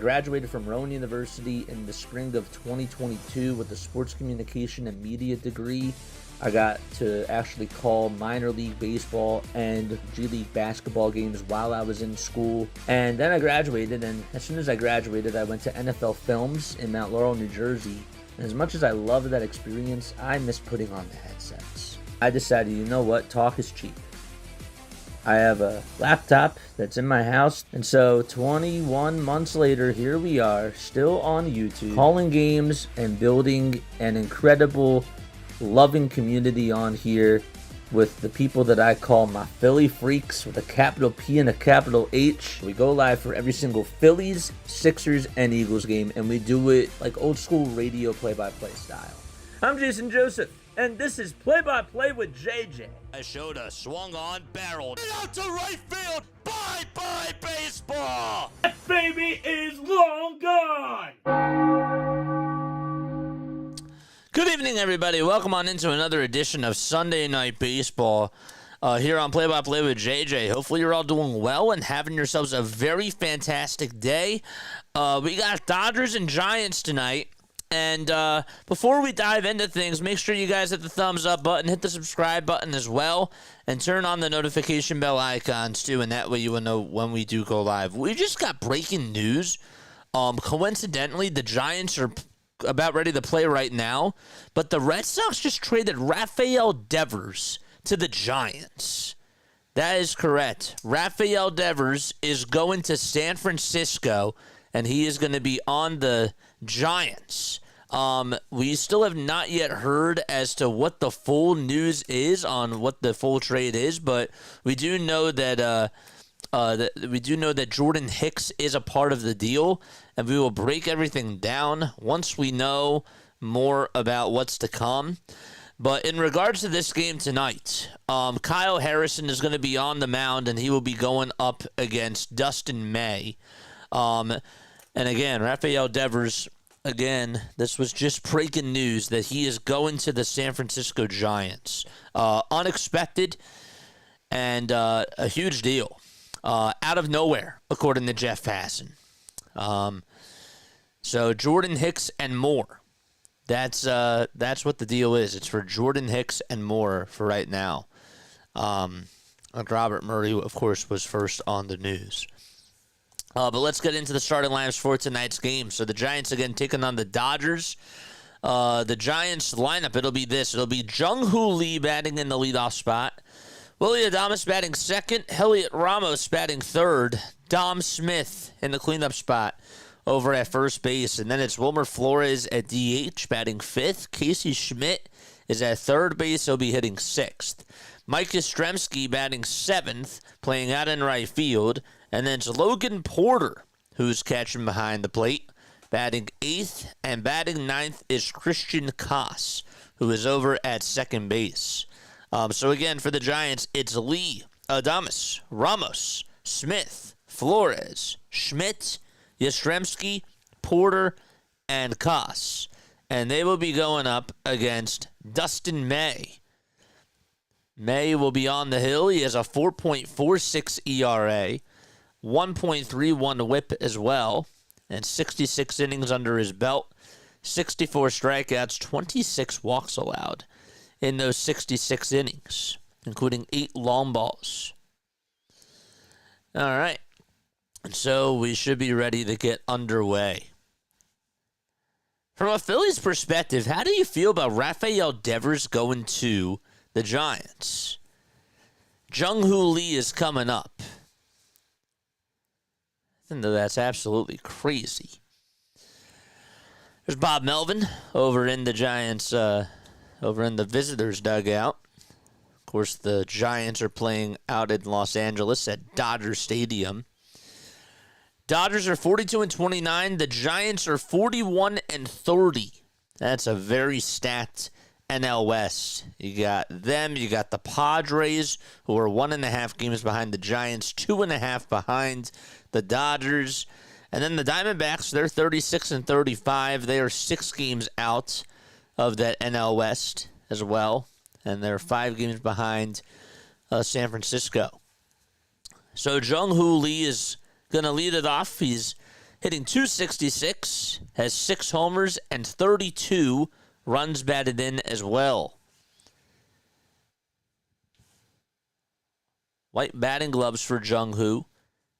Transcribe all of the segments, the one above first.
graduated from Rowan University in the spring of 2022 with a sports communication and media degree. I got to actually call minor league baseball and G League basketball games while I was in school. And then I graduated, and as soon as I graduated, I went to NFL Films in Mount Laurel, New Jersey. And as much as I loved that experience, I miss putting on the headsets. I decided, you know what, talk is cheap. I have a laptop that's in my house, and so 21 months later, here we are, still on YouTube, calling games and building an incredible, loving community on here with the people that I call my Philly freaks with a capital P and a capital H. We go live for every single Phillies, Sixers, and Eagles game, and we do it like old school radio play-by-play style. I'm Jason Joseph, and this is Play-by-Play with JJ. Shota swung on, barreled out to right field. Bye-bye baseball. That baby is long gone. Good evening, everybody. Welcome on into another edition of Sunday Night Baseball here on Play-by-Play with JJ. Hopefully you're all doing well and having yourselves a very fantastic day. We got Dodgers and Giants tonight. And before we dive into things, make sure you guys hit the thumbs up button, hit the subscribe button as well, and turn on the notification bell icons too, and that way you will know when we do go live. We just got breaking news. Coincidentally, the Giants are about ready to play right now, but the Red Sox just traded Rafael Devers to the Giants. That is correct. Rafael Devers is going to San Francisco, and he is going to be on the Giants. We still have not yet heard as to what the full news is on what the full trade is, but we do know that Jordan Hicks is a part of the deal, and we will break everything down once we know more about what's to come. But in regards to this game tonight, Kyle Harrison is going to be on the mound, and he will be going up against Dustin May. And again, Rafael Devers, again, this was just breaking news that he is going to the San Francisco Giants. Unexpected and a huge deal. Out of nowhere, according to Jeff Passan. So Jordan Hicks and more. That's what the deal is. It's for Jordan Hicks and more for right now. And Robert Murray, of course, was first on the news. But let's get into the starting lineups for tonight's game. So the Giants, again, taking on the Dodgers. The Giants lineup, it'll be this. It'll be Jung-Hoo Lee batting in the leadoff spot. Willie Adames batting second. Heliot Ramos batting third. Dom Smith in the cleanup spot over at first base. And then it's Wilmer Flores at DH batting fifth. Casey Schmidt is at third base. He'll be hitting sixth. Mike Yastrzemski batting seventh, playing out in right field. And then it's Logan Porter, who's catching behind the plate, batting eighth. And batting ninth is Christian Koss, who is over at second base. So again, for the Giants, it's Lee, Adames, Ramos, Smith, Flores, Schmidt, Yastrzemski, Porter, and Koss. And they will be going up against Dustin May. May will be on the hill. He has a 4.46 ERA, 1.31 whip as well, and 66 innings under his belt, 64 strikeouts, 26 walks allowed in those 66 innings, including 8 long balls. All right. And so we should be ready to get underway. From a Phillies perspective, how do you feel about Rafael Devers going to the Giants? Jung-Hoo Lee is coming up. I think that's absolutely crazy. There's Bob Melvin over in the Giants, over in the visitors' dugout. Of course, the Giants are playing out in Los Angeles at Dodger Stadium. Dodgers are 42-29. The Giants are 41-30. That's a very stacked NL West. You got them. You got the Padres, who are 1.5 games behind the Giants, 2.5 behind the Dodgers. And then the Diamondbacks, they're 36-35. They are 6 games out of that NL West as well. And they're 5 games behind San Francisco. So Jung-Hoo Lee is going to lead it off. He's hitting .266, has 6 homers and 32 runs batted in as well. White batting gloves for Jung-Hoo.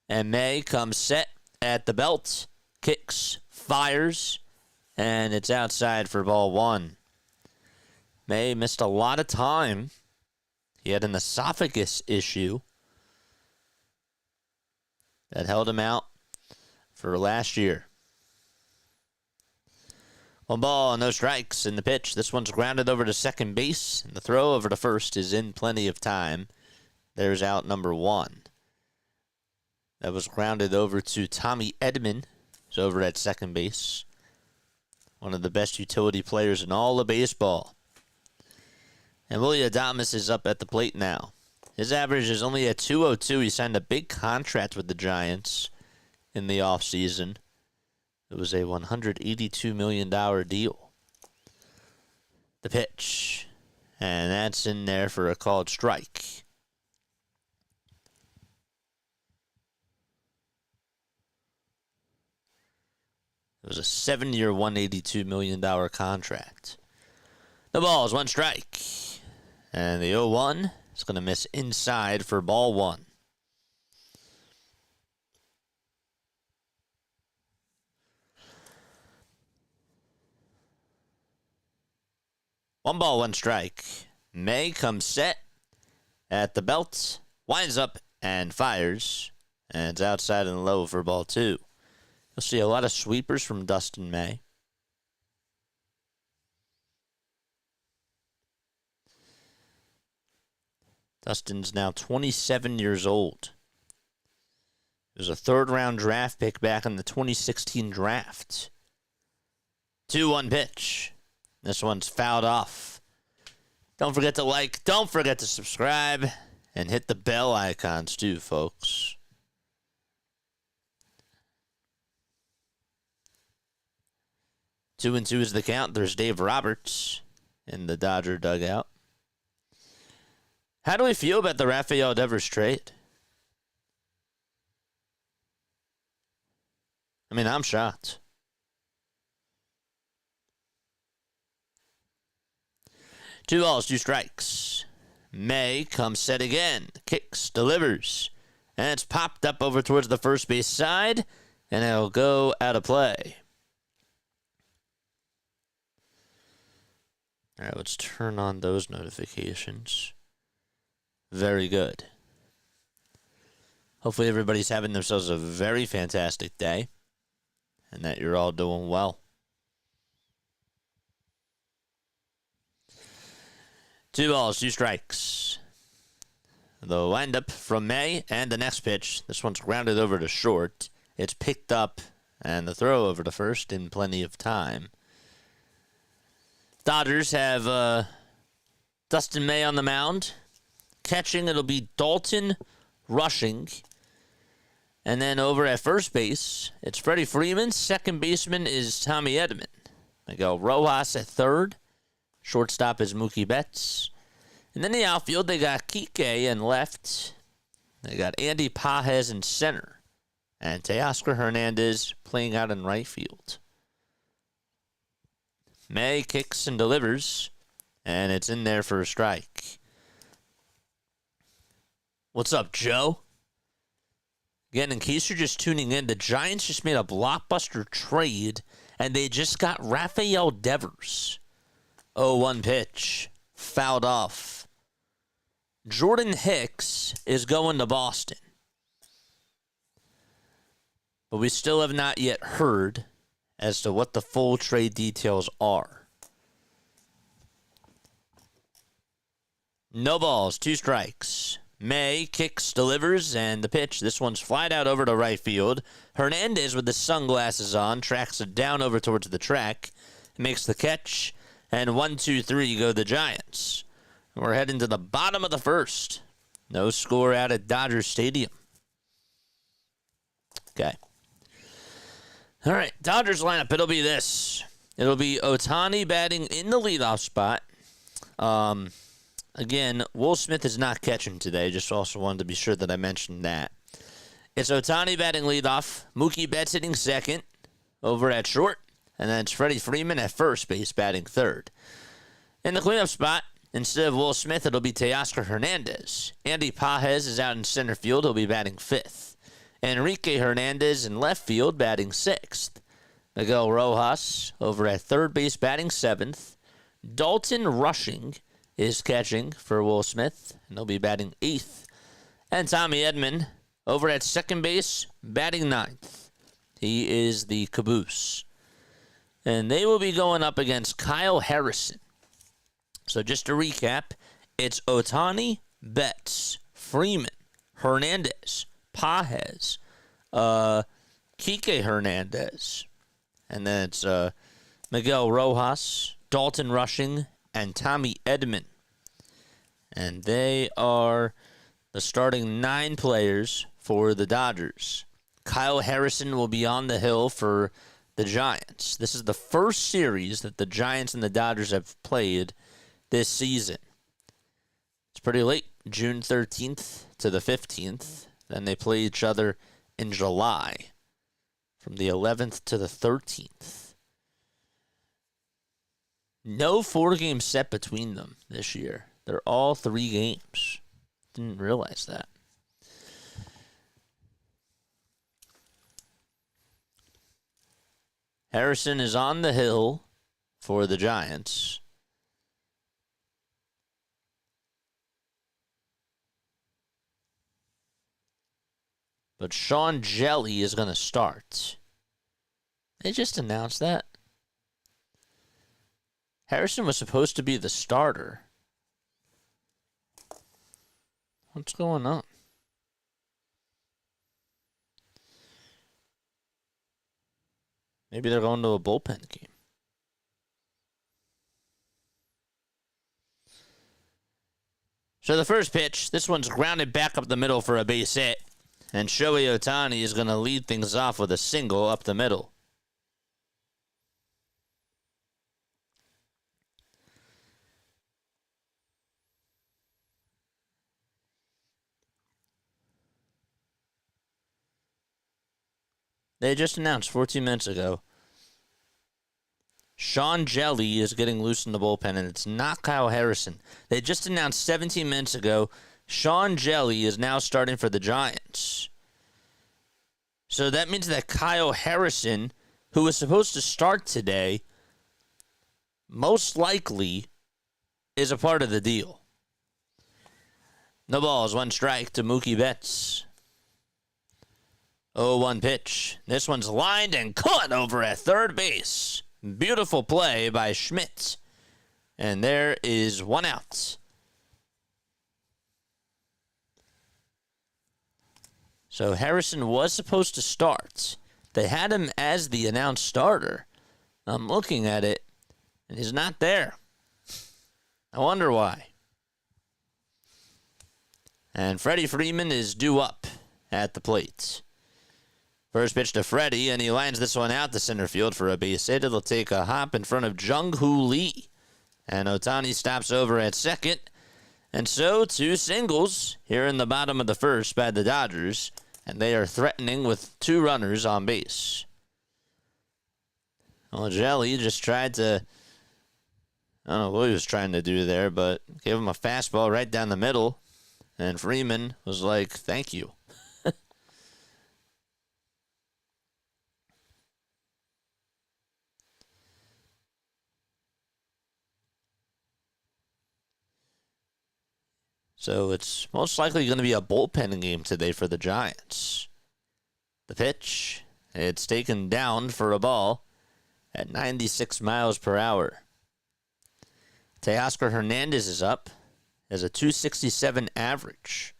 And May comes set at the belt, kicks, fires, and it's outside for ball 1. May missed a lot of time. He had an esophagus issue that held him out for last year. 1 ball, no strikes in the pitch. This one's grounded over to second base, and the throw over to first is in plenty of time. There's out number 1. That was grounded over to Tommy Edman, who's over at second base. One of the best utility players in all of baseball. And Willie Adames is up at the plate now. His average is only at .202. He signed a big contract with the Giants in the offseason. It was a $182 million deal. The pitch. And that's in there for a called strike. It was a 7-year, $182 million contract. The ball is 1 strike. And the 0-1 is going to miss inside for ball 1. One ball, 1 strike. May comes set at the belt, winds up and fires. And it's outside and low for ball 2. You'll see a lot of sweepers from Dustin May. Dustin's now 27 years old. He was a 3rd-round draft pick back in the 2016 draft. 2-1 pitch. This one's fouled off. Don't forget to like, don't forget to subscribe, and hit the bell icons too, folks. 2-2 is the count. There's Dave Roberts in the Dodger dugout. How do we feel about the Rafael Devers trade? I mean, I'm shocked. Two balls, 2 strikes. May comes set again. Kicks, delivers. And it's popped up over towards the first base side. And it'll go out of play. All right, let's turn on those notifications. Very good. Hopefully everybody's having themselves a very fantastic day and that you're all doing well. 2 balls, 2 strikes. The windup from May and the next pitch. This one's grounded over to short. It's picked up and the throw over to first in plenty of time. Dodgers have Dustin May on the mound. Catching, it'll be Dalton Rushing. And then over at first base, it's Freddie Freeman. Second baseman is Tommy Edman. Miguel Rojas at third. Shortstop is Mookie Betts. And then the outfield, they got Kike in left. They got Andy Pages in center. And Teoscar Hernandez playing out in right field. May kicks and delivers. And it's in there for a strike. What's up, Joe? Again, in case you're just tuning in, the Giants just made a blockbuster trade, and they just got Rafael Devers. 0-1 pitch. Fouled off. Jordan Hicks is going to Boston. But we still have not yet heard as to what the full trade details are. No balls, 2 strikes. May kicks, delivers, and the pitch. This one's flied out over to right field. Hernandez with the sunglasses on tracks it down over towards the track. Makes the catch, and 1-2-3 go the Giants. We're heading to the bottom of the first. No score out at Dodger Stadium. Okay. All right, Dodgers lineup, it'll be this. It'll be Ohtani batting in the leadoff spot. Again, Will Smith is not catching today. Just also wanted to be sure that I mentioned that. It's Ohtani batting leadoff, Mookie Betts hitting second over at short, and then it's Freddie Freeman at first base batting third. In the cleanup spot, instead of Will Smith, it'll be Teoscar Hernandez. Andy Pages is out in center field. He'll be batting fifth. Enrique Hernandez in left field batting sixth. Miguel Rojas over at third base batting seventh. Dalton Rushing is catching for Will Smith, and he'll be batting eighth. And Tommy Edman over at second base batting ninth. He is the caboose. And they will be going up against Kyle Harrison. So just to recap, it's Ohtani, Betts, Freeman, Hernandez, Pages, Kike Hernandez, and then it's Miguel Rojas, Dalton Rushing, and Tommy Edman. And they are the starting 9 players for the Dodgers. Kyle Harrison will be on the hill for the Giants. This is the first series that the Giants and the Dodgers have played this season. It's pretty late, June 13th to the 15th. Then they play each other in July, from the 11th to the 13th. No 4-game set between them this year. They're all 3 games. Didn't realize that. Harrison is on the hill for the Giants. But Sean Jelly is going to start. They just announced that. Harrison was supposed to be the starter. What's going on? Maybe they're going to a bullpen game. So the first pitch, this one's grounded back up the middle for a base hit. And Shohei Ohtani is going to lead things off with a single up the middle. They just announced 14 minutes ago, Sean Jelly is getting loose in the bullpen, and it's not Kyle Harrison. They just announced 17 minutes ago, Sean Jelly is now starting for the Giants. So that means that Kyle Harrison, who was supposed to start today, most likely is a part of the deal. No balls, 1 strike to Mookie Betts. 0-1 pitch. This one's lined and caught over at third base. Beautiful play by Schmidt. And there is 1 out. So Harrison was supposed to start. They had him as the announced starter. I'm looking at it, and he's not there. I wonder why. And Freddie Freeman is due up at the plate. First pitch to Freddie, and he lines this one out to center field for a base hit. It'll take a hop in front of Jung-Hoo Lee. And Ohtani stops over at second. And so 2 singles here in the bottom of the first by the Dodgers. And they are threatening with 2 runners on base. Well, Jelly just tried to, I don't know what he was trying to do there, but gave him a fastball right down the middle. And Freeman was like, thank you. So it's most likely going to be a bullpen game today for the Giants. The pitch, it's taken down for a ball at 96 miles per hour. Teoscar Hernandez is up, has a 267 average.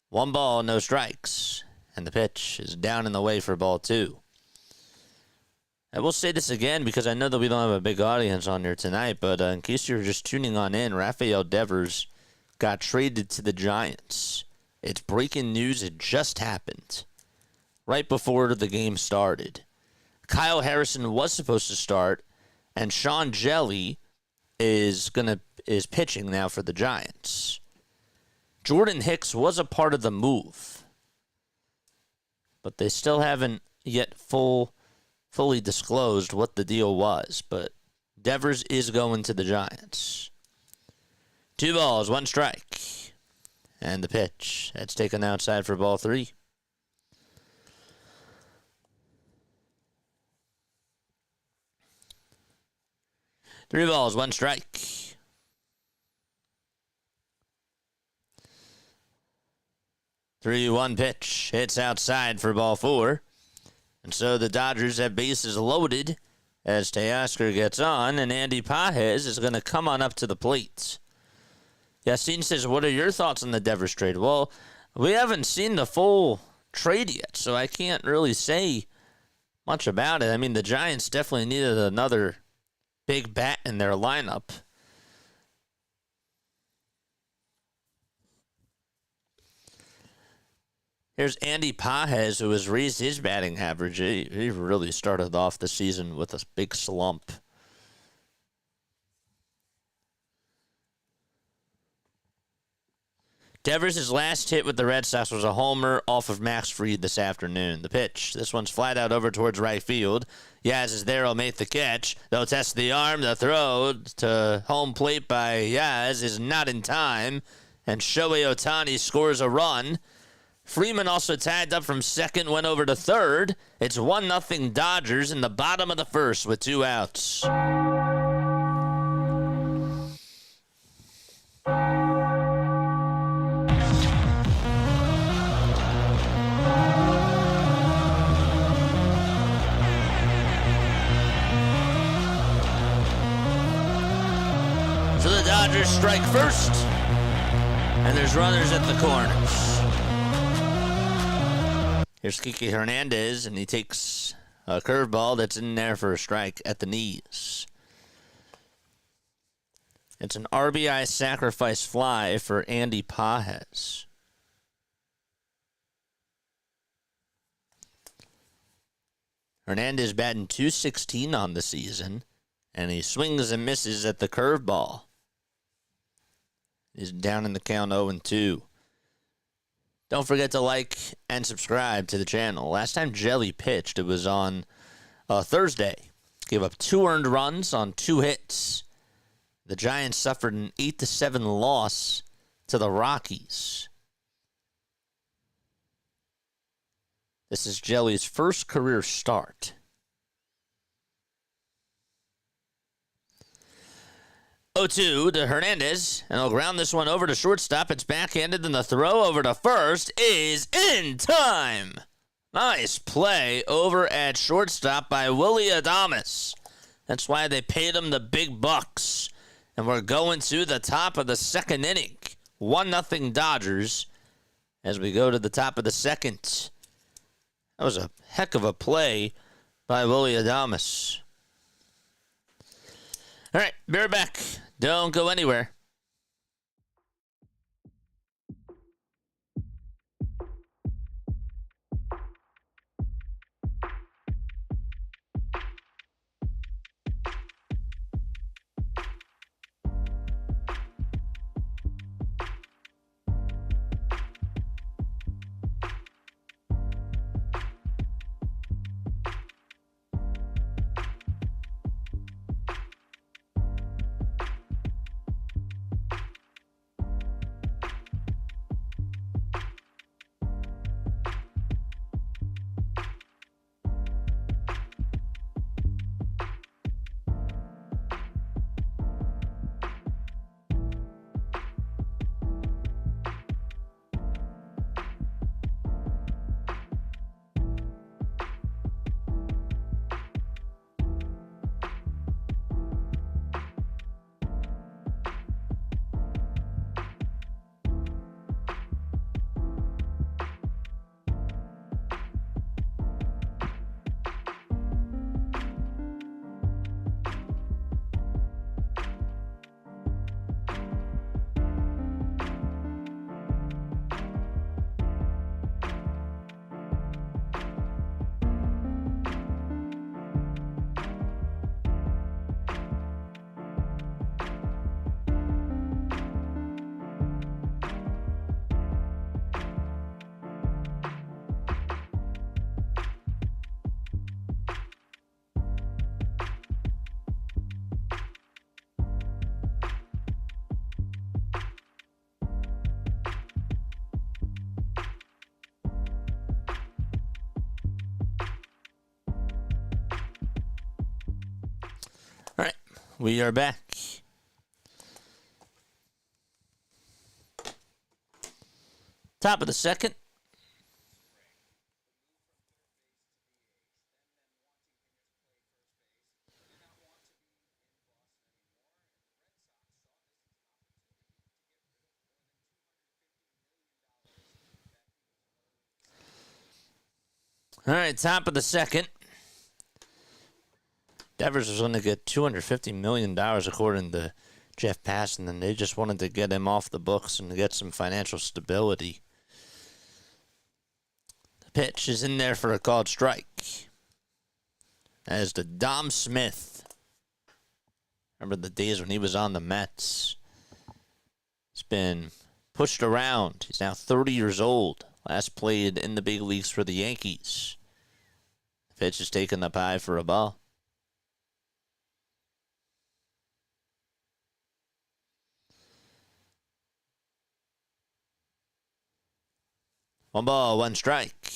1 ball, no strikes, and the pitch is down in the way for ball 2. I will say this again because I know that we don't have a big audience on here tonight, but in case you're just tuning on in, Rafael Devers got traded to the Giants. It's breaking news. It just happened right before the game started. Kyle Harrison was supposed to start, and Sean Jelly is pitching now for the Giants. Jordan Hicks was a part of the move. but they still haven't yet fully disclosed what the deal was. But Devers is going to the Giants. 2 balls, 1 strike. And the pitch. That's taken outside for ball 3. Three balls, 1 strike. 3-1 pitch. Hits outside for ball 4. And so the Dodgers have bases loaded as Teoscar gets on, and Andy Pages is going to come on up to the plate. Yassine says, what are your thoughts on the Devers trade? Well, we haven't seen the full trade yet, so I can't really say much about it. I mean, the Giants definitely needed another big bat in their lineup. Here's Andy Pages, who has raised his batting average. He really started off the season with a big slump. Devers' last hit with the Red Sox was a homer off of Max Fried this afternoon. The pitch. This one's flat out over towards right field. Yaz is there. He'll make the catch. They'll test the arm. The throw to home plate by Yaz is not in time. And Shohei Ohtani scores a run. Freeman also tagged up from second, went over to third. It's 1-0 Dodgers in the bottom of the first with 2 outs. So the Dodgers strike first, and there's runners at the corners. Here's Kike Hernandez, and he takes a curveball that's in there for a strike at the knees. It's an RBI sacrifice fly for Andy Pages. Hernandez batting .216 on the season, and he swings and misses at the curveball. He's down in the count 0-2. Don't forget to like and subscribe to the channel. Last time Jelly pitched, it was on Thursday. Gave up 2 earned runs on 2 hits. The Giants suffered an 8-7 loss to the Rockies. This is Jelly's first career start. 0-2 to Hernandez, and he'll ground this one over to shortstop. It's backhanded, and the throw over to first is in time. Nice play over at shortstop by Willy Adames. That's why they paid him the big bucks. And we're going to the top of the second inning. 1-0 Dodgers as we go to the top of the second. That was a heck of a play by Willy Adames. All right, be right back. Don't go anywhere. We are back. Top of the second. All right, top of the second. Devers was going to get $250 million according to Jeff Passan, and they just wanted to get him off the books and get some financial stability. The pitch is in there for a called strike. As the Dom Smith. Remember the days when he was on the Mets? He's been pushed around. He's now 30 years old. Last played in the big leagues for the Yankees. The pitch is taken up high for a ball. One ball, one strike.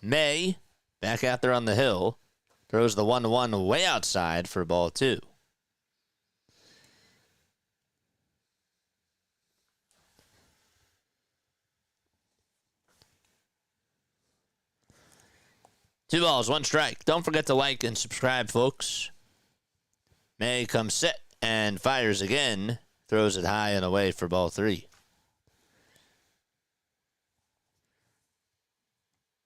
May, back out there on the hill, throws the 1-1 way outside for ball 2. Two balls, one strike. Don't forget to like and subscribe, folks. May comes set and fires again. Throws it high and away for ball 3.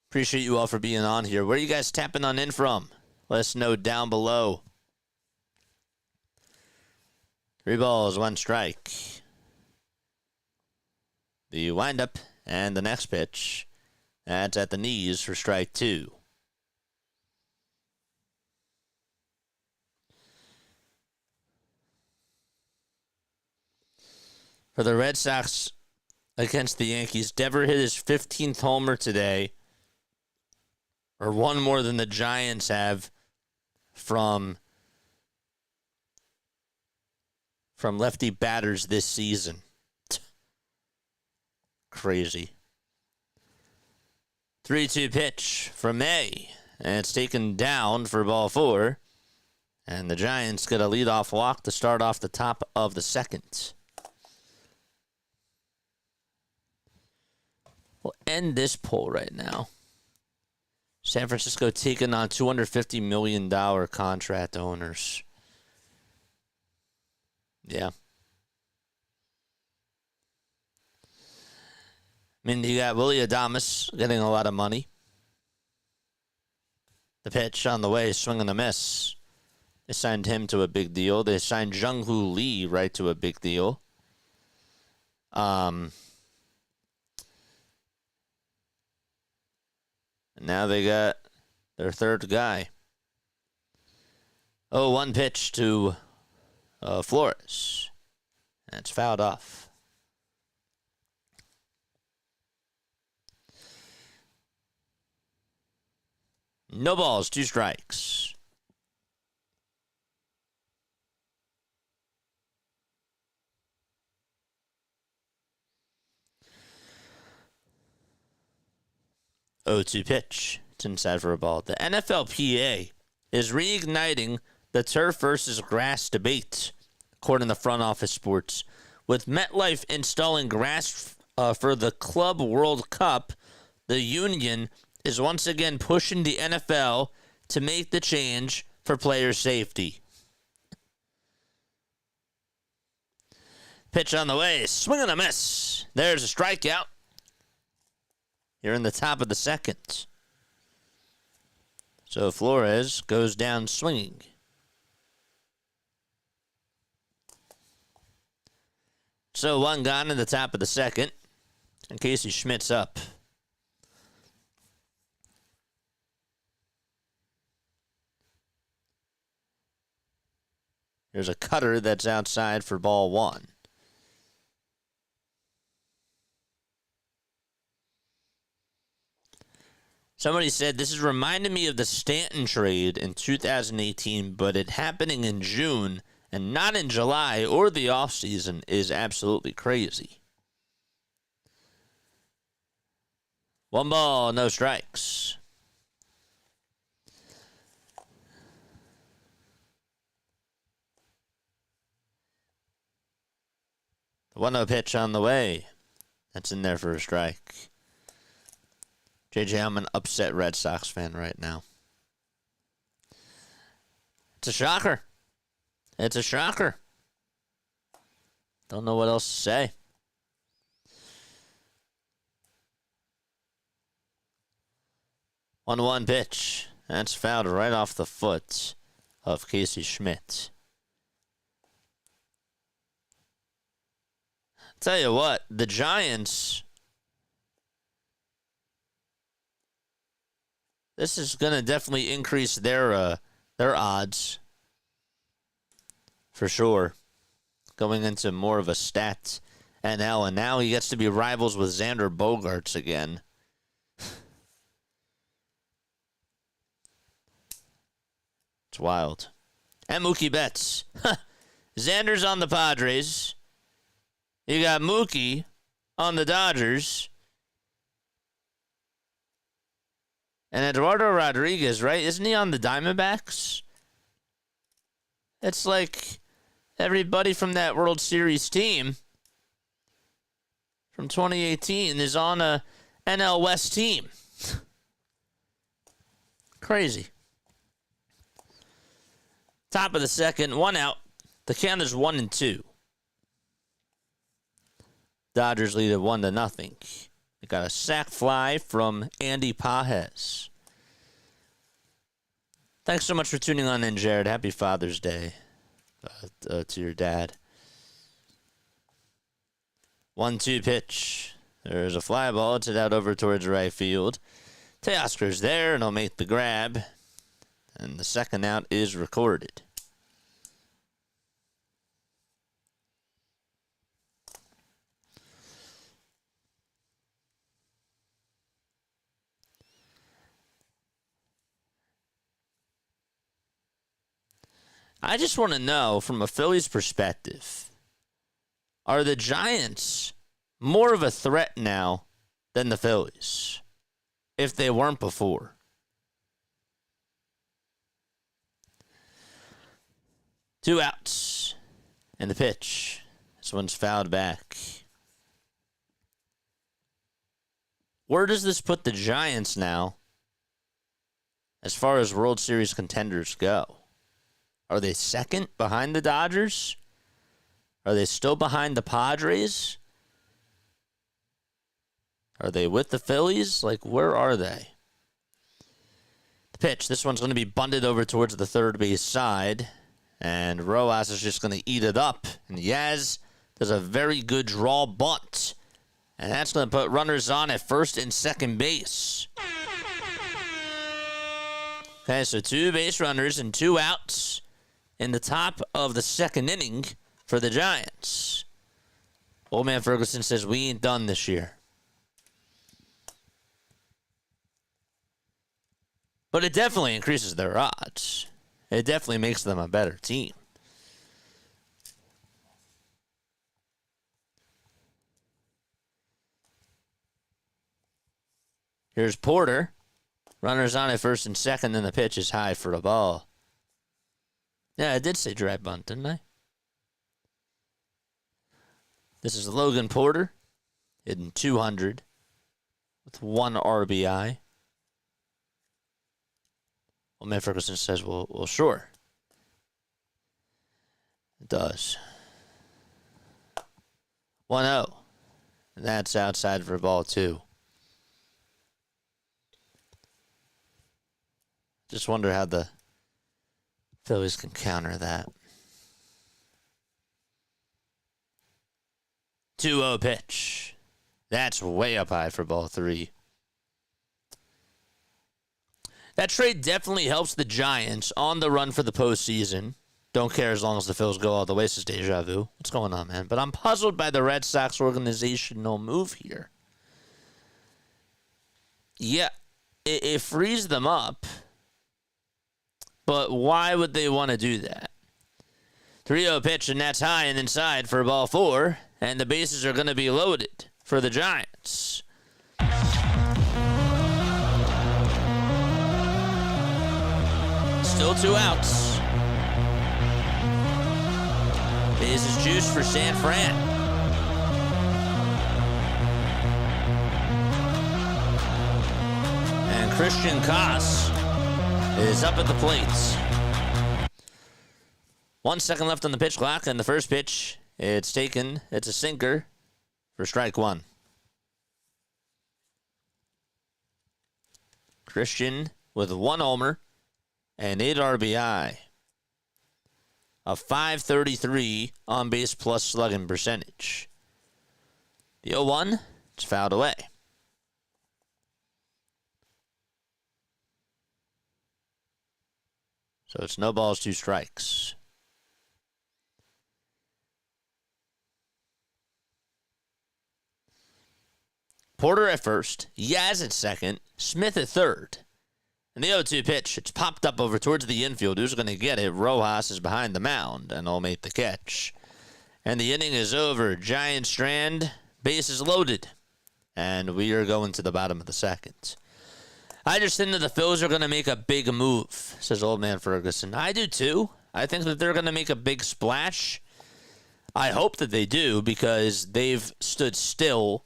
Appreciate you all for being on here. Where are you guys tapping on in from? Let us know down below. 3 balls, 1 strike. The windup and the next pitch. That's at the knees for strike 2. For the Red Sox against the Yankees, Dever hit his 15th homer today, or one more than the Giants have from lefty batters this season. Crazy. 3-2 pitch from May, and it's taken down for ball 4, and the Giants get a leadoff walk to start off the top of the second. We'll end this poll right now. San Francisco taking on $250 million contract owners. Yeah. I mean, you got Willy Adames getting a lot of money. The pitch on the way, swing and a miss. They signed him to a big deal. They signed Jung-Hoo Lee right to a big deal. And now they got their third guy. 0-1 pitch to Flores. And it's fouled off. No balls, 2 strikes. Oh, 2 pitch. It's inside for a ball. The NFLPA is reigniting the turf versus grass debate, according to Front Office Sports. With MetLife installing grass for the Club World Cup, the union is once again pushing the NFL to make the change for player safety. Pitch on the way. Swing and a miss. There's a strikeout. Here in the top of the second. So Flores goes down swinging. So 1 gone in the top of the second. And Casey Schmidt's up. There's a cutter that's outside for ball 1. Somebody said, this is reminding me of the Stanton trade in 2018, but it happening in June and not in July or the offseason is absolutely crazy. 1 ball, no strikes. The 1-0 pitch on the way. That's in there for a strike. JJ, I'm an upset Red Sox fan right now. It's a shocker. It's a shocker. Don't know what else to say. 1-1 pitch. That's fouled right off the foot of Casey Schmidt. Tell you what, the Giants, this is going to definitely increase their odds for sure. Going into more of a stat NL, and now he gets to be rivals with Xander Bogaerts again. It's wild. And Mookie Betts. Xander's on the Padres. You got Mookie on the Dodgers. And Eduardo Rodriguez, right? Isn't he on the Diamondbacks? It's like everybody from that World Series team from 2018 is on a NL West team. Crazy. Top of the second, 1 out. The count is 1-2. Dodgers lead it 1-0. We got a sac fly from Andy Pajes. Thanks so much for tuning on in, Jared. Happy Father's Day to your dad. 1-2 pitch. There's a fly ball. It's out over towards right field. Teoscar's there, and he'll make the grab. And the second out is recorded. I just want to know, from a Phillies perspective, are the Giants more of a threat now than the Phillies, if they weren't before? Two outs. And the pitch. This one's fouled back. Where does this put the Giants now as far as World Series contenders go? Are they second behind the Dodgers? Are they still behind the Padres? Are they with the Phillies? Like, where are they? The pitch. This one's going to be bunted over towards the third base side. And Rojas is just going to eat it up. And Yaz does a very good draw bunt. And that's going to put runners on at first and second base. Okay, so 2 base runners and 2 outs in the top of the second inning for the Giants. Old man Ferguson says, we ain't done this year. But it definitely increases their odds. It definitely makes them a better team. Here's Porter. Runners on at first and second, and the pitch is high for a ball. Yeah, I did say dry bunt, didn't I? This is Logan Porter, hitting 200 with 1 RBI. Well, Matt Ferguson says, well, sure. It does. 1-0. And that's outside for ball 2. Just wonder how the Phillies can counter that. 2-0 pitch. That's way up high for ball 3. That trade definitely helps the Giants on the run for the postseason. Don't care as long as the Phils go all the way, says Deja Vu. What's going on, man? But I'm puzzled by the Red Sox organizational move here. Yeah, it frees them up. But why would they want to do that? 3-0 pitch, and that's high and inside for ball 4. And the bases are going to be loaded for the Giants. Still 2 outs. Bases juice for San Fran. Christian Koss is up at the plate. 1 second left on the pitch clock, and the first pitch, it's taken. It's a sinker for strike one. Christian with 1 homer and 8 RBI. A .533 on-base plus slugging percentage. The 0-1, it's fouled away. So it's no balls, 2 strikes. Porter at first, Yaz at second, Smith at third. And the 0-2 pitch, it's popped up over towards the infield. Who's going to get it? Rojas is behind the mound, and will make the catch. And the inning is over. Giant Strand, bases loaded. And we are going to the bottom of the second. I just think that the Phils are going to make a big move, says Old Man Ferguson. I do too. I think that they're going to make a big splash. I hope that they do, because they've stood still.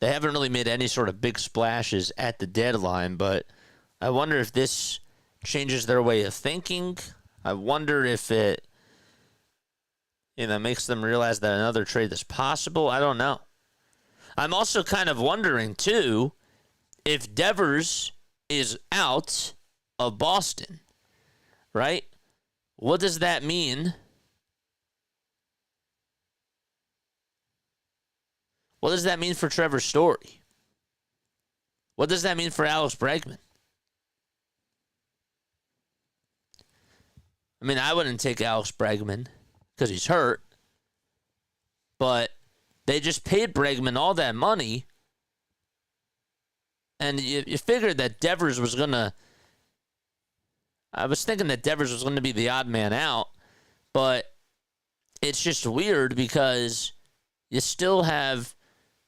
They haven't really made any sort of big splashes at the deadline, but I wonder if this changes their way of thinking. I wonder if it, makes them realize that another trade is possible. I don't know. I'm also kind of wondering, too, if Devers is out of Boston, right? What does that mean? What does that mean for Trevor Story? What does that mean for Alex Bregman? I mean, I wouldn't take Alex Bregman because he's hurt, but they just paid Bregman all that money, and you figured that Devers was going to... I was thinking that Devers was going to be the odd man out, but it's just weird because you still have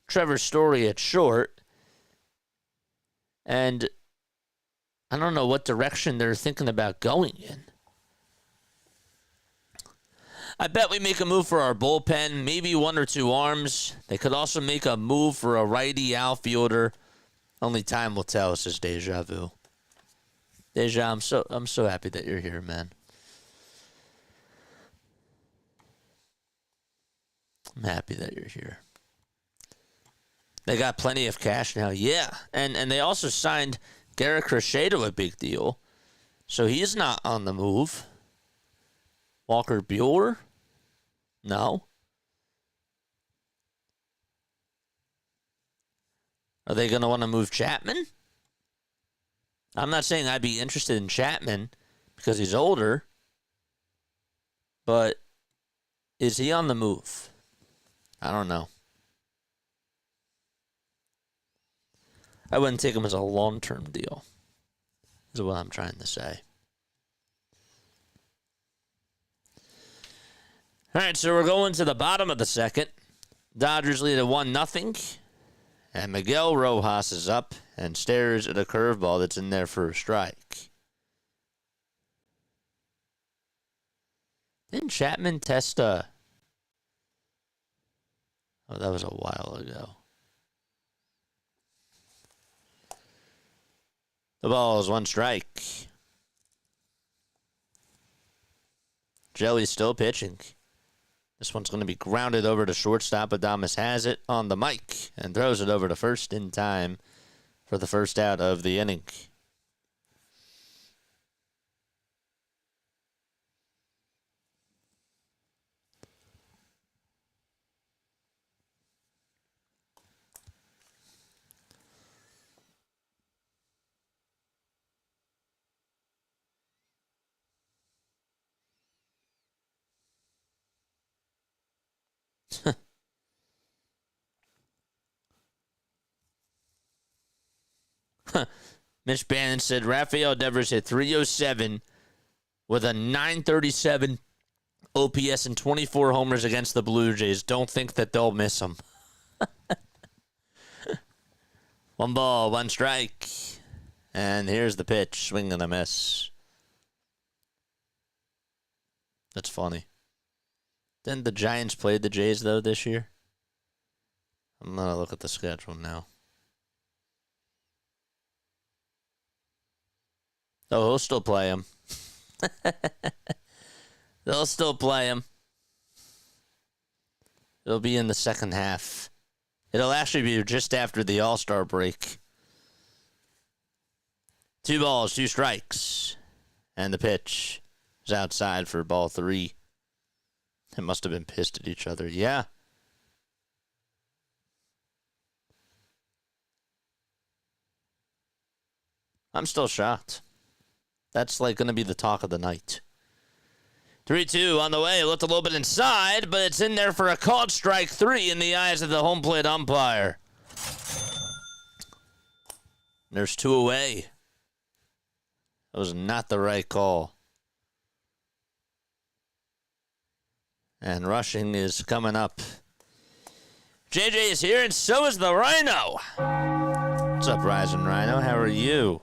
Trevor Story at short, and I don't know what direction they're thinking about going in. I bet we make a move for our bullpen, maybe 1 or 2 arms. They could also make a move for a righty outfielder. Only time will tell, says Deja Vu. Deja, I'm so happy that you're here, man. I'm happy that you're here. They got plenty of cash now. Yeah. And they also signed Garrett Crochet to a big deal. So he's not on the move. Walker Buehler? No. Are they going to want to move Chapman? I'm not saying I'd be interested in Chapman because he's older. But is he on the move? I don't know. I wouldn't take him as a long-term deal, is what I'm trying to say. All right, so we're going to the bottom of the second. Dodgers lead at 1-0. And Miguel Rojas is up and stares at a curveball that's in there for a strike. Didn't Chapman test a... Oh, that was a while ago. The ball is 1 strike. Jelly's still pitching. This one's going to be grounded over to shortstop. Adames has it on the mic and throws it over to first in time for the first out of the inning. Mitch Bannon said Rafael Devers hit 307 with a 937 OPS and 24 homers against the Blue Jays. Don't think that they'll miss him. 1 ball, 1 strike. And here's the pitch. Swing and a miss. That's funny. Didn't the Giants play the Jays, though, this year? I'm going to look at the schedule now. Oh, he'll still play him. They'll still play him. It'll be in the second half. It'll actually be just after the All-Star break. 2 balls, 2 strikes. And the pitch is outside for ball 3. They must have been pissed at each other. Yeah. I'm still shocked. That's like going to be the talk of the night. 3-2 on the way. It looked a little bit inside, but it's in there for a called strike 3 in the eyes of the home plate umpire. There's 2 away. That was not the right call. And rushing is coming up. JJ is here, and so is the Rhino. What's up, Rising Rhino? How are you?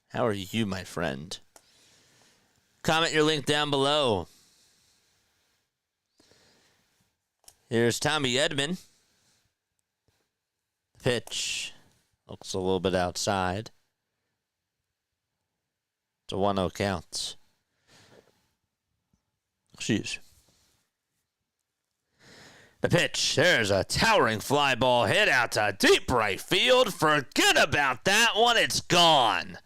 How are you, my friend? Comment your link down below. Here's Tommy Edman. Pitch. Looks a little bit outside. It's a 1-0 count. Jeez. The pitch. There's a towering fly ball hit out to deep right field. Forget about that one. It's gone.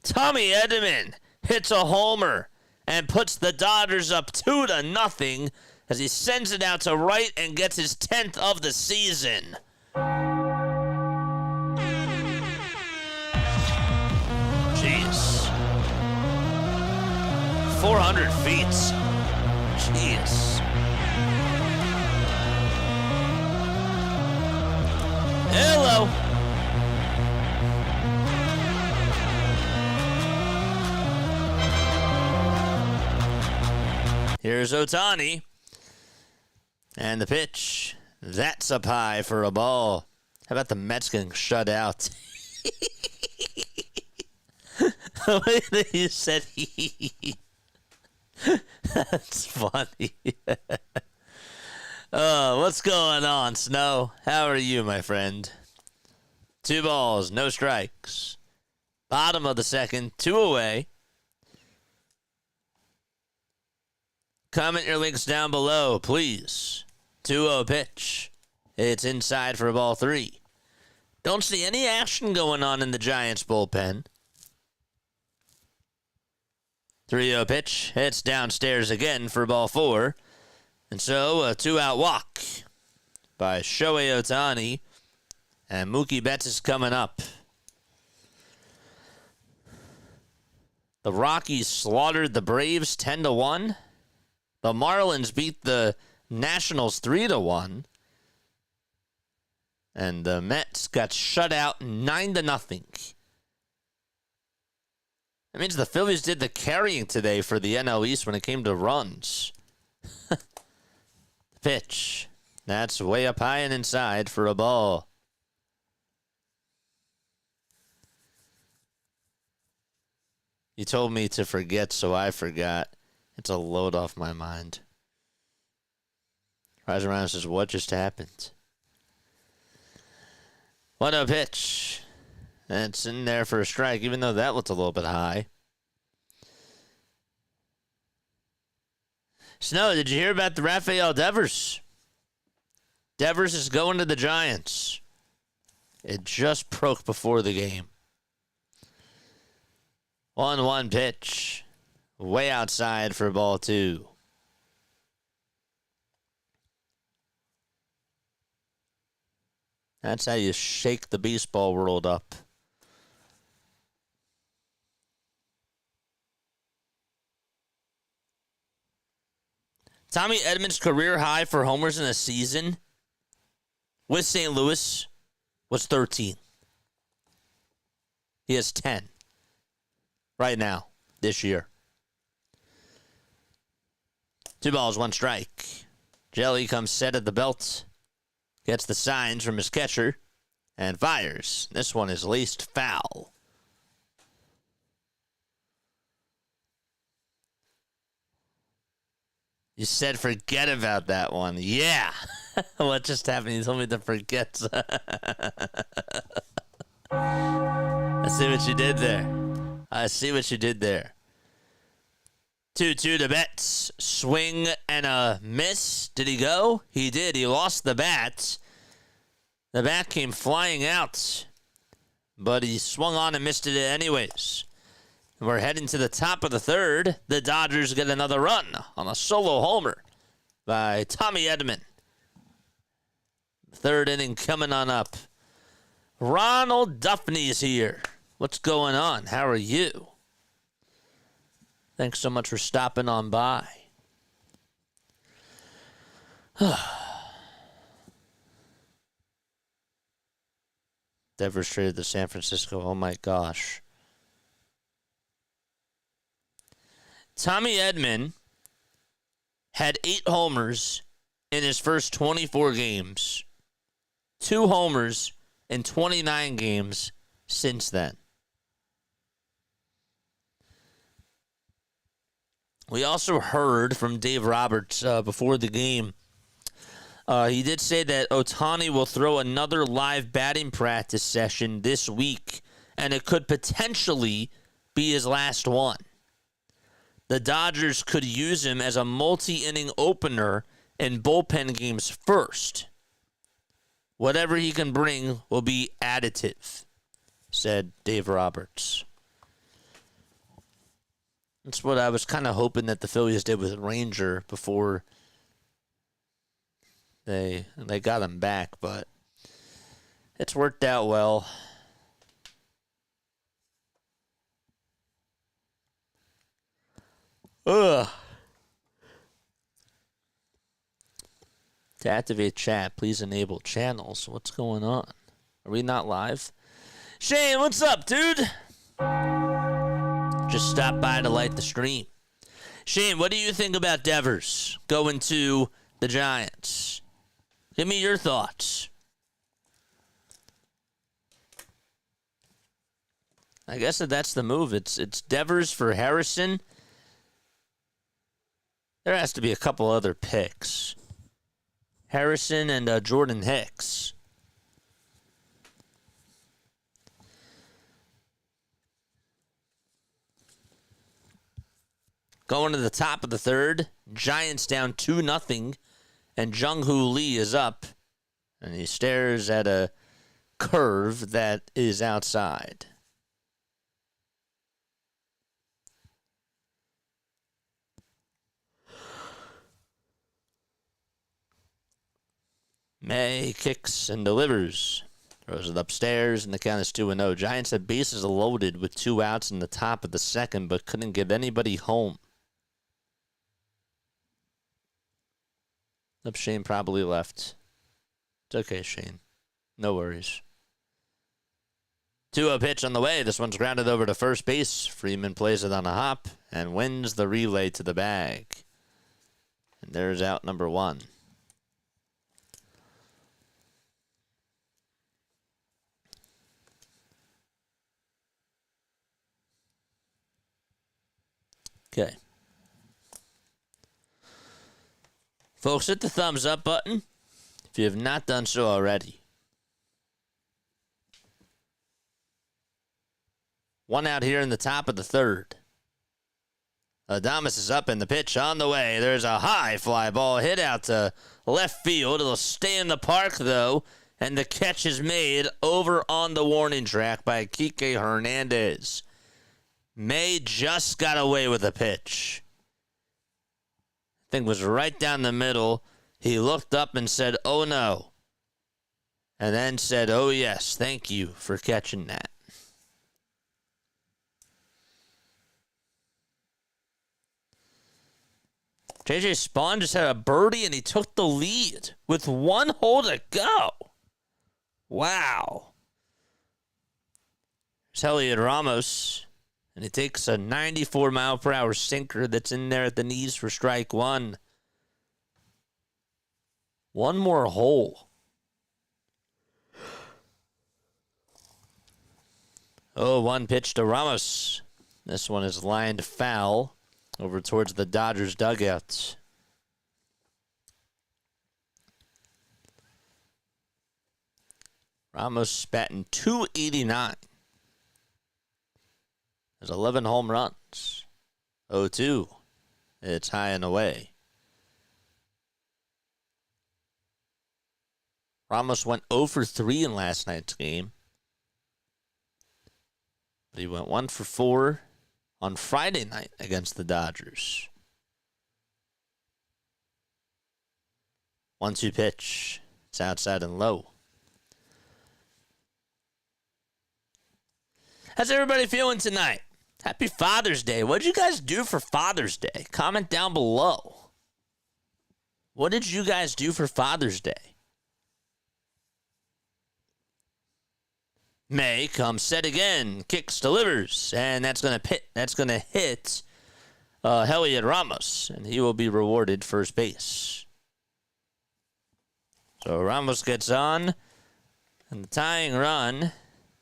Tommy Edman hits a homer and puts the Dodgers up 2-0 as he sends it out to right and gets his 10th of the season. Jeez. 400 feet. Jeez. Hello. Here's Ohtani. And the pitch. That's up high for a ball. How about the Mets getting shut out? The way that you said That's funny. What's going on, Snow? How are you, my friend? 2 balls, no strikes. Bottom of the second, 2 away. Comment your links down below, please. 2-0 pitch. It's inside for ball 3. Don't see any action going on in the Giants bullpen. 3-0 pitch. It's downstairs again for ball 4. And so a 2-out walk by Shohei Ohtani. And Mookie Betts is coming up. The Rockies slaughtered the Braves 10-1. The Marlins beat the Nationals 3-1. And the Mets got shut out 9-0. That means the Phillies did the carrying today for the NL East when it came to runs. Pitch. That's way up high and inside for a ball. You told me to forget, so I forgot. It's a load off my mind. Rise around and says, what just happened? 1-0 pitch. And it's in there for a strike, even though that looked a little bit high. Snow, did you hear about the Rafael Devers? Devers is going to the Giants. It just broke before the game. 1-1 pitch. Way outside for ball 2. That's how you shake the baseball world up. Tommy Edman's career high for homers in a season with St. Louis was 13. He has 10 right now, this year. 2 balls, 1 strike. Jelly comes set at the belt. Gets the signs from his catcher and fires. This one is laced foul. You said forget about that one. Yeah. What just happened? You told me to forget. That's see what you did there. I see what you did there. 2-2 to Betts. Swing and a miss. Did he go? He did. He lost the bat. The bat came flying out, but he swung on and missed it anyways. We're heading to the top of the third. The Dodgers get another run on a solo homer by Tommy Edman. Third inning coming on up. Ronald Duffney's here. What's going on? How are you? Thanks so much for stopping on by. Devers traded to San Francisco. Oh my gosh. Tommy Edman had 8 homers in his first 24 games. 2 homers in 29 games since then. We also heard from Dave Roberts before the game. He did say that Ohtani will throw another live batting practice session this week, and it could potentially be his last one. The Dodgers could use him as a multi-inning opener in bullpen games first. Whatever he can bring will be additive, said Dave Roberts. That's what I was kind of hoping that the Phillies did with Ranger before they got him back, but it's worked out well. Ugh. To activate chat, please enable channels. What's going on? Are we not live? Shane, what's up, dude? Just stop by to light the stream. Shane, what do you think about Devers going to the Giants? Give me your thoughts. I guess that's the move. It's Devers for Harrison. There has to be a couple other picks. Harrison and Jordan Hicks. Going to the top of the third. Giants down 2-0. And Jung-Hoo Lee is up. And he stares at a curve that is outside. May kicks and delivers. Throws it upstairs, and the count is 2-0. Giants had bases loaded with 2 outs in the top of the second, but couldn't get anybody home. Nope, Shane probably left. It's okay, Shane. No worries. 2-0 pitch on the way. This one's grounded over to first base. Freeman plays it on a hop and wins the relay to the bag. And there's out number 1. Okay. Folks, hit the thumbs up button if you have not done so already. 1 out here in the top of the third. Adames is up and the pitch on the way. There's a high fly ball hit out to left field. It'll stay in the park, though, and the catch is made over on the warning track by Kike Hernandez. May just got away with a pitch. Thing was right down the middle. He looked up and said, "Oh no." And then said, "Oh yes, thank you for catching that." JJ Spawn just had a birdie and he took the lead with 1 hole to go. Wow. There's Elliot Ramos. And he takes a 94-mile-per-hour sinker that's in there at the knees for strike 1. 1 more hole. Oh, 1 pitch to Ramos. This one is lined foul over towards the Dodgers dugout. Ramos batting .289. There's 11 home runs. 0-2. It's high and away. Ramos went 0 for 3 in last night's game. But he went 1 for 4 on Friday night against the Dodgers. 1-2 pitch. It's outside and low. How's everybody feeling tonight? Happy Father's Day. What did you guys do for Father's Day? Comment down below. What did you guys do for Father's Day? May comes set again, kicks, delivers, and that's gonna hit Heliot Ramos, and he will be rewarded first base. So Ramos gets on, and the tying run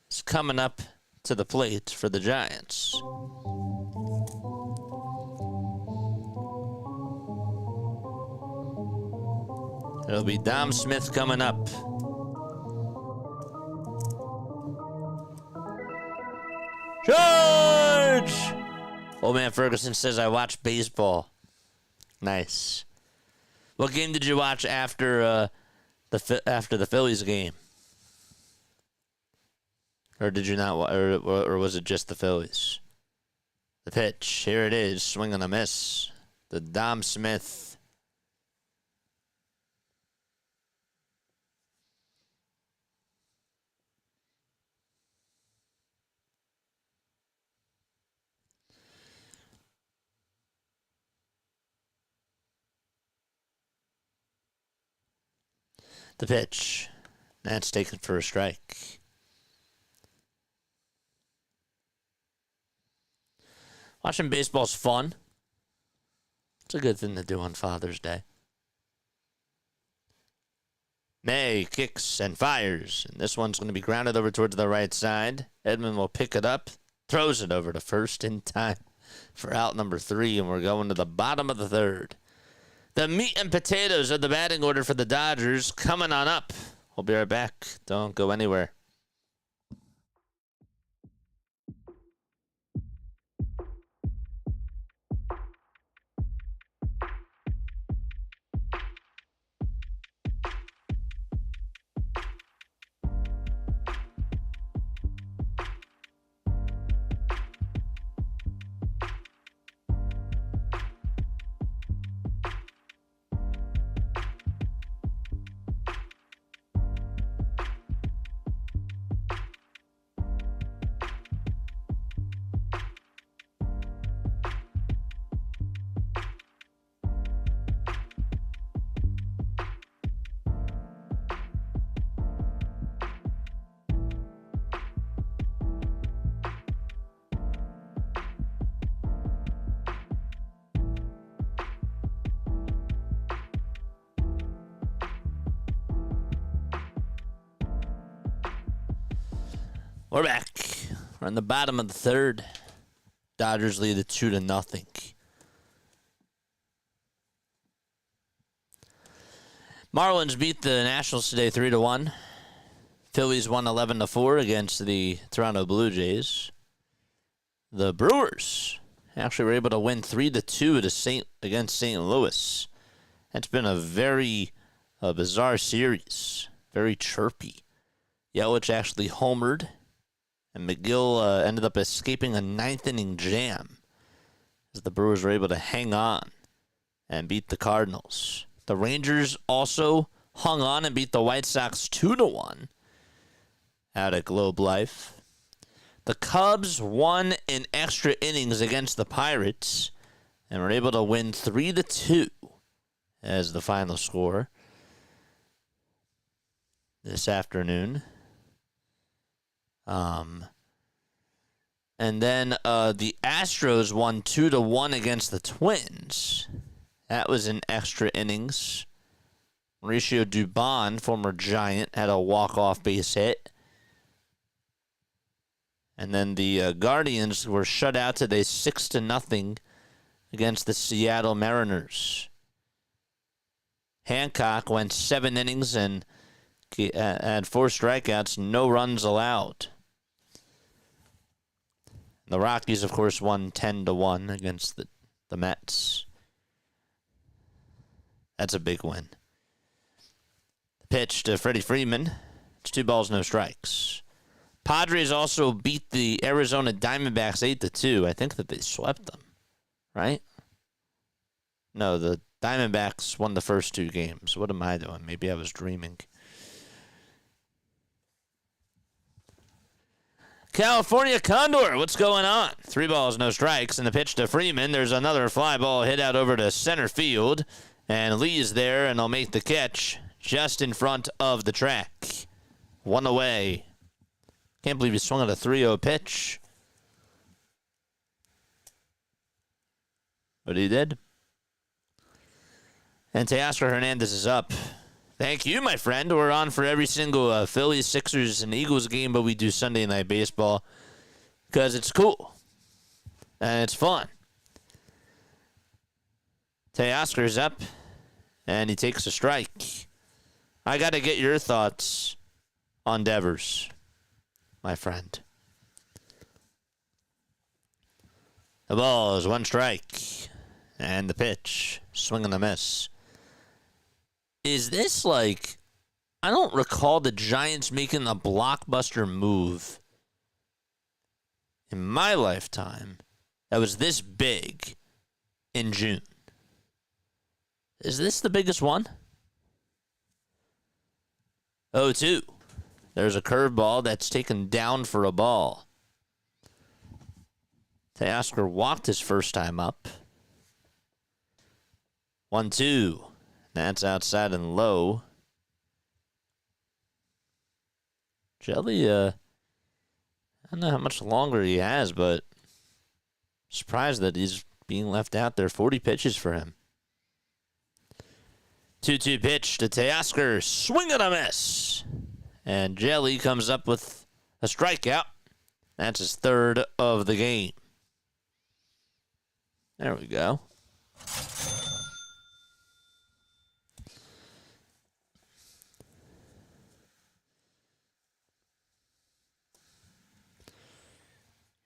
is coming up to the plate for the Giants. It'll be Dom Smith coming up. Charge! Old man Ferguson says, I watch baseball. Nice. What game did you watch after the Phillies game? Or did you not? Or was it just the Phillies? The pitch. Here it is. Swing and a miss. The Dom Smith. The pitch. That's taken for a strike. Watching baseball's fun. It's a good thing to do on Father's Day. May kicks and fires. And this one's going to be grounded over towards the right side. Edman will pick it up. Throws it over to first in time for out number 3. And we're going to the bottom of the third. The meat and potatoes of the batting order for the Dodgers coming on up. We'll be right back. Don't go anywhere. We're back. We're in the bottom of the third. Dodgers lead it 2-0. Marlins beat the Nationals today 3-1. Phillies won 11-4 against the Toronto Blue Jays. The Brewers actually were able to win 3-2 against St. Louis. That's been a very bizarre series. Very chirpy. Yelich actually homered. And McGill ended up escaping a 9th-inning jam as the Brewers were able to hang on and beat the Cardinals. The Rangers also hung on and beat the White Sox 2-1 out at Globe Life. The Cubs won in extra innings against the Pirates and were able to win 3-2 as the final score this afternoon. And then the Astros won 2-1 against the Twins. That was in extra innings. Mauricio Dubon, former Giant, had a walk-off base hit. And then the Guardians were shut out today 6-0 against the Seattle Mariners. Hancock went 7 innings and had 4 strikeouts, no runs allowed. The Rockies, of course, won 10-1 against the Mets. That's a big win. The pitch to Freddie Freeman. It's 2 balls, no strikes. Padres also beat the Arizona Diamondbacks 8-2. I think that they swept them, right? No, the Diamondbacks won the first 2 games. What am I doing? Maybe I was dreaming. California Condor, what's going on? 3 balls, no strikes, and the pitch to Freeman. There's another fly ball hit out over to center field, and Lee is there, and he'll make the catch just in front of the track. 1 away. Can't believe he swung at a 3-0 pitch. But he did. And Teoscar Hernandez is up. Thank you, my friend. We're on for every single Phillies, Sixers, and Eagles game, but we do Sunday Night Baseball because it's cool and it's fun. Teoscar's up, and he takes a strike. I got to get your thoughts on Devers, my friend. The ball is 1 strike, and the pitch, swing and a miss. Is this like, I don't recall the Giants making a blockbuster move in my lifetime that was this big in June. Is this the biggest one? 0-2. There's a curveball that's taken down for a ball. Teoscar walked his first time up. 1-2. That's outside and low. Jelly, I don't know how much longer he has, but surprised that he's being left out there. 40 pitches for him. 2-2 pitch to Teoscar. Swing and a miss. And Jelly comes up with a strikeout. That's his 3rd of the game. There we go.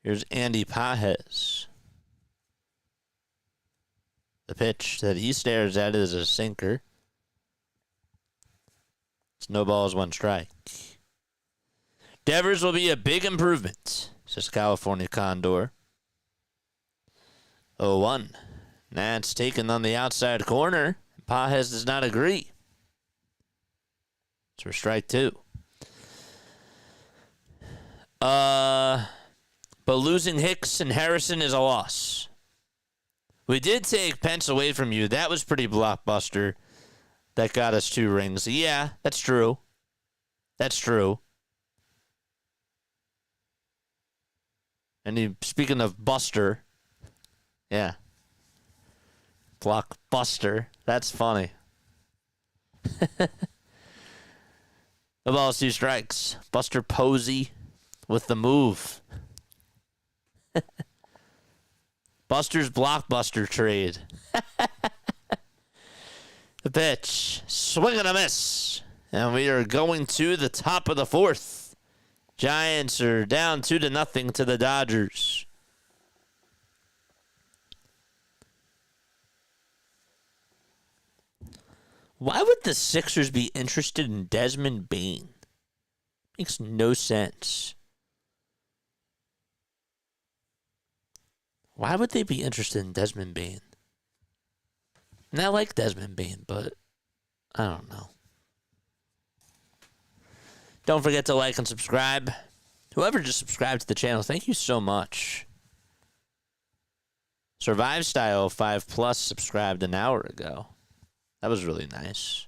Here's Andy Pages. The pitch that he stares at is a sinker. It's no balls, 1 strike. Devers will be a big improvement, says California Condor. 0-1. That's taken on the outside corner. Pages does not agree. It's for strike 2. But losing Hicks and Harrison is a loss. We did take Pence away from you. That was pretty blockbuster. That got us 2 rings. Yeah, that's true. That's true. And speaking of Buster, yeah. Blockbuster. That's funny. The ball's 2 strikes. Buster Posey with the move. Buster's blockbuster trade. The pitch. Swing and a miss. And we are going to the top of the 4th. Giants are down 2-0 to the Dodgers. Why would the Sixers be interested in Desmond Bain? Makes no sense. Why would they be interested in Desmond Bain? And I like Desmond Bain, but I don't know. Don't forget to like and subscribe. Whoever just subscribed to the channel, thank you so much. Survive Style 5+ subscribed an hour ago. That was really nice.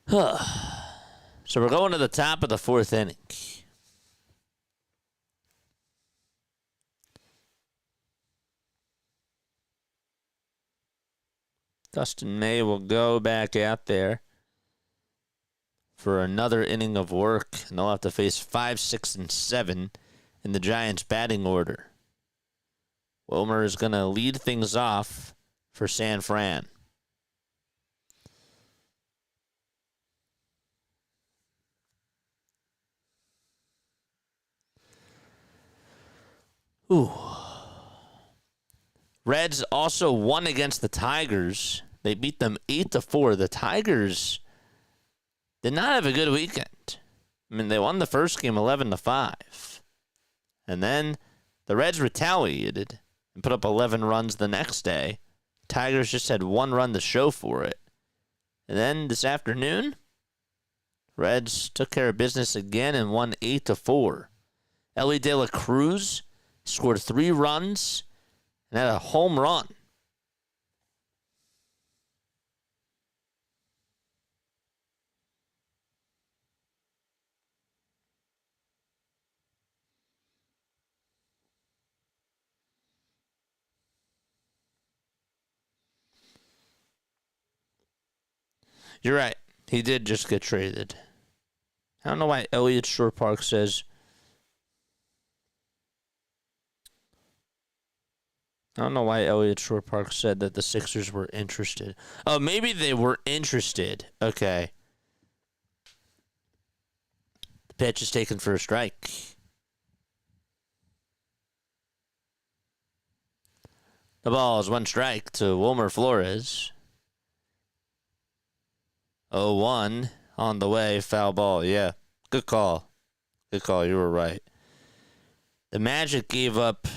So we're going to the top of the 4th inning. Dustin May will go back out there for another inning of work, and they'll have to face 5, 6, and 7 in the Giants' batting order. Wilmer is going to lead things off for San Fran. Ooh. Reds also won against the Tigers. They beat them 8-4. The Tigers did not have a good weekend. I mean, they won the first game 11-5. And then the Reds retaliated and put up 11 runs the next day. Tigers just had 1 run to show for it. And then this afternoon, Reds took care of business again and won 8-4. Ellie De La Cruz scored 3 runs and had a home run. You're right. He did just get traded. I don't know why Elliott Shore Park says. I don't know why Elliott Shore Park said that the Sixers were interested. Oh, maybe they were interested. Okay. The pitch is taken for a strike. The ball is 1 strike to Wilmer Flores. 0-1 on the way, foul ball. Yeah, good call. Good call, you were right. The Magic gave up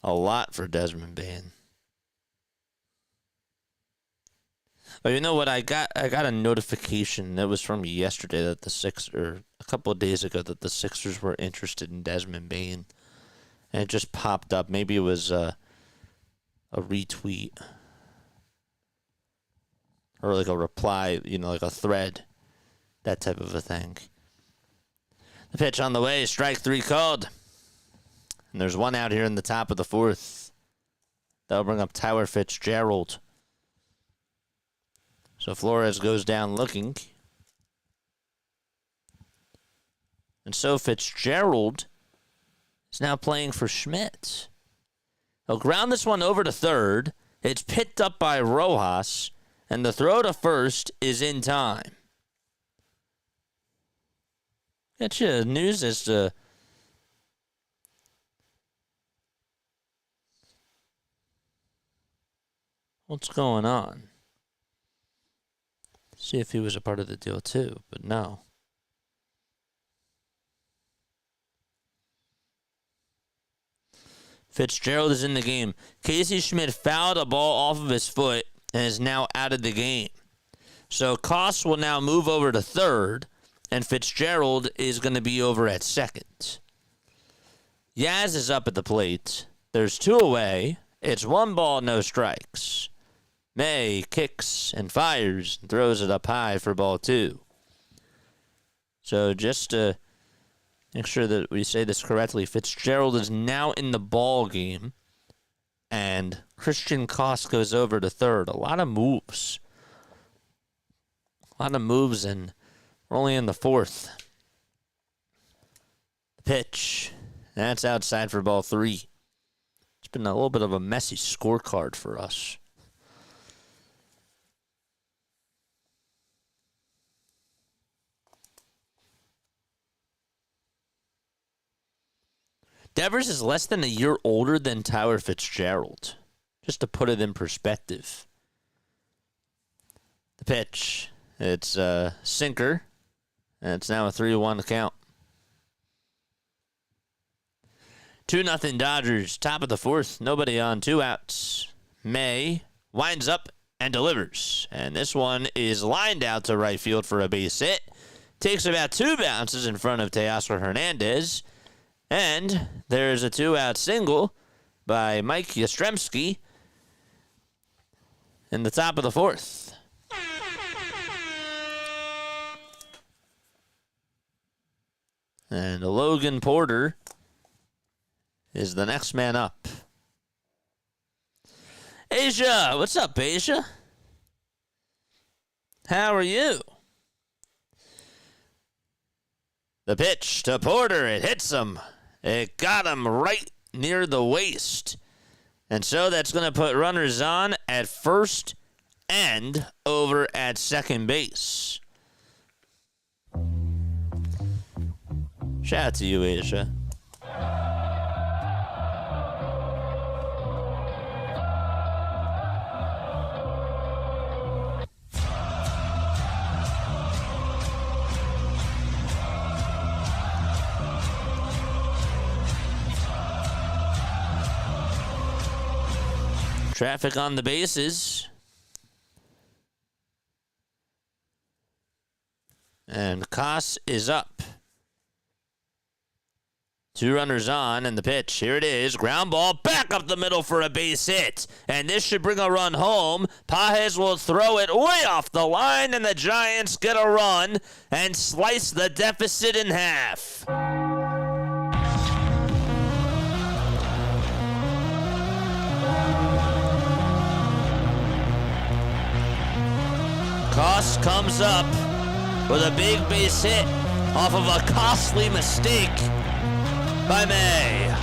a lot for Desmond Bain. But you know what? I got a notification that was from yesterday that the Sixers, a couple of days ago, that the Sixers were interested in Desmond Bain. And it just popped up. Maybe it was a retweet. Or like a reply, like a thread. That type of a thing. The pitch on the way, strike 3 called. And there's 1 out here in the top of the 4th. That'll bring up Tyler Fitzgerald. So Flores goes down looking. And so Fitzgerald is now playing for Schmidt. He'll ground this one over to third. It's picked up by Rojas. And the throw to first is in time. Get you news as to what's going on. See if he was a part of the deal too, but no. Fitzgerald is in the game. Casey Schmidt fouled a ball off of his foot and is now out of the game. So Koss will now move over to third, and Fitzgerald is going to be over at second. Yaz is up at the plate. There's 2 away. It's 1 ball, no strikes. May kicks and fires and throws it up high for ball 2. So just to make sure that we say this correctly, Fitzgerald is now in the ball game. And Christian Koss goes over to third. A lot of moves. And we're only in the 4th. The pitch. That's outside for ball 3. It's been a little bit of a messy scorecard for us. Devers is less than a year older than Tyler Fitzgerald, just to put it in perspective. The pitch, it's a sinker, and it's now a 3-1 count. 2-0 Dodgers, top of the 4th, nobody on, 2 outs. May winds up and delivers, and this one is lined out to right field for a base hit. Takes about 2 bounces in front of Teoscar Hernandez. And there's a 2-out single by Mike Yastrzemski in the top of the 4th. And Logan Porter is the next man up. Asia, what's up, Asia? How are you? The pitch to Porter, it hits him. It got him right near the waist. And so that's going to put runners on at first and over at second base. Shout out to you, Asia. Traffic on the bases. And Koss is up. 2 runners on, and the pitch. Here it is. Ground ball back up the middle for a base hit. And this should bring a run home. Pages will throw it way off the line, and the Giants get a run and slice the deficit in half. Koss comes up with a big base hit off of a costly mistake by May.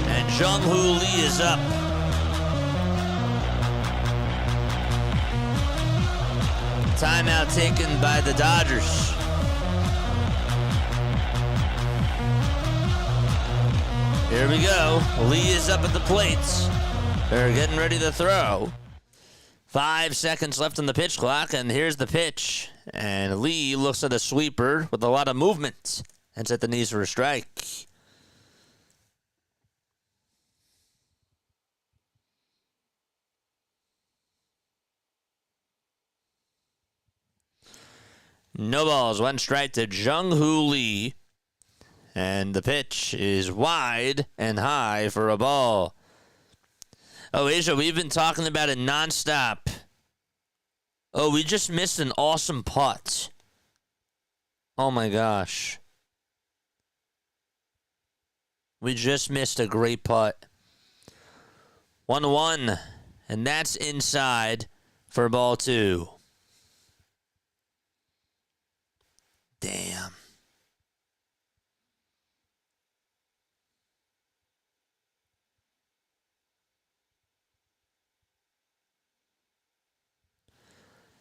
And Jung-Hoo Lee is up. Timeout taken by the Dodgers. Here we go. Lee is up at the plates. They're getting ready to throw. 5 seconds left on the pitch clock, and here's the pitch. And Lee looks at a sweeper with a lot of movement and set the knees for a strike. No balls, 1 strike to Jung-Hoo Lee. And the pitch is wide and high for a ball. Oh, Asia, we've been talking about it nonstop. Oh, we just missed an awesome putt. Oh, my gosh. We just missed a great putt. 1-1, and that's inside for ball 2. Damn.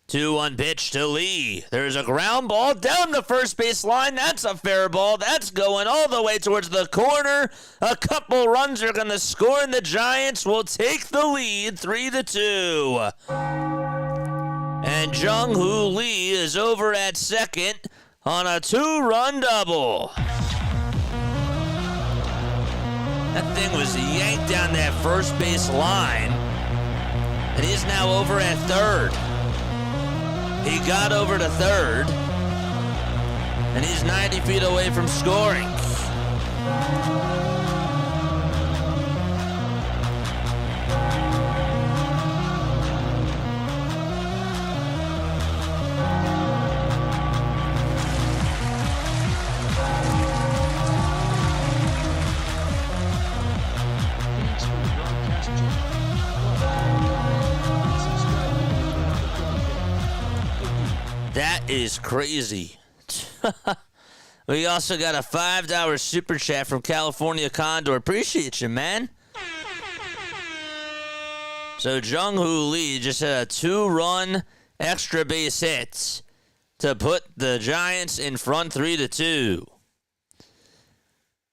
Two-one pitch to Lee. There's a ground ball down the first base line. That's a fair ball. That's going all the way towards the corner. A couple runs are going to score, and the Giants will take the lead 3-2. And Jung-Hoo Lee is over at second on a 2-run double. That thing was yanked down that first base line, and he's now over at third. He got over to third, and he's 90 feet away from scoring. That is crazy. We also got a $5 super chat from California Condor. Appreciate you, man. So Jung-Hoo Lee just had a 2-run extra base hit to put the Giants in front 3-2.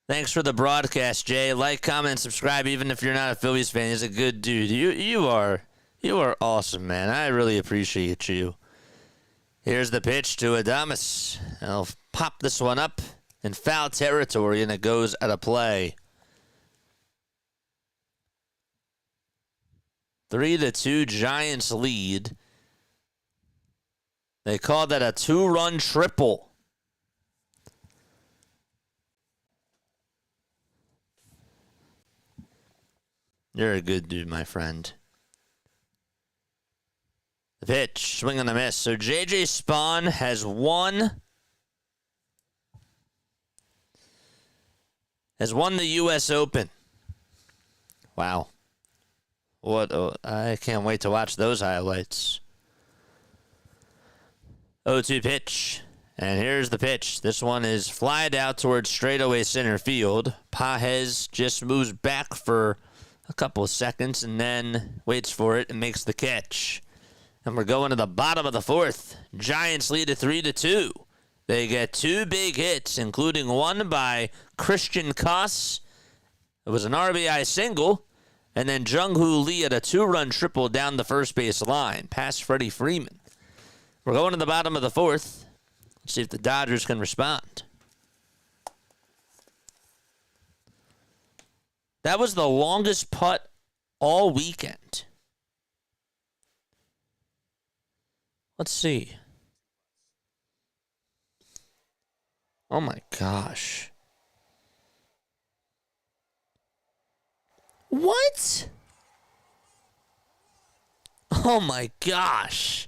Thanks for the broadcast, Jay. Like, comment, subscribe, even if you're not a Phillies fan. He's a good dude. You are awesome, man. I really appreciate you. Here's the pitch to Adames. I'll pop this one up in foul territory, and it goes out of play. 3-2 Giants lead. They call that a 2-run triple. You're a good dude, my friend. The pitch, swing and a miss. So J.J. Spawn has won the U.S. Open. Wow. I can't wait to watch those highlights. 0-2 pitch. And here's the pitch. This one is flied out towards straightaway center field. Pages just moves back for a couple of seconds and then waits for it and makes the catch. And we're going to the bottom of the fourth. Giants lead at 3-2. They get 2 big hits, including one by Christian Koss. It was an RBI single. And then Jung-Hoo Lee at a 2-run triple down the first base line, past Freddie Freeman. We're going to the bottom of the fourth. Let's see if the Dodgers can respond. That was the longest putt all weekend. Let's see. Oh my gosh. What? Oh my gosh.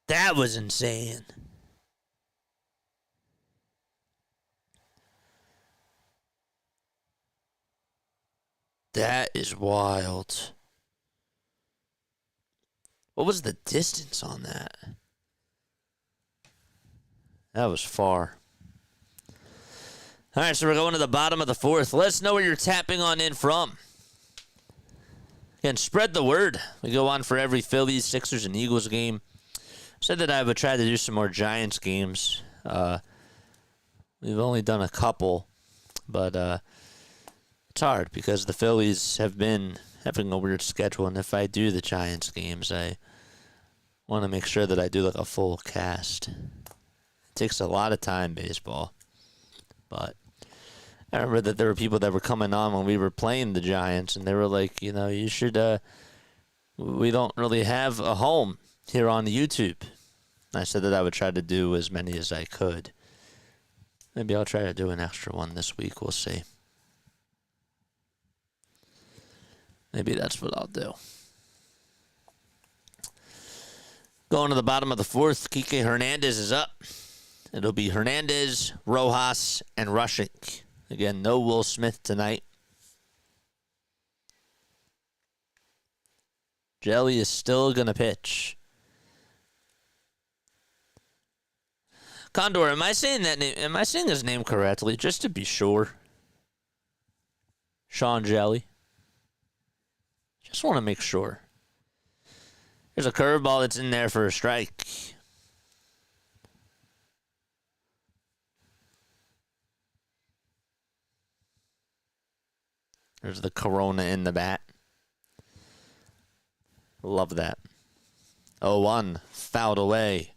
That was insane. That is wild. What was the distance on that? That was far. All right, so we're going to the bottom of the fourth. Let us know where you're tapping on in from. Again, spread the word. We go on for every Phillies, Sixers, and Eagles game. Said that I would try to do some more Giants games. We've only done a couple, but it's hard because the Phillies have been having a weird schedule, and if I do the Giants games, I want to make sure that I do like a full cast. It takes a lot of time, baseball. But I remember that there were people that were coming on when we were playing the Giants, and they were like, you know, you should, we don't really have a home here on YouTube. And I said that I would try to do as many as I could. Maybe I'll try to do an extra one this week. We'll see. Maybe that's what I'll do. Going to the bottom of the fourth, Kike Hernandez is up. It'll be Hernandez, Rojas, and Rushing. Again, no Will Smith tonight. Jelly is still going to pitch. Condor, am I saying that name? Am I saying his name correctly? Just to be sure. Sean Jelly. Just want to make sure. There's a curveball that's in there for a strike. There's the Corona in the bat. Love that. 0-1. Fouled away.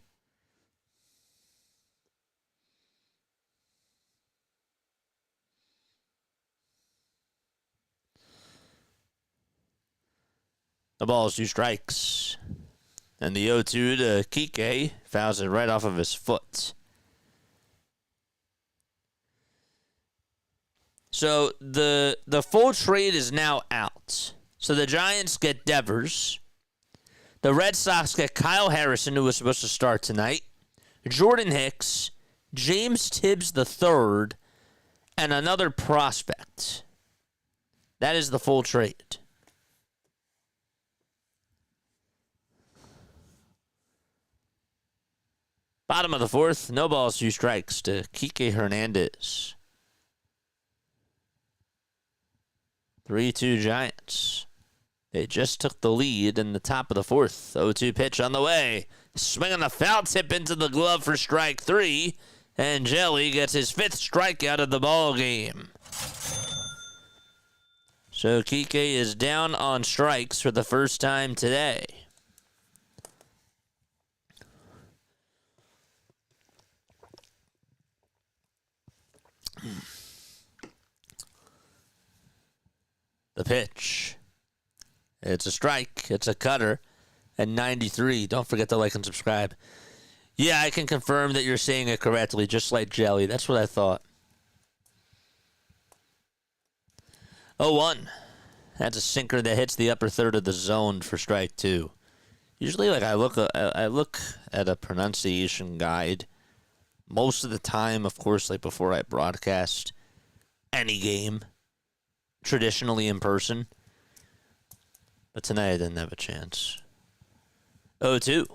The ball's 2 strikes. And the 0-2 to Kike fouls it right off of his foot. So the full trade is now out. So the Giants get Devers. The Red Sox get Kyle Harrison, who was supposed to start tonight. Jordan Hicks, James Tibbs III, and another prospect. That is the full trade. Bottom of the fourth, no balls, 2 strikes to Kike Hernandez. 3-2 Giants. They just took the lead in the top of the fourth. 0-2 pitch on the way. Swinging a foul tip into the glove for strike 3. And Jelly gets his 5th strikeout of the ball game. So Kike is down on strikes for the first time today. The pitch. It's a strike. It's a cutter. At 93. Don't forget to like and subscribe. Yeah, I can confirm that you're saying it correctly, just like Jelly. That's what I thought. 0-1. That's a sinker that hits the upper third of the zone for strike 2. Usually, like I look at a pronunciation guide most of the time, of course, like before I broadcast any game, traditionally in person. But tonight I didn't have a chance. 0-2.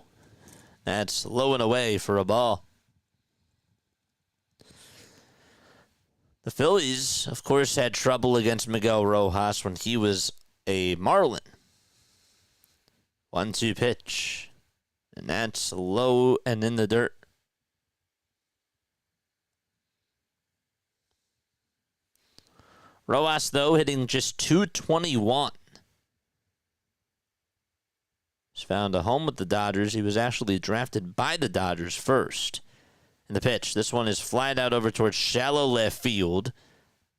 That's low and away for a ball. The Phillies, of course, had trouble against Miguel Rojas when he was a Marlin. 1-2 pitch. And that's low and in the dirt. Rojas, though, hitting just .221. He's found a home with the Dodgers. He was actually drafted by the Dodgers first. And the pitch, this one is flied out over towards shallow left field.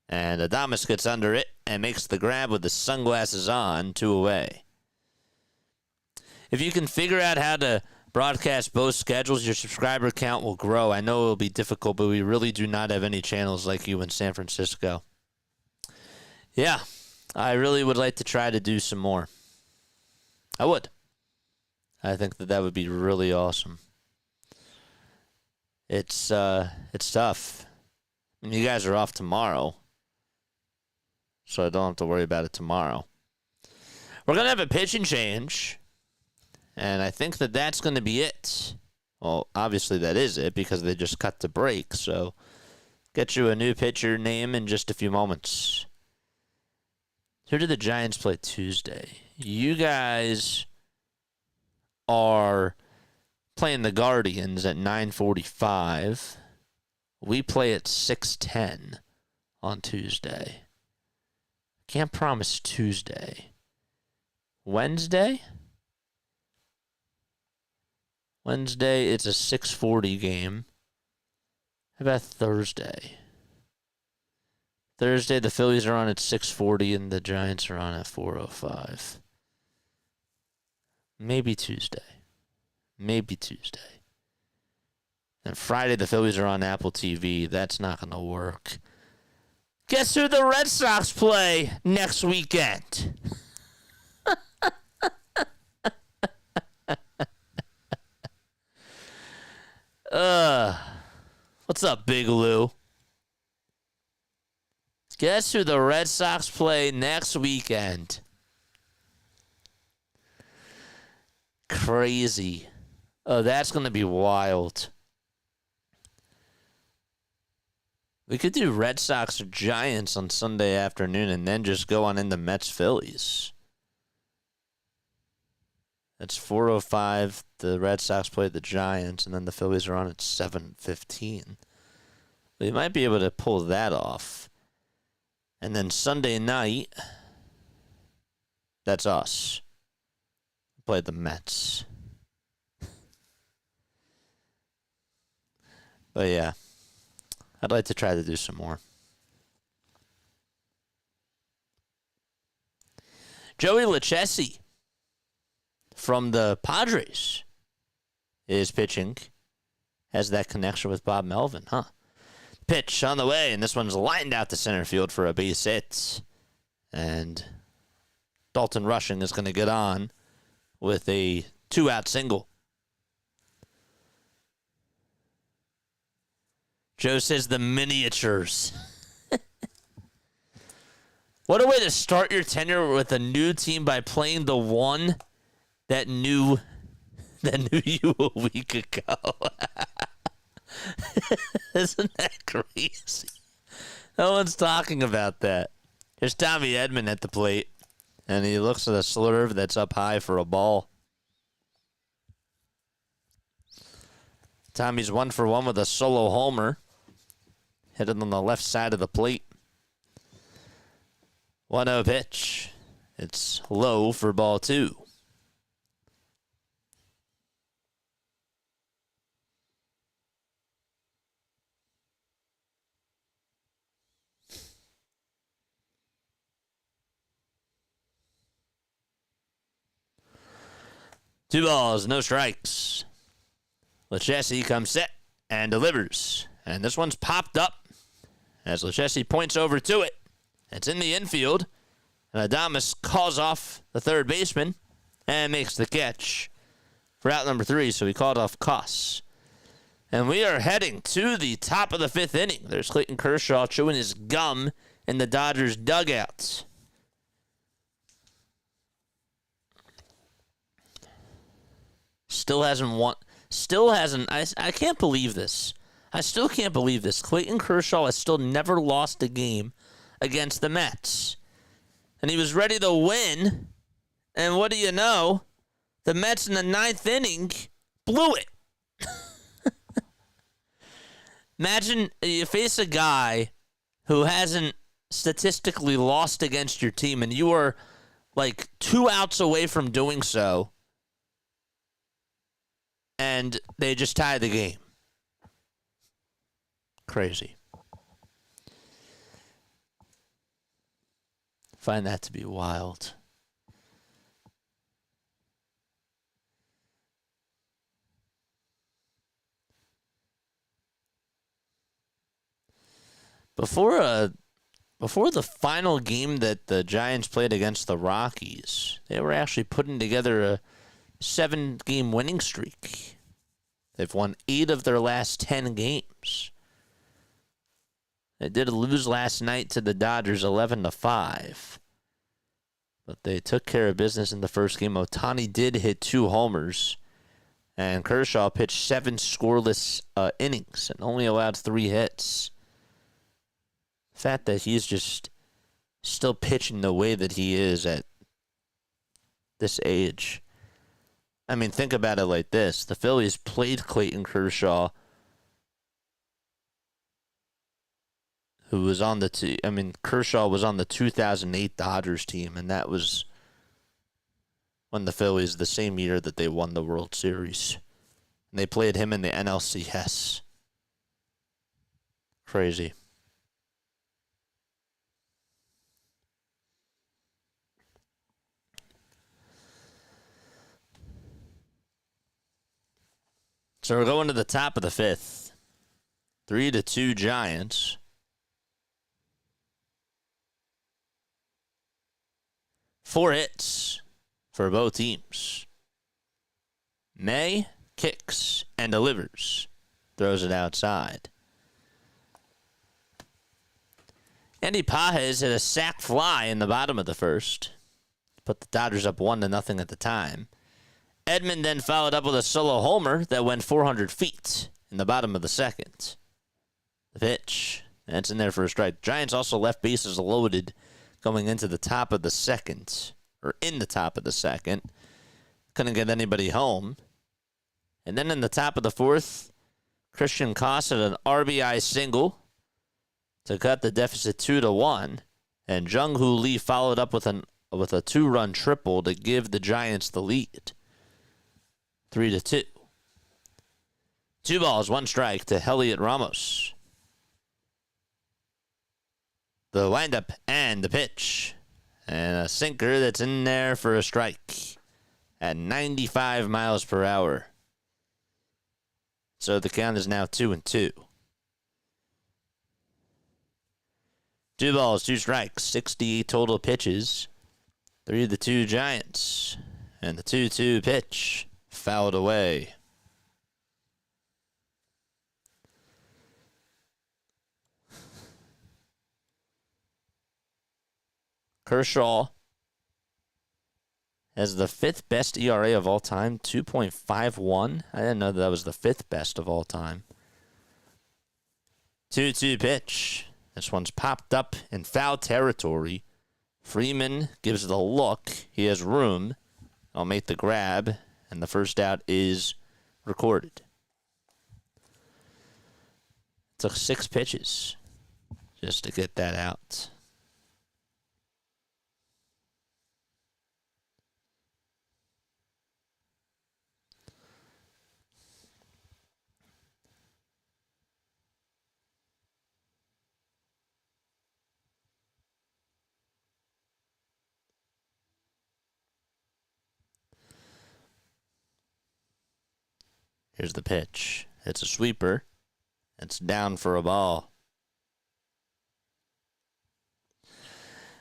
And Adames gets under it and makes the grab with the sunglasses on, 2 away. If you can figure out how to broadcast both schedules, your subscriber count will grow. I know it will be difficult, but we really do not have any channels like you in San Francisco. Yeah, I really would like to try to do some more. I would. I think that would be really awesome. It's tough. I mean, you guys are off tomorrow, so I don't have to worry about it tomorrow. We're going to have a pitching change, and I think that that's going to be it. Well, obviously that is it because they just cut the break, so get you a new pitcher name in just a few moments. Who do the Giants play Tuesday? You guys are playing the Guardians at 9:45. We play at 6:10 on Tuesday. Can't promise Tuesday. Wednesday? Wednesday, it's a 6:40 game. How about Thursday? Thursday, the Phillies are on at 6:40 and the Giants are on at 4:05. Maybe Tuesday. Maybe Tuesday. And Friday, the Phillies are on Apple TV. That's not going to work. Guess who the Red Sox play next weekend? What's up, Big Lou? Guess who the Red Sox play next weekend? Crazy. Oh, that's going to be wild. We could do Red Sox or Giants on Sunday afternoon and then just go on into Mets-Phillies. That's 4:05. The Red Sox play the Giants, and then the Phillies are on at 7:15. We might be able to pull that off. And then Sunday night, that's us. Play the Mets. But yeah, I'd like to try to do some more. Joey Lucchesi from the Padres is pitching. Has that connection with Bob Melvin, huh? Pitch on the way, and this one's lined out to center field for a base hit. And Dalton Rushing is going to get on with a 2-out single. Joe says the miniatures. What a way to start your tenure with a new team by playing the one that knew you a week ago. Isn't that crazy? No one's talking about that. There's Tommy Edman at the plate, and he looks at a slurve that's up high for a ball. Tommy's 1 for 1 with a solo homer. Hit it on the left side of the plate. 1-0 pitch. It's low for ball 2. Two balls, no strikes. Lucchesi comes set and delivers. And this one's popped up as Lucchesi points over to it. It's in the infield. And Adames calls off the third baseman and makes the catch for out number 3. So he called off Koss. And we are heading to the top of the 5th inning. There's Clayton Kershaw chewing his gum in the Dodgers dugout. I can't believe this. I still can't believe this. Clayton Kershaw has still never lost a game against the Mets. And he was ready to win. And what do you know? The Mets in the 9th inning blew it. Imagine you face a guy who hasn't statistically lost against your team, and you are like 2 outs away from doing so. And they just tie the game. Crazy. Find that to be wild. Before the final game that the Giants played against the Rockies, they were actually putting together a 7-game winning streak. They've won 8 of their last 10 games. They did lose last night to the Dodgers 11-5. But they took care of business in the first game. Ohtani did hit 2 homers. And Kershaw pitched 7 scoreless innings and only allowed 3 hits. The fact that he's just still pitching the way that he is at this age. I mean, think about it like this. The Phillies played Clayton Kershaw, who was on the Kershaw was on the 2008 Dodgers team, and that was when the Phillies, the same year that they won the World Series. And they played him in the NLCS. Crazy. So we're going to the top of the 5th. 3-2 Giants. Four hits for both teams. May kicks and delivers. Throws it outside. Andy Pages hit a sac fly in the bottom of the first. Put the Dodgers up 1-0 at the time. Edman then followed up with a solo homer that went 400 feet in the bottom of the second. The pitch. That's in there for a strike. Giants also left bases loaded going into the top of the second. Or in the top of the second. Couldn't get anybody home. And then in the top of the 4th, Christian Koss had an RBI single to cut the deficit 2-1. And Jung-Hoo Lee followed up with a 2-run triple to give the Giants the lead. 3-2. 2 balls, 1 strike to Heliot Ramos. The windup and the pitch. And a sinker that's in there for a strike at 95 miles per hour. So the count is now 2-2. 2 balls, 2 strikes, 68 total pitches. 3-2 Giants. And the 2-2 pitch. Fouled away. Kershaw has the 5th best ERA of all time, 2.51. I didn't know that was the 5th best of all time. 2-2 pitch. This one's popped up in foul territory. Freeman gives the look. He has room. I'll make the grab. And the first out is recorded. It took 6 pitches just to get that out. Here's the pitch. It's a sweeper. It's down for a ball.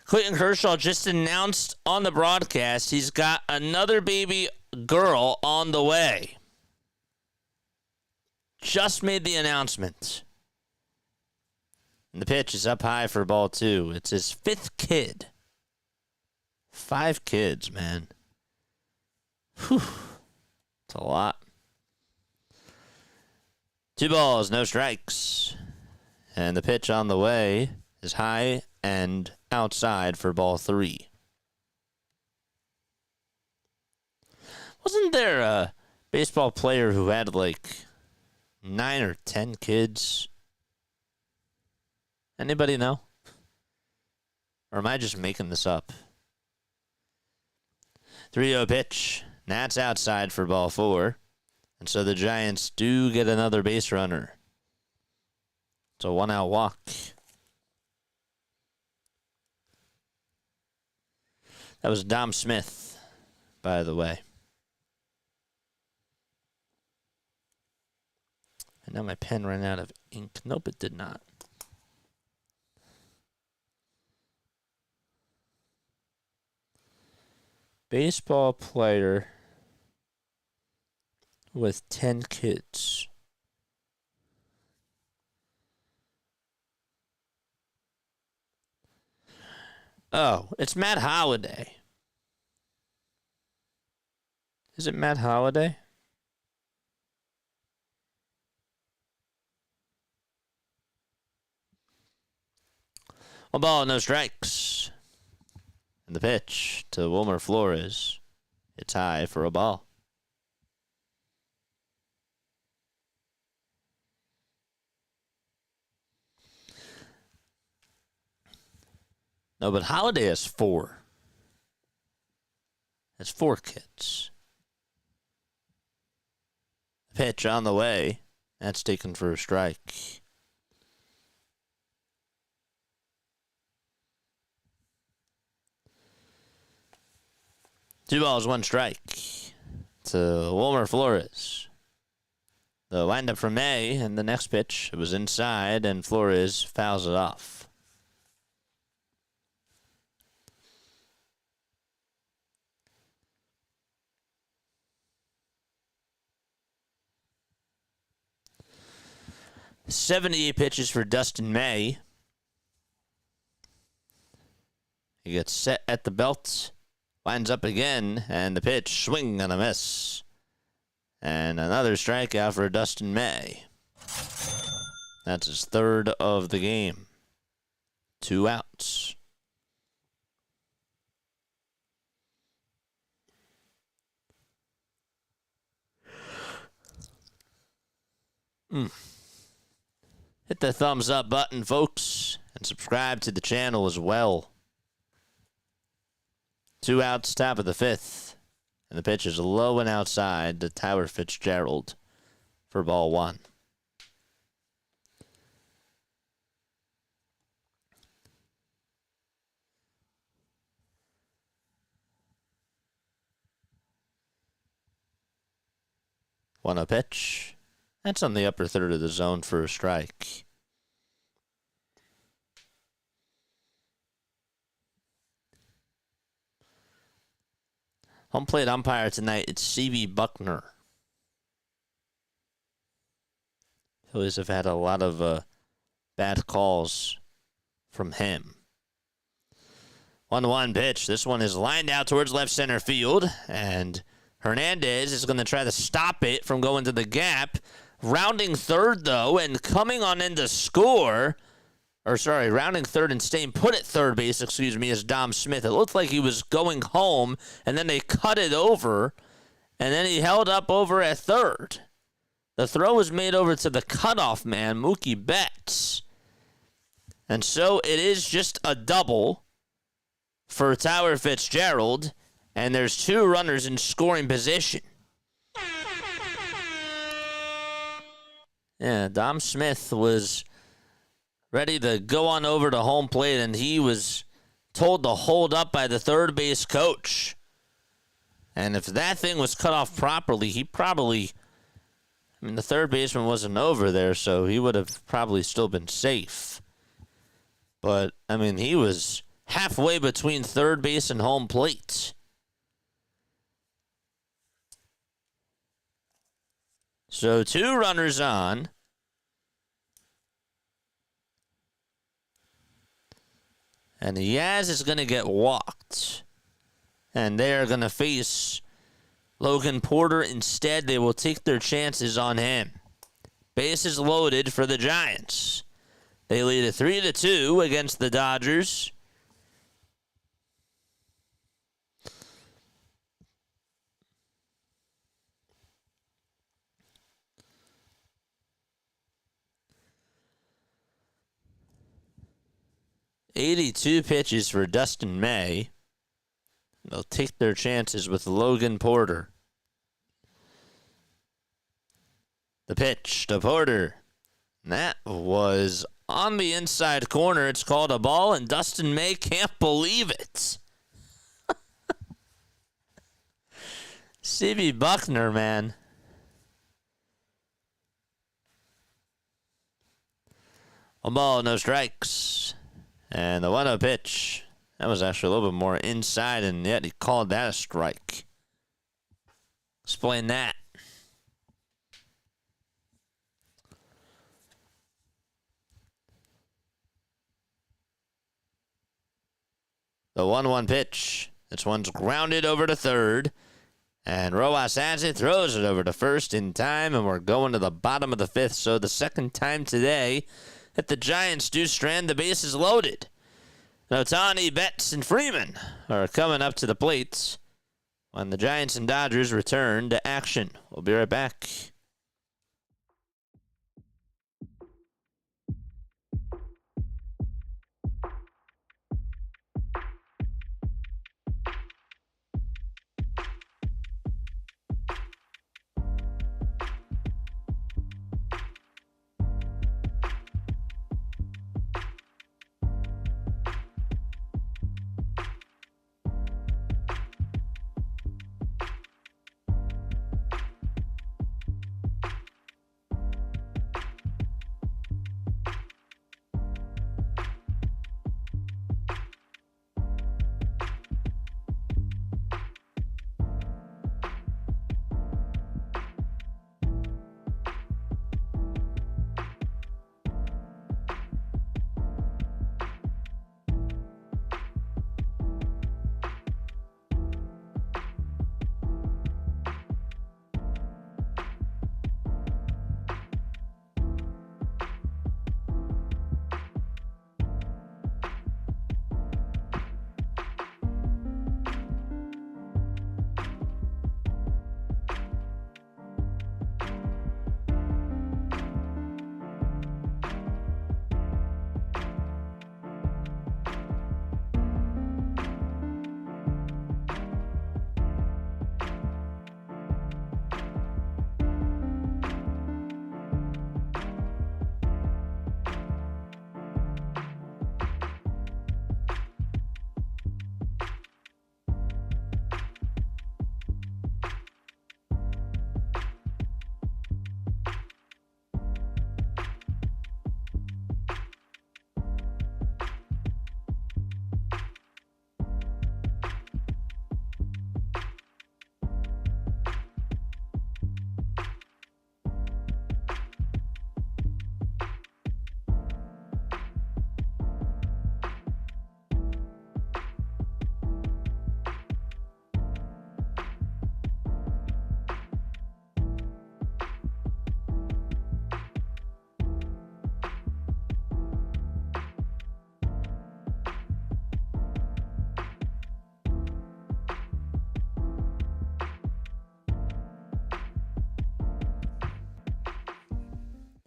Clayton Kershaw just announced on the broadcast he's got another baby girl on the way. Just made the announcement. And the pitch is up high for ball 2. It's his 5th kid. 5 kids, man. Whew. It's a lot. 2 balls, no strikes. And the pitch on the way is high and outside for ball 3. Wasn't there a baseball player who had like 9 or 10 kids? Anybody know? Or am I just making this up? 3-0 pitch. That's outside for ball 4. And so the Giants do get another base runner. It's a 1-out walk. That was Dom Smith, by the way. And now my pen ran out of ink. Nope, it did not. Baseball player with 10 kids. Oh, it's Matt Holliday. Is it Matt Holliday? One ball, no strikes. And the pitch to Wilmer Flores. It's high for a ball. No, but Holliday has 4. Has 4 kids. Pitch on the way. That's taken for a strike. Two balls, one strike to Wilmer Flores. The windup from May, and the next pitch, it was inside, and Flores fouls it off. .78 pitches for Dustin May. He gets set at the belt. Winds up again, and the pitch, swing and a miss. And another strikeout for Dustin May. That's his 3rd of the game. 2 outs. Hit the thumbs up button, folks, and subscribe to the channel as well. 2 outs, top of the 5th. And the pitch is low and outside to Tyler Fitzgerald for ball 1. One a pitch. That's on the upper third of the zone for a strike. Home plate umpire tonight, it's C.V. Buckner. Phillies have had a lot of bad calls from him. 1-1 pitch. This one is lined out towards left center field, and Hernandez is going to try to stop it from going to the gap. Rounding third, though, and coming on in to score. Rounding third and staying put at third base, is Dom Smith. It looked like he was going home, and then they cut it over, and then he held up over at third. The throw was made over to the cutoff man, Mookie Betts. And so it is just a double for Tyler Fitzgerald, and there's 2 runners in scoring position. Yeah, Dom Smith was ready to go on over to home plate, and he was told to hold up by the third base coach. And if that thing was cut off properly, the third baseman wasn't over there, so he would have probably still been safe. But, he was halfway between third base and home plate. So 2 runners on. And Yaz is going to get walked. And they are going to face Logan Porter instead. They will take their chances on him. Bases loaded for the Giants. They lead it 3-2 against the Dodgers. .82 pitches for Dustin May. They'll take their chances with Logan Porter. The pitch to Porter. That was on the inside corner. It's called a ball, and Dustin May can't believe it. CB Buckner, man. One ball, no strikes. And the 1-0 pitch. That was actually a little bit more inside, and yet he called that a strike. Explain that. The 1-1 pitch. This one's grounded over to third. And Rojas has it, throws it over to first in time, and we're going to the bottom of the fifth. So the second time today that the Giants do strand the bases loaded. Ohtani, Betts, and Freeman are coming up to the plates when the Giants and Dodgers return to action. We'll be right back.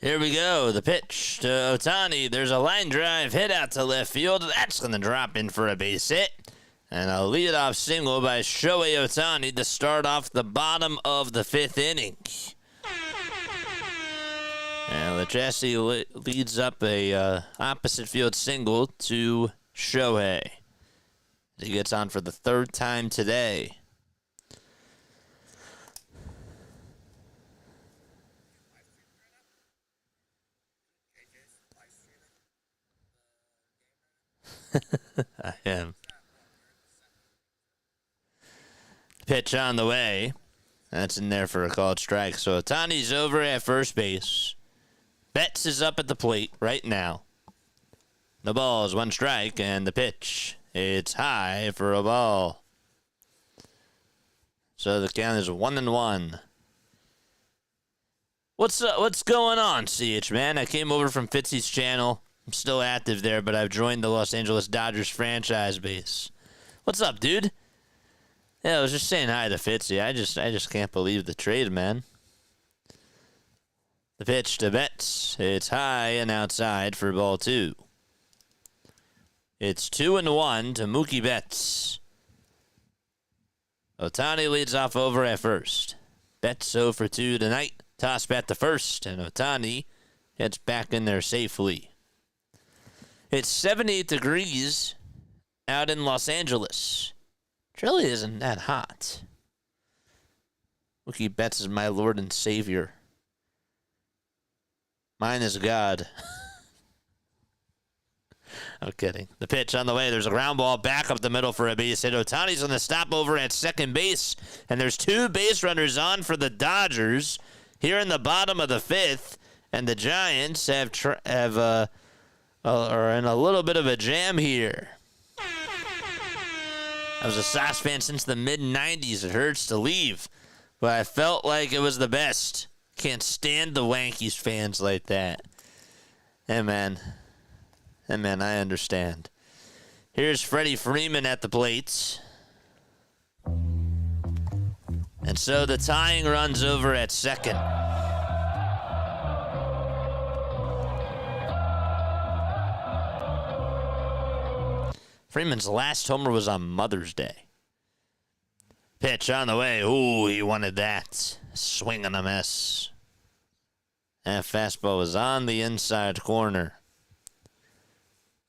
Here we go. The pitch to Ohtani. There's a line drive hit out to left field. That's going to drop in for a base hit. And a leadoff single by Shohei Ohtani to start off the bottom of the fifth inning. And Lachesi leads up a opposite field single to Shohei. He gets on for the third time today. I am. Pitch on the way. That's in there for a called strike. So Ohtani's over at first base. Betts is up at the plate right now. The ball is one strike, and the pitch, it's high for a ball. So the count is 1-1. What's going on, CH, man? I came over from Fitzy's channel. I'm still active there, but I've joined the Los Angeles Dodgers franchise base. What's up, dude? Yeah, I was just saying hi to Fitzy. I just can't believe the trade, man. The pitch to Betts. It's high and outside for ball two. It's 2-1 to Mookie Betts. Ohtani leads off over at first. Betts 0 for 2 tonight. Toss bat to first, and Ohtani gets back in there safely. It's 78 degrees out in Los Angeles. It really isn't that hot. Mookie Betts is my Lord and Savior. Mine is God. I'm kidding. The pitch on the way. There's a ground ball back up the middle for a base hit. Ohtani's on the stop over at second base. And there's 2 base runners on for the Dodgers here in the bottom of the 5th. And the Giants are in a little bit of a jam here. I was a Sox fan since the mid-90s. It hurts to leave, but I felt like it was the best. Can't stand the Yankees fans like that. Hey, man. I understand. Here's Freddie Freeman at the plate. And so the tying runs over at second. Freeman's last homer was on Mother's Day. Pitch on the way. Ooh, he wanted that. Swing and a miss. That fastball was on the inside corner.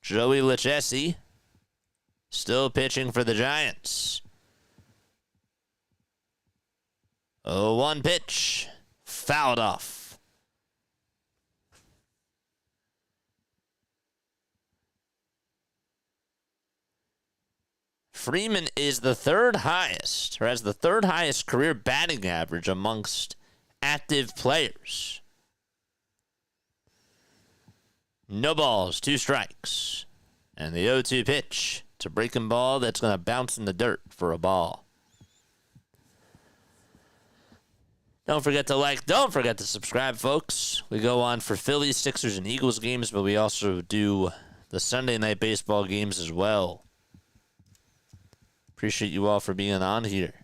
Joey Lucchesi still pitching for the Giants. 0-1 pitch. Fouled off. Freeman is the third highest, or has the third highest career batting average amongst active players. No balls, 2 strikes. And the 0-2 pitch. It's a breaking ball that's going to bounce in the dirt for a ball. Don't forget to like, don't forget to subscribe, folks. We go on for Phillies, Sixers, and Eagles games, but we also do the Sunday night baseball games as well. Appreciate you all for being on here.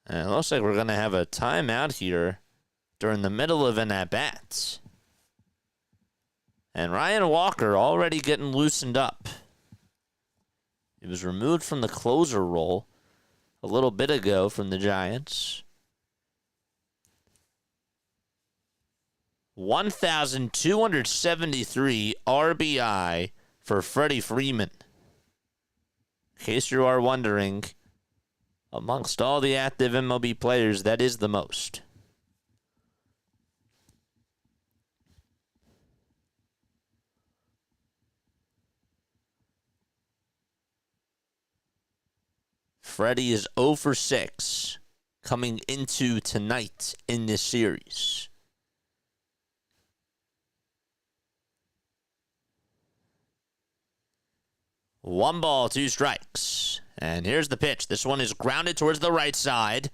And it looks like we're going to have a timeout here during the middle of an at-bat. And Ryan Walker already getting loosened up. He was removed from the closer role a little bit ago from the Giants. 1,273 RBI for Freddie Freeman. In case you are wondering, amongst all the active MLB players, that is the most. Freddie is 0 for 6 coming into tonight in this series. One ball, 2 strikes. And here's the pitch. This one is grounded towards the right side.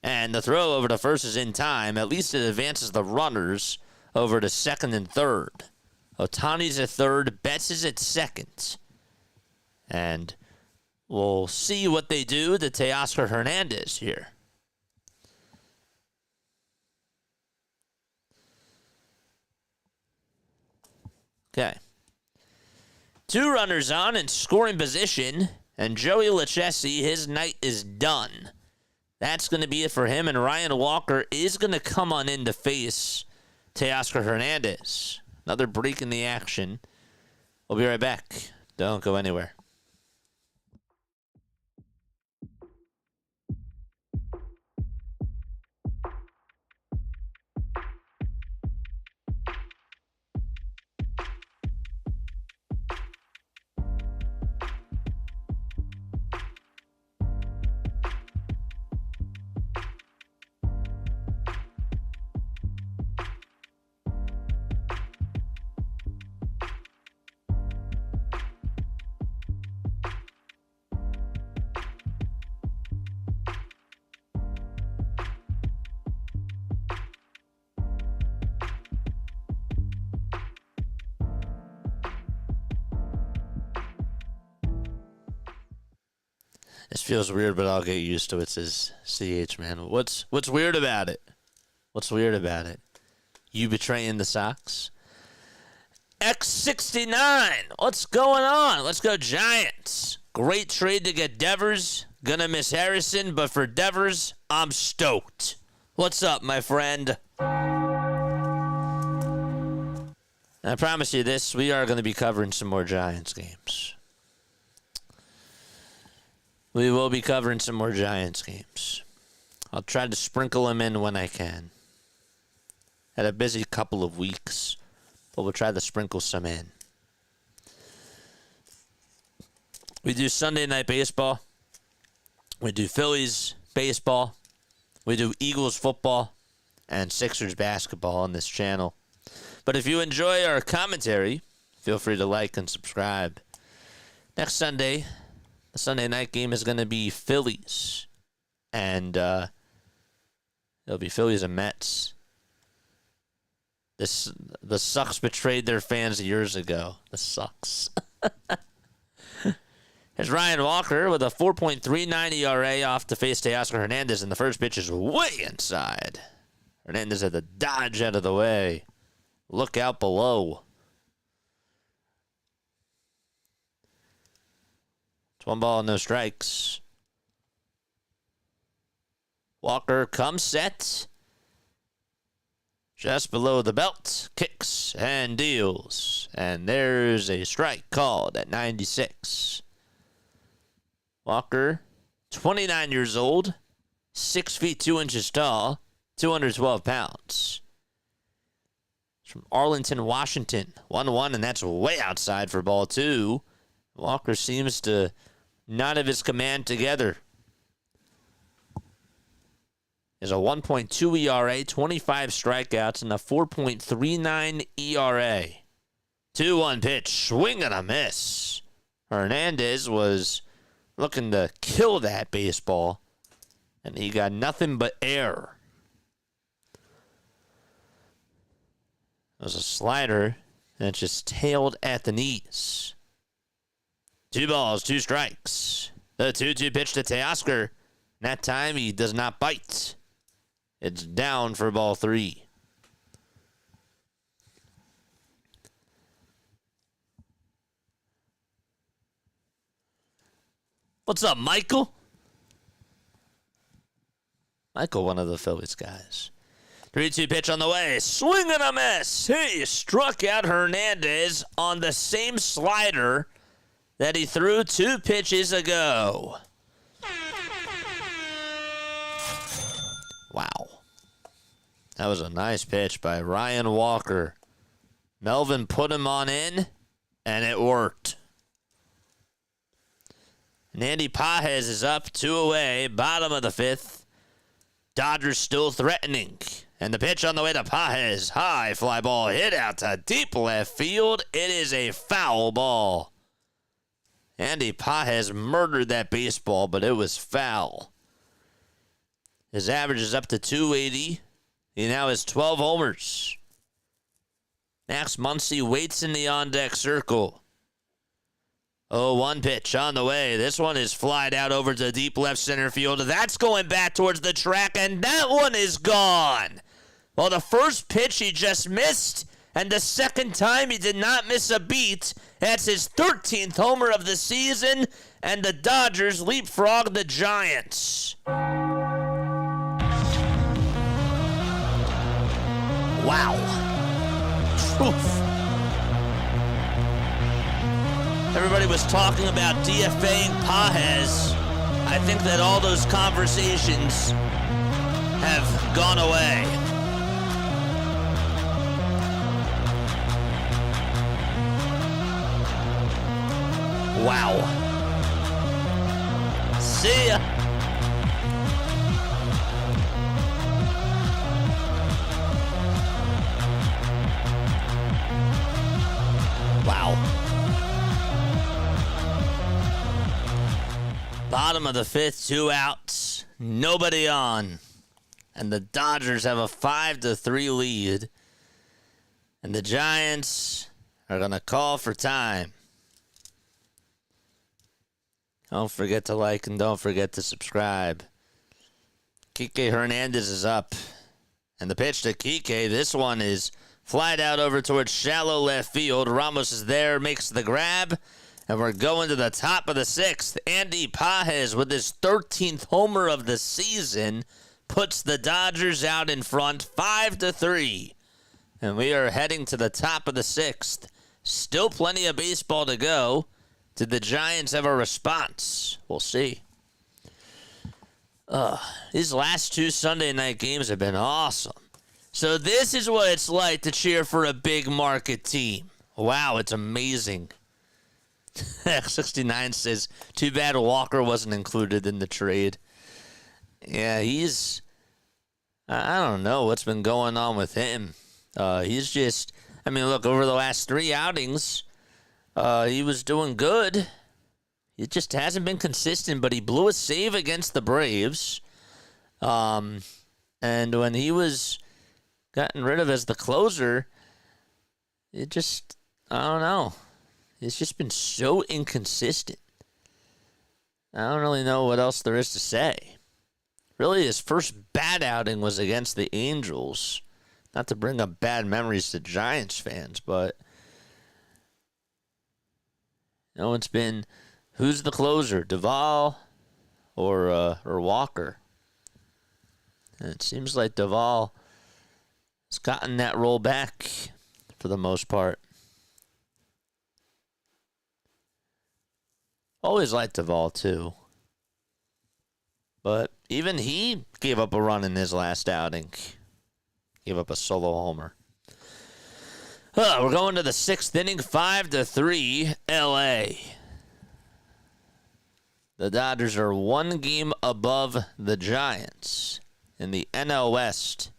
And the throw over to first is in time. At least it advances the runners over to second and third. Ohtani's at third. Betts is at second. And we'll see what they do to Teoscar Hernandez here. Okay. 2 runners on in scoring position, and Joey Lucchesi, his night is done. That's going to be it for him, and Ryan Walker is going to come on in to face Teoscar Hernandez. Another break in the action. We'll be right back. Don't go anywhere. This feels weird, but I'll get used to it, says CH, man. What's weird about it? What's weird about it? You betraying the Sox? X69, what's going on? Let's go Giants. Great trade to get Devers. Gonna miss Harrison, but for Devers, I'm stoked. What's up, my friend? And I promise you this, we are going to be covering some more Giants games. We will be covering some more Giants games. I'll try to sprinkle them in when I can. Had a busy couple of weeks, but we'll try to sprinkle some in. We do Sunday Night Baseball. We do Phillies baseball. We do Eagles football and Sixers basketball on this channel. But if you enjoy our commentary, feel free to like and subscribe. Next Sunday, the Sunday night game is going to be Phillies. And it'll be Phillies and Mets. The Sucks betrayed their fans years ago. The Sucks. Here's Ryan Walker with a 4.39 ERA off to face Teoscar Hernandez, and the first pitch is way inside. Hernandez had to dodge out of the way. Look out below. It's 1 no strikes. Walker comes set. Just below the belt. Kicks and deals. And there's a strike called at 96. Walker, 29 years old, 6 feet 2 inches tall, 212 pounds. From Arlington, Washington. 1-1, and that's way outside for ball 2. Walker seems to not have his command together. There's a 1.2 ERA, 25 strikeouts, and a 4.39 ERA. 2-1 pitch, swing and a miss. Hernandez was looking to kill that baseball, and he got nothing but air. It was a slider, and it just tailed at the knees. 2 balls, 2 strikes. The 2-2 pitch to Teoscar. That time he does not bite. It's down for ball 3. What's up, Michael? Michael, one of the Phillies guys. 3-2 pitch on the way. Swing and a miss. He struck out Hernandez on the same slider that he threw 2 pitches ago. Wow. That was a nice pitch by Ryan Walker. Melvin put him on in, and it worked. Andy Pages is up 2 away, bottom of the 5th. Dodgers still threatening. And the pitch on the way to Pages. High fly ball hit out to deep left field. It is a foul ball. Andy Pages murdered that baseball, but it was foul. His average is up to 280. He now has 12 homers. Max Muncy waits in the on-deck circle. 0-1 pitch on the way. This one is flied out over to deep left center field. That's going back towards the track, and that one is gone. Well, the first pitch he just missed, and the second time he did not miss a beat. That's his 13th homer of the season, and the Dodgers leapfrog the Giants. Wow. Oof. Everybody was talking about DFAing Pages. I think that all those conversations have gone away. Wow. See ya. Wow. Bottom of the 5th, 2 outs, nobody on. And the Dodgers have a 5-3 lead. And the Giants are going to call for time. Don't forget to like and don't forget to subscribe. Kike Hernandez is up. And the pitch to Kike, this one is flied out over towards shallow left field. Ramos is there, makes the grab. And we're going to the top of the 6th. Andy Pages, with his 13th homer of the season, puts the Dodgers out in front 5-3. And we are heading to the top of the 6th. Still plenty of baseball to go. Did the Giants have a response? We'll see. These last 2 Sunday night games have been awesome. So this is what it's like to cheer for a big market team. Wow, it's amazing. X69 says, too bad Walker wasn't included in the trade. Yeah, he's... I don't know what's been going on with him. He's just... I mean, look, over the last 3 outings, he was doing good. It just hasn't been consistent, but he blew a save against the Braves. And when he was gotten rid of as the closer, it just... I don't know. It's just been so inconsistent. I don't really know what else there is to say. Really, his first bad outing was against the Angels. Not to bring up bad memories to Giants fans, but it's been who's the closer, Duvall or Walker? And it seems like Duvall has gotten that role back for the most part. Always liked Duvall, too. But even he gave up a run in his last outing. Gave up a solo homer. We're going to the 6th inning, 5-3, L.A. The Dodgers are 1 game above the Giants in the NL West.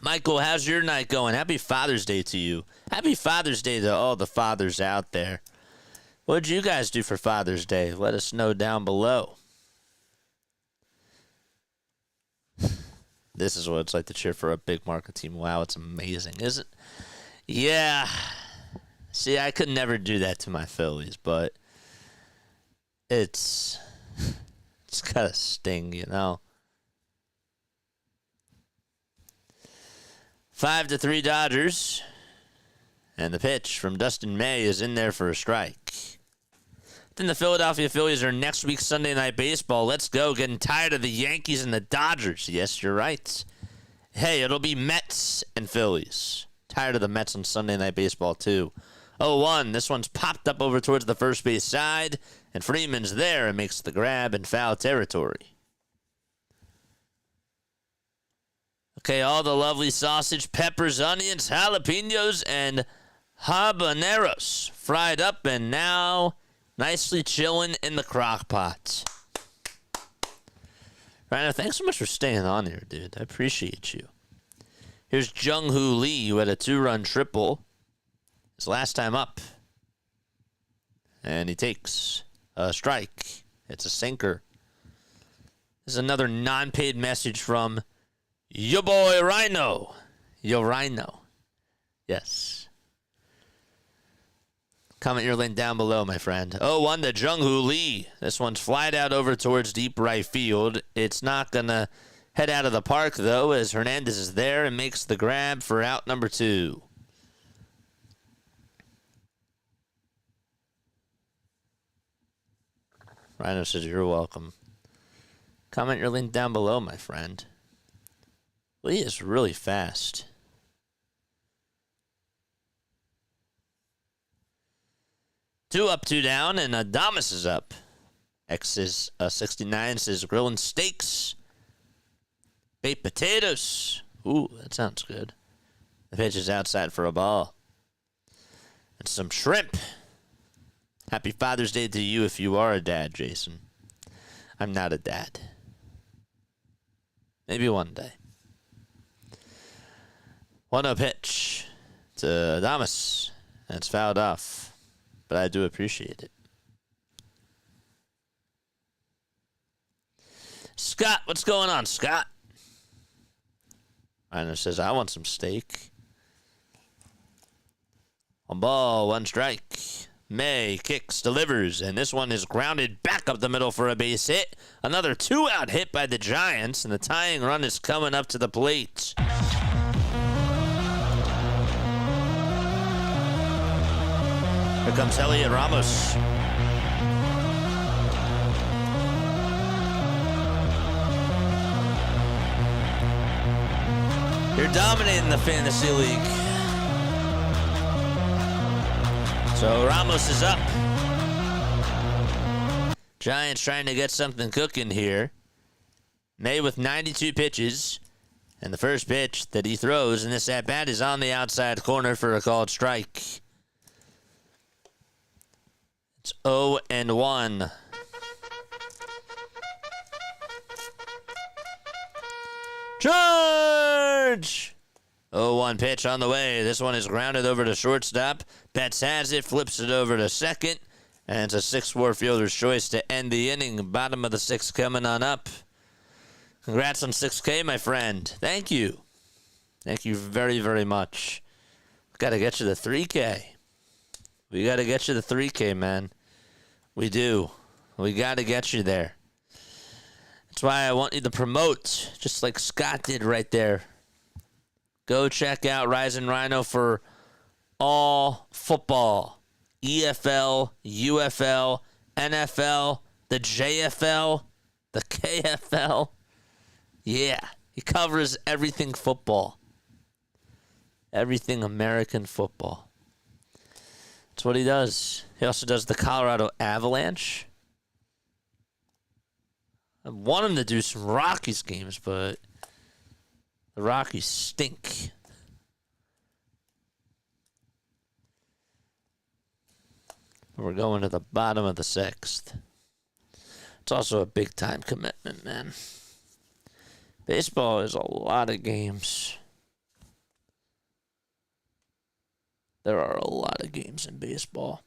Michael, how's your night going? Happy Father's Day to you. Happy Father's Day to all the fathers out there. What did you guys do for Father's Day? Let us know down below. This is what it's like to cheer for a big market team. Wow, it's amazing, isn't it? Yeah. See, I could never do that to my Phillies, but it's got to sting, 5-3 Dodgers. And the pitch from Dustin May is in there for a strike. Then the Philadelphia Phillies are next week's Sunday Night Baseball. Let's go. Getting tired of the Yankees and the Dodgers. Yes, you're right. Hey, it'll be Mets and Phillies. Tired of the Mets on Sunday Night Baseball, too. 0-1. This one's popped up over towards the first base side. And Freeman's there and makes the grab in foul territory. Okay, all the lovely sausage, peppers, onions, jalapenos, and habaneros fried up and now nicely chilling in the crock pot. Rhino, thanks so much for staying on here, dude. I appreciate you. Here's Jung-Hoo Lee, who had a 2-run triple his last time up. And he takes a strike. It's a sinker. This is another non-paid message from your boy Rhino. Yo, Rhino. Yes. Comment your link down below, my friend. 0-1 to Jung-Hoo Lee. This one's flied out over towards deep right field. It's not going to head out of the park, though, as Hernandez is there and makes the grab for out number 2. Rhino says you're welcome. Comment your link down below, my friend. Lee is really fast. Two up, 2 down, and Adames is up. X is 69 says grilling steaks. Baked potatoes. Ooh, that sounds good. The pitch is outside for a ball. And some shrimp. Happy Father's Day to you if you are a dad, Jason. I'm not a dad. Maybe one day. 1-0 pitch to Adames. And it's fouled off. But I do appreciate it. Scott, what's going on, Scott? Rhino says, I want some steak. 1 ball, 1 strike. May kicks, delivers, and this one is grounded back up the middle for a base hit. Another 2-out hit by the Giants, and the tying run is coming up to the plate. Here comes Elliot Ramos. You're dominating the fantasy league. So Ramos is up. Giants trying to get something cooking here. May with 92 pitches. And the first pitch that he throws in this at-bat is on the outside corner for a called strike. It's 0-1. Charge! 0-1 pitch on the way. This one is grounded over to shortstop. Betts has it, flips it over to second. And it's a 6-4 fielder's choice to end the inning. Bottom of the 6th coming on up. Congrats on 6K, my friend. Thank you. Thank you very, very much. Got to get you the 3K. We got to get you the 3K, man. We do. We got to get you there. That's why I want you to promote, just like Scott did right there. Go check out Rising Rhino for all football. EFL, UFL, NFL, the JFL, the KFL. Yeah, he covers everything football. Everything American football. That's what he does. He also does the Colorado Avalanche. I want him to do some Rockies games, but the Rockies stink. We're going to the bottom of the 6th. It's also a big-time commitment, man. Baseball is a lot of games. There are a lot of games in baseball.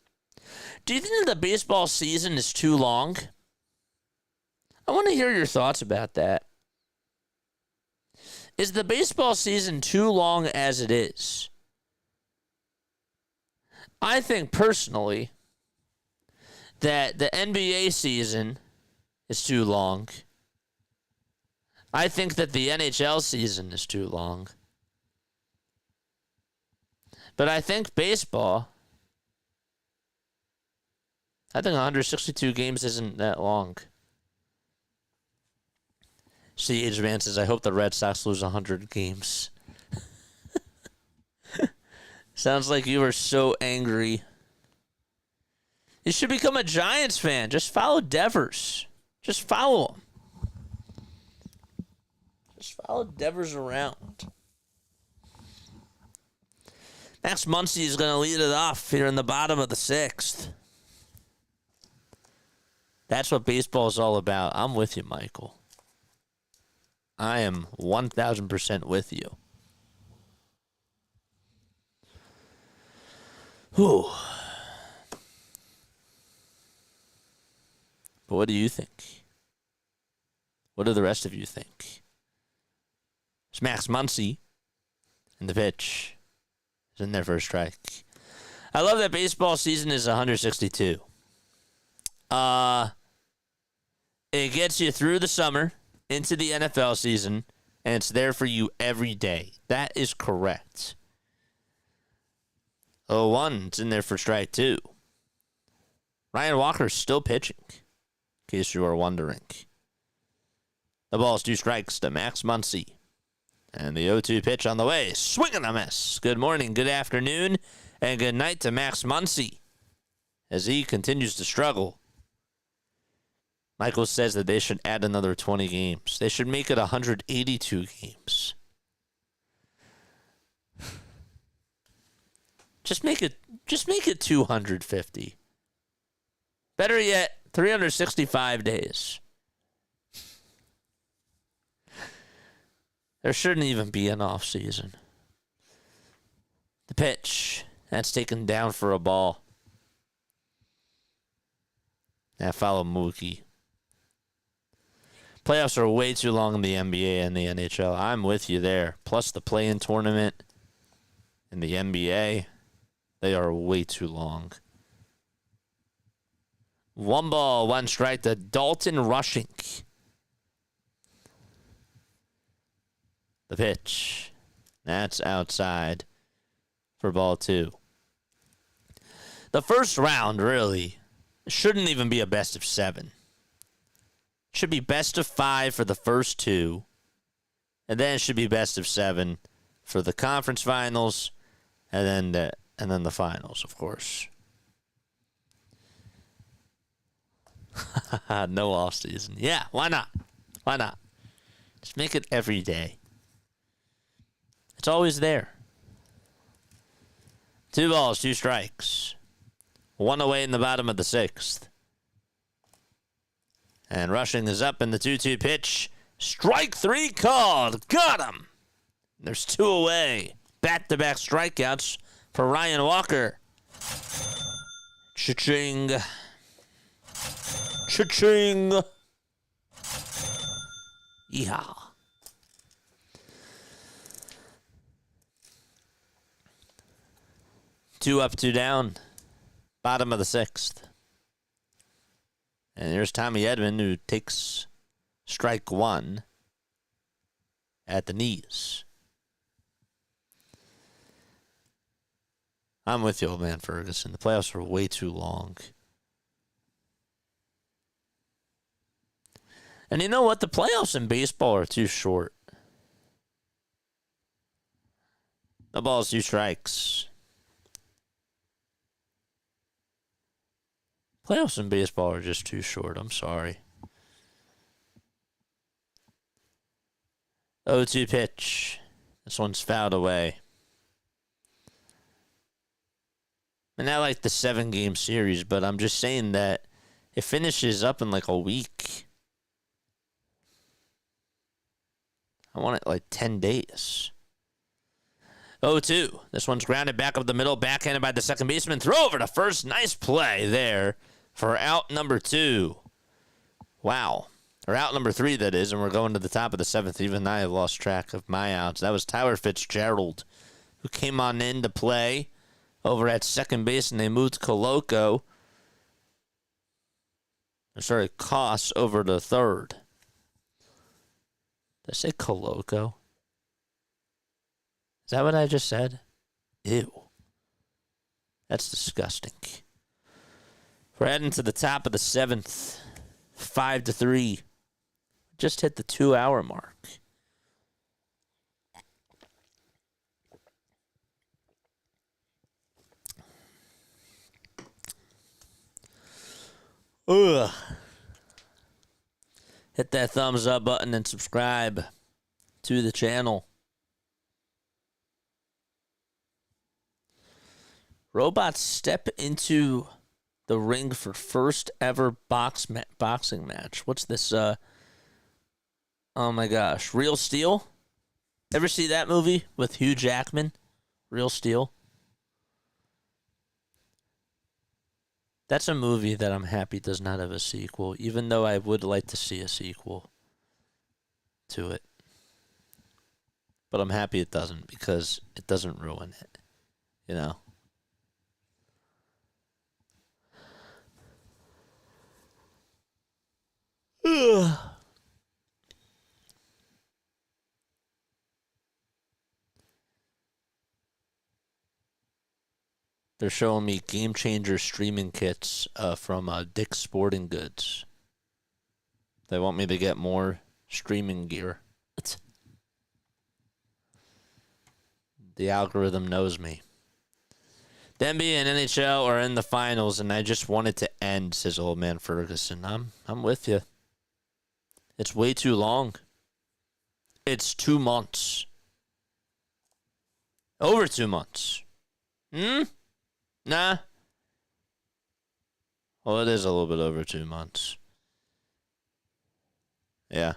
Do you think that the baseball season is too long? I want to hear your thoughts about that. Is the baseball season too long as it is? I think personally that the NBA season is too long. I think that the NHL season is too long. But I think baseball, I think 162 games isn't that long. See, Age Man says, I hope the Red Sox lose 100 games. Sounds like you are so angry. You should become a Giants fan. Just follow Devers. Just follow him. Just follow Devers around. Max Muncy is going to lead it off here in the bottom of the 6th. That's what baseball is all about. I'm with you, Michael. I am 1,000% with you. Whew. But what do you think? What do the rest of you think? It's Max Muncy, and the pitch is in there for a strike. I love that baseball season is 162. It gets you through the summer, into the NFL season, and it's there for you every day. That is correct. 0-1, it's in there for strike 2. Ryan Walker's still pitching, in case you are wondering. The ball's 2 strikes to Max Muncy. And the 0-2 pitch on the way. Swing and a miss. Good morning, good afternoon, and good night to Max Muncy as he continues to struggle. Michael says that they should add another 20 games. They should make it 182 games. Just make it 250. Better yet, 365 days. There shouldn't even be an off season. The pitch, that's taken down for a ball. Now follow Mookie. Playoffs are way too long in the NBA and the NHL. I'm with you there. Plus the play-in tournament in the NBA, they are way too long. 1 ball, 1 strike to Dalton Rushing. The pitch. That's outside for ball 2. The first round, really, shouldn't even be a best of 7. It should be best of 5 for the first 2. And then it should be best of 7 for the conference finals, and then the finals, of course. No off season. Yeah, why not? Why not? Just make it every day. It's always there. 2 balls, 2 strikes. 1 away in the bottom of the 6th. And rushing is up in the 2-2 pitch. Strike 3 called. Got him. There's 2 away. Back-to-back strikeouts for Ryan Walker. Cha-ching. Cha-ching. Yeehaw. Two up, 2 down. Bottom of the 6th. And here's Tommy Edman, who takes strike 1 at the knees. I'm with you, old man Ferguson. The playoffs are way too long. And you know what? The playoffs in baseball are too short. No balls, 2 strikes. Playoffs in baseball are just too short. I'm sorry. 0-2 pitch. This one's fouled away. And I like the 7-game series, but I'm just saying that it finishes up in like a week. I want it like 10 days. 0-2. This one's grounded back up the middle, backhanded by the second baseman. Throw over to first. Nice play there for out number 2. Wow. Or out number 3, that is, and we're going to the top of the 7th. Even I have lost track of my outs. That was Tyler Fitzgerald, who came on in to play over at second base, and they moved Coloco. Sorry, Koss over to third. Did I say Coloco? Is that what I just said? Ew. That's disgusting. We're heading to the top of the 7th. 5-3. Just hit the 2-hour mark. Ugh. Hit that thumbs up button and subscribe to the channel. Robots step into the ring for first ever boxing match. What's this? Oh my gosh. Real Steel? Ever see that movie with Hugh Jackman? Real Steel? That's a movie that I'm happy does not have a sequel, even though I would like to see a sequel to it. But I'm happy it doesn't, because it doesn't ruin it, you know? Ugh. They're showing me Game Changer streaming kits from Dick's Sporting Goods. They want me to get more streaming gear. The algorithm knows me. The NBA and NHL are in the finals, and I just want it to end, says old man Ferguson. I'm with you. It's way too long. It's 2 months. Over 2 months. Nah. Well, it is a little bit over 2 months. Yeah.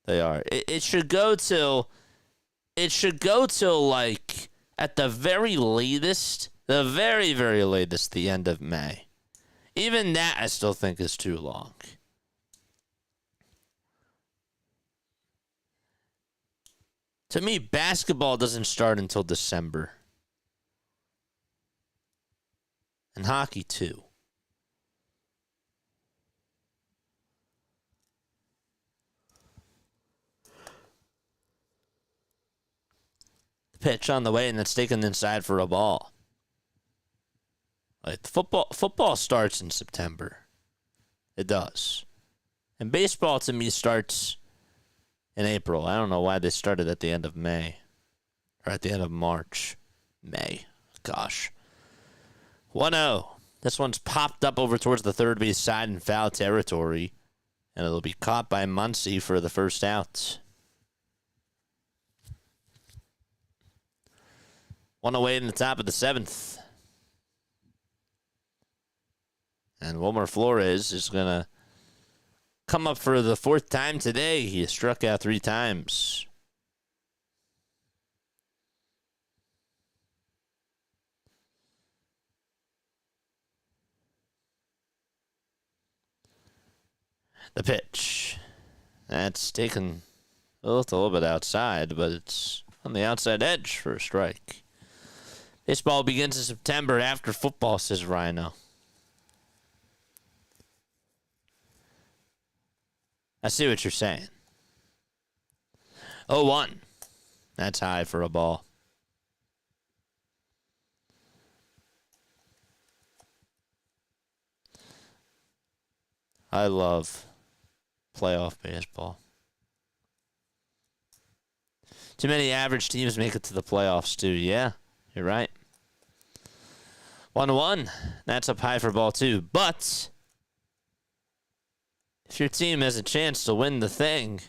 They are. It should go till... It should go till, like, at the very latest, the very, very latest, the end of May. Even that I still think is too long. To me, basketball doesn't start until December. And hockey, too. The pitch on the way, and it's taken inside for a ball. Like, football starts in September. It does. And baseball, to me, starts in April. I don't know why they started at the end of May. Or at the end of March. May. Gosh. 1-0. This one's popped up over towards the third base side in foul territory. And it'll be caught by Muncy for the first out. 1 away in the top of the 7th. And Wilmer Flores is going to come up for the 4th time today. He has struck out 3 times. The pitch. That's taken a little bit outside, but it's on the outside edge for a strike. Baseball begins in September after football, says Rhino. I see what you're saying. 0-1. That's high for a ball. I love playoff baseball. Too many average teams make it to the playoffs, too. Yeah, you're right. 1-1. That's up high for ball 2. But if your team has a chance to win the thing,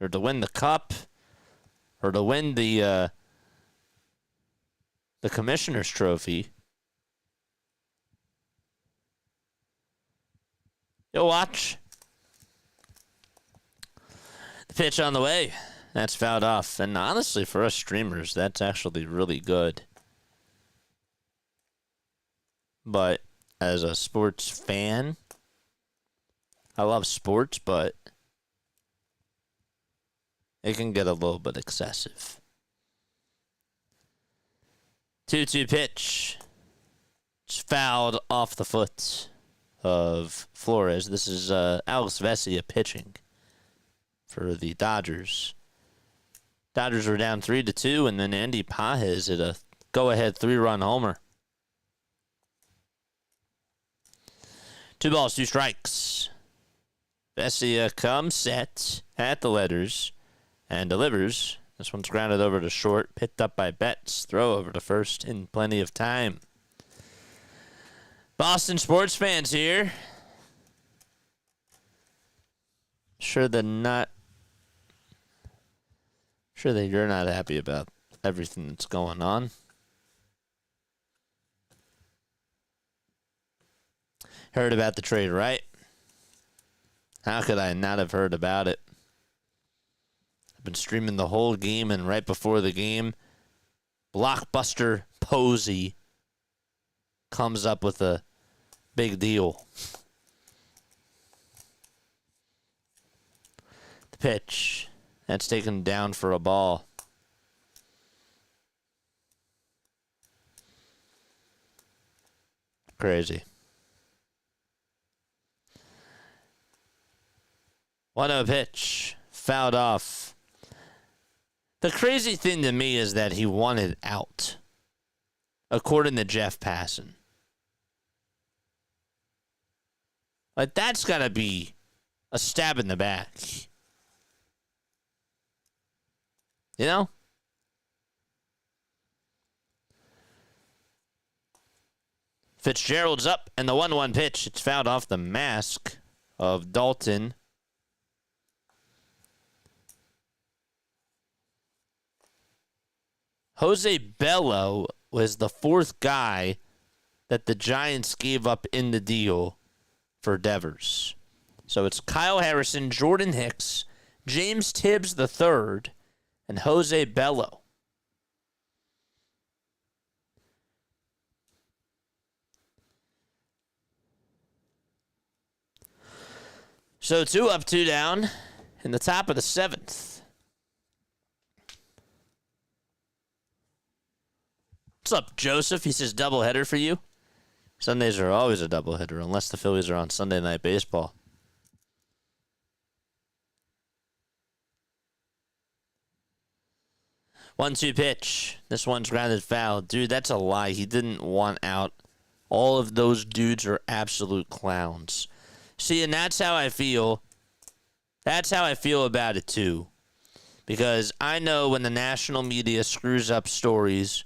or to win the cup, or to win the Commissioner's Trophy, you'll watch. The pitch on the way. That's fouled off. And honestly, for us streamers, that's actually really good. But as a sports fan, I love sports, but it can get a little bit excessive. 2-2 pitch. It's fouled off the foot of Flores. This is Alex Vesia pitching for the Dodgers. Dodgers were down 3-2, and then Andy Pages hit a go-ahead 3-run homer. 2 balls, 2 strikes. Vesia comes set at the letters and delivers. This one's grounded over to short, picked up by Betts. Throw over to first in plenty of time. Boston sports fans here. Sure that you're not happy about everything that's going on. Heard about the trade, right? How could I not have heard about it? I've been streaming the whole game, and right before the game, Blockbuster Posey comes up with a big deal. The pitch. That's taken down for a ball. Crazy. 1-0 pitch. Fouled off. The crazy thing to me is that he wanted out, according to Jeff Passan. Like, that's got to be a stab in the back. You know? Fitzgerald's up, and the 1-1 pitch. It's fouled off the mask of Dalton. Jose Bello was the 4th guy that the Giants gave up in the deal for Devers. So it's Kyle Harrison, Jordan Hicks, James Tibbs III, and Jose Bello. So 2 up, 2 down in the top of the 7th. What's up, Joseph? He says doubleheader for you. Sundays are always a doubleheader unless the Phillies are on Sunday Night Baseball. One-two pitch. This one's grounded foul. Dude, that's a lie. He didn't want out. All of those dudes are absolute clowns. See, and that's how I feel. That's how I feel about it, too. Because I know when the national media screws up stories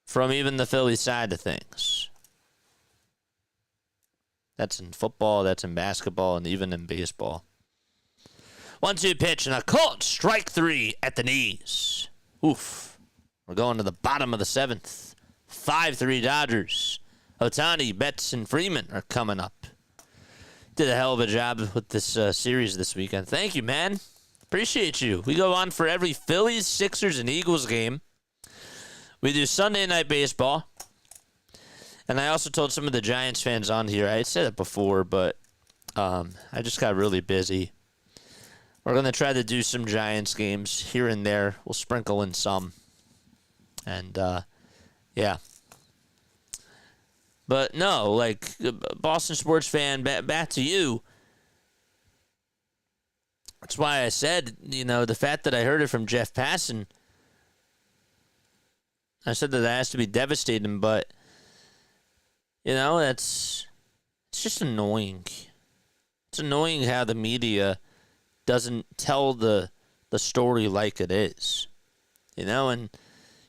from even the Philly side of things. That's in football, that's in basketball, and even in baseball. 1-2 pitch and a called strike 3 at the knees. Oof. We're going to the bottom of the 7th. 5-3 Dodgers. Ohtani, Betts, and Freeman are coming up. Did a hell of a job with this series this weekend. Thank you, man. Appreciate you. We go on for every Phillies, Sixers, and Eagles game. We do Sunday Night Baseball. And I also told some of the Giants fans on here, I said it before, but I just got really busy. We're going to try to do some Giants games here and there. We'll sprinkle in some. And, yeah. But no, like, Boston sports fan, back to you. That's why I said, the fact that I heard it from Jeff Passan, I said that has to be devastating, but, it's just annoying. It's annoying how the media doesn't tell the story like it is. And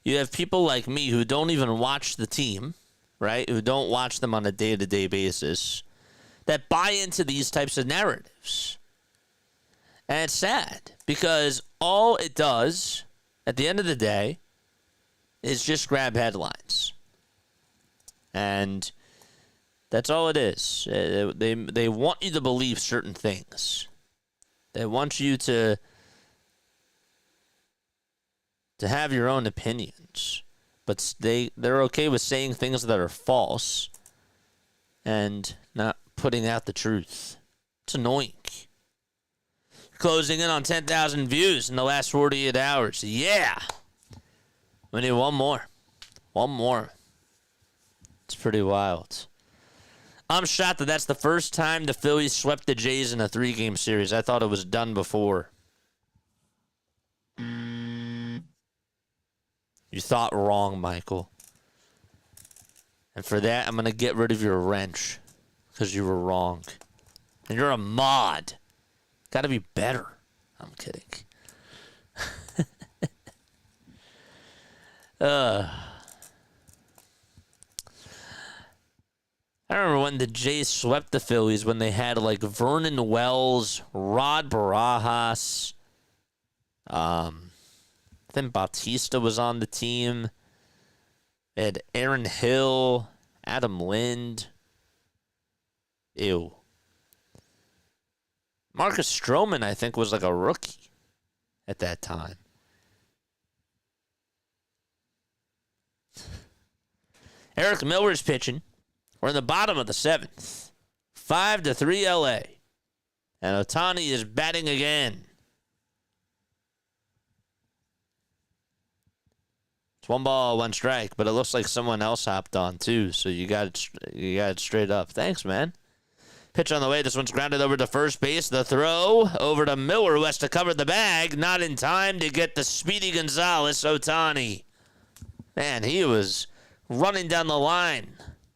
you have people like me who don't even watch the team, right? Who don't watch them on a day-to-day basis, that buy into these types of narratives. And it's sad because all it does at the end of the day is just grab headlines. And that's all it is. They want you to believe certain things. They want you to have your own opinions. But they're okay with saying things that are false and not putting out the truth. It's annoying. Closing in on 10,000 views in the last 48 hours. Yeah. We need one more. One more. It's pretty wild. I'm shocked that that's the first time the Phillies swept the Jays in a 3-game series. I thought it was done before. You thought wrong, Michael. And for that, I'm going to get rid of your wrench. Because you were wrong. And you're a mod. Got to be better. I'm kidding. I remember when the Jays swept the Phillies when they had like Vernon Wells, Rod Barajas. Then Bautista was on the team. They had Aaron Hill, Adam Lind. Ew. Marcus Stroman, I think, was like a rookie at that time. Eric Miller's pitching. We're in the bottom of the 7th. 5-3 LA. And Ohtani is batting again. It's 1 ball, 1 strike, but it looks like someone else hopped on too, so you got it straight up. Thanks, man. Pitch on the way. This one's grounded over to first base. The throw over to Miller, who has to cover the bag. Not in time to get the speedy Gonzalez. Ohtani. Man, he was running down the line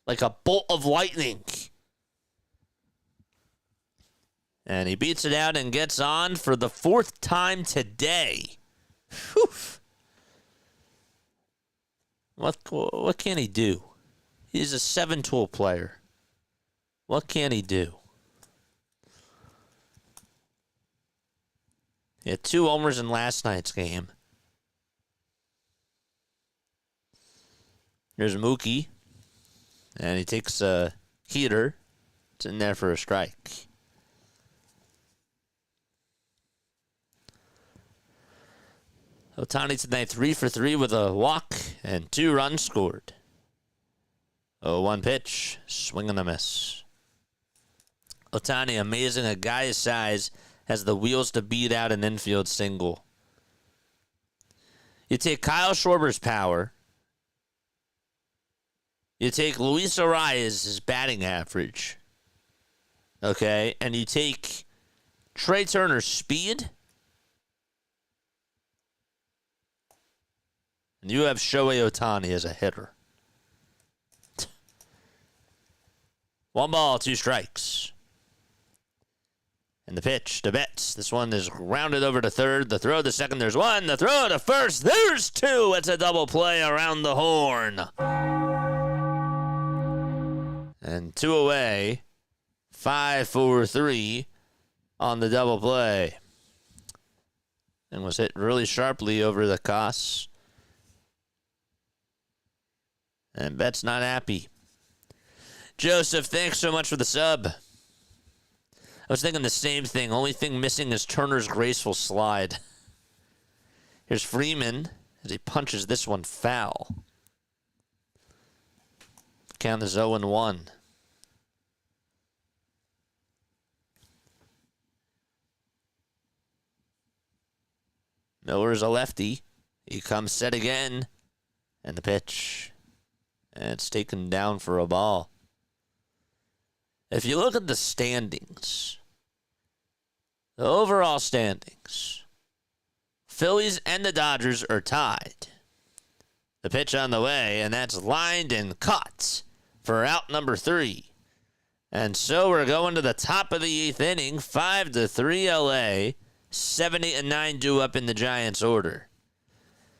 like a bolt of lightning. And he beats it out and gets on for the 4th time today. Whew. What can he do? He's a 7-tool player. What can he do? He had 2 homers in last night's game. Here's Mookie. And he takes a heater. It's in there for a strike. Ohtani tonight 3 for 3 with a walk and 2 runs scored. 0-1 pitch. Swing and a miss. Ohtani, amazing. A guy his size has the wheels to beat out an infield single. You take Kyle Schwarber's power. You take Luis Arias' batting average. Okay? And you take Trey Turner's speed. And you have Shohei Ohtani as a hitter. 1 ball, 2 strikes. And the pitch to Betts. This one is rounded over to third. The throw to second, there's one. The throw to first, there's two. It's a double play around the horn. And 2 away. 5-4-3 on the double play. And was hit really sharply over the Koss. And Betts not happy. Joseph, thanks so much for the sub. I was thinking the same thing. Only thing missing is Turner's graceful slide. Here's Freeman as he punches this one foul. Count is 0-1. Miller's a lefty. He comes set again. And the pitch. And it's taken down for a ball. If you look at the standings, the overall standings, Phillies and the Dodgers are tied. The pitch on the way, and that's lined and caught for out number 3. And so we're going to the top of the 8th inning, 5-3 LA, 7-8-9 due up in the Giants' order.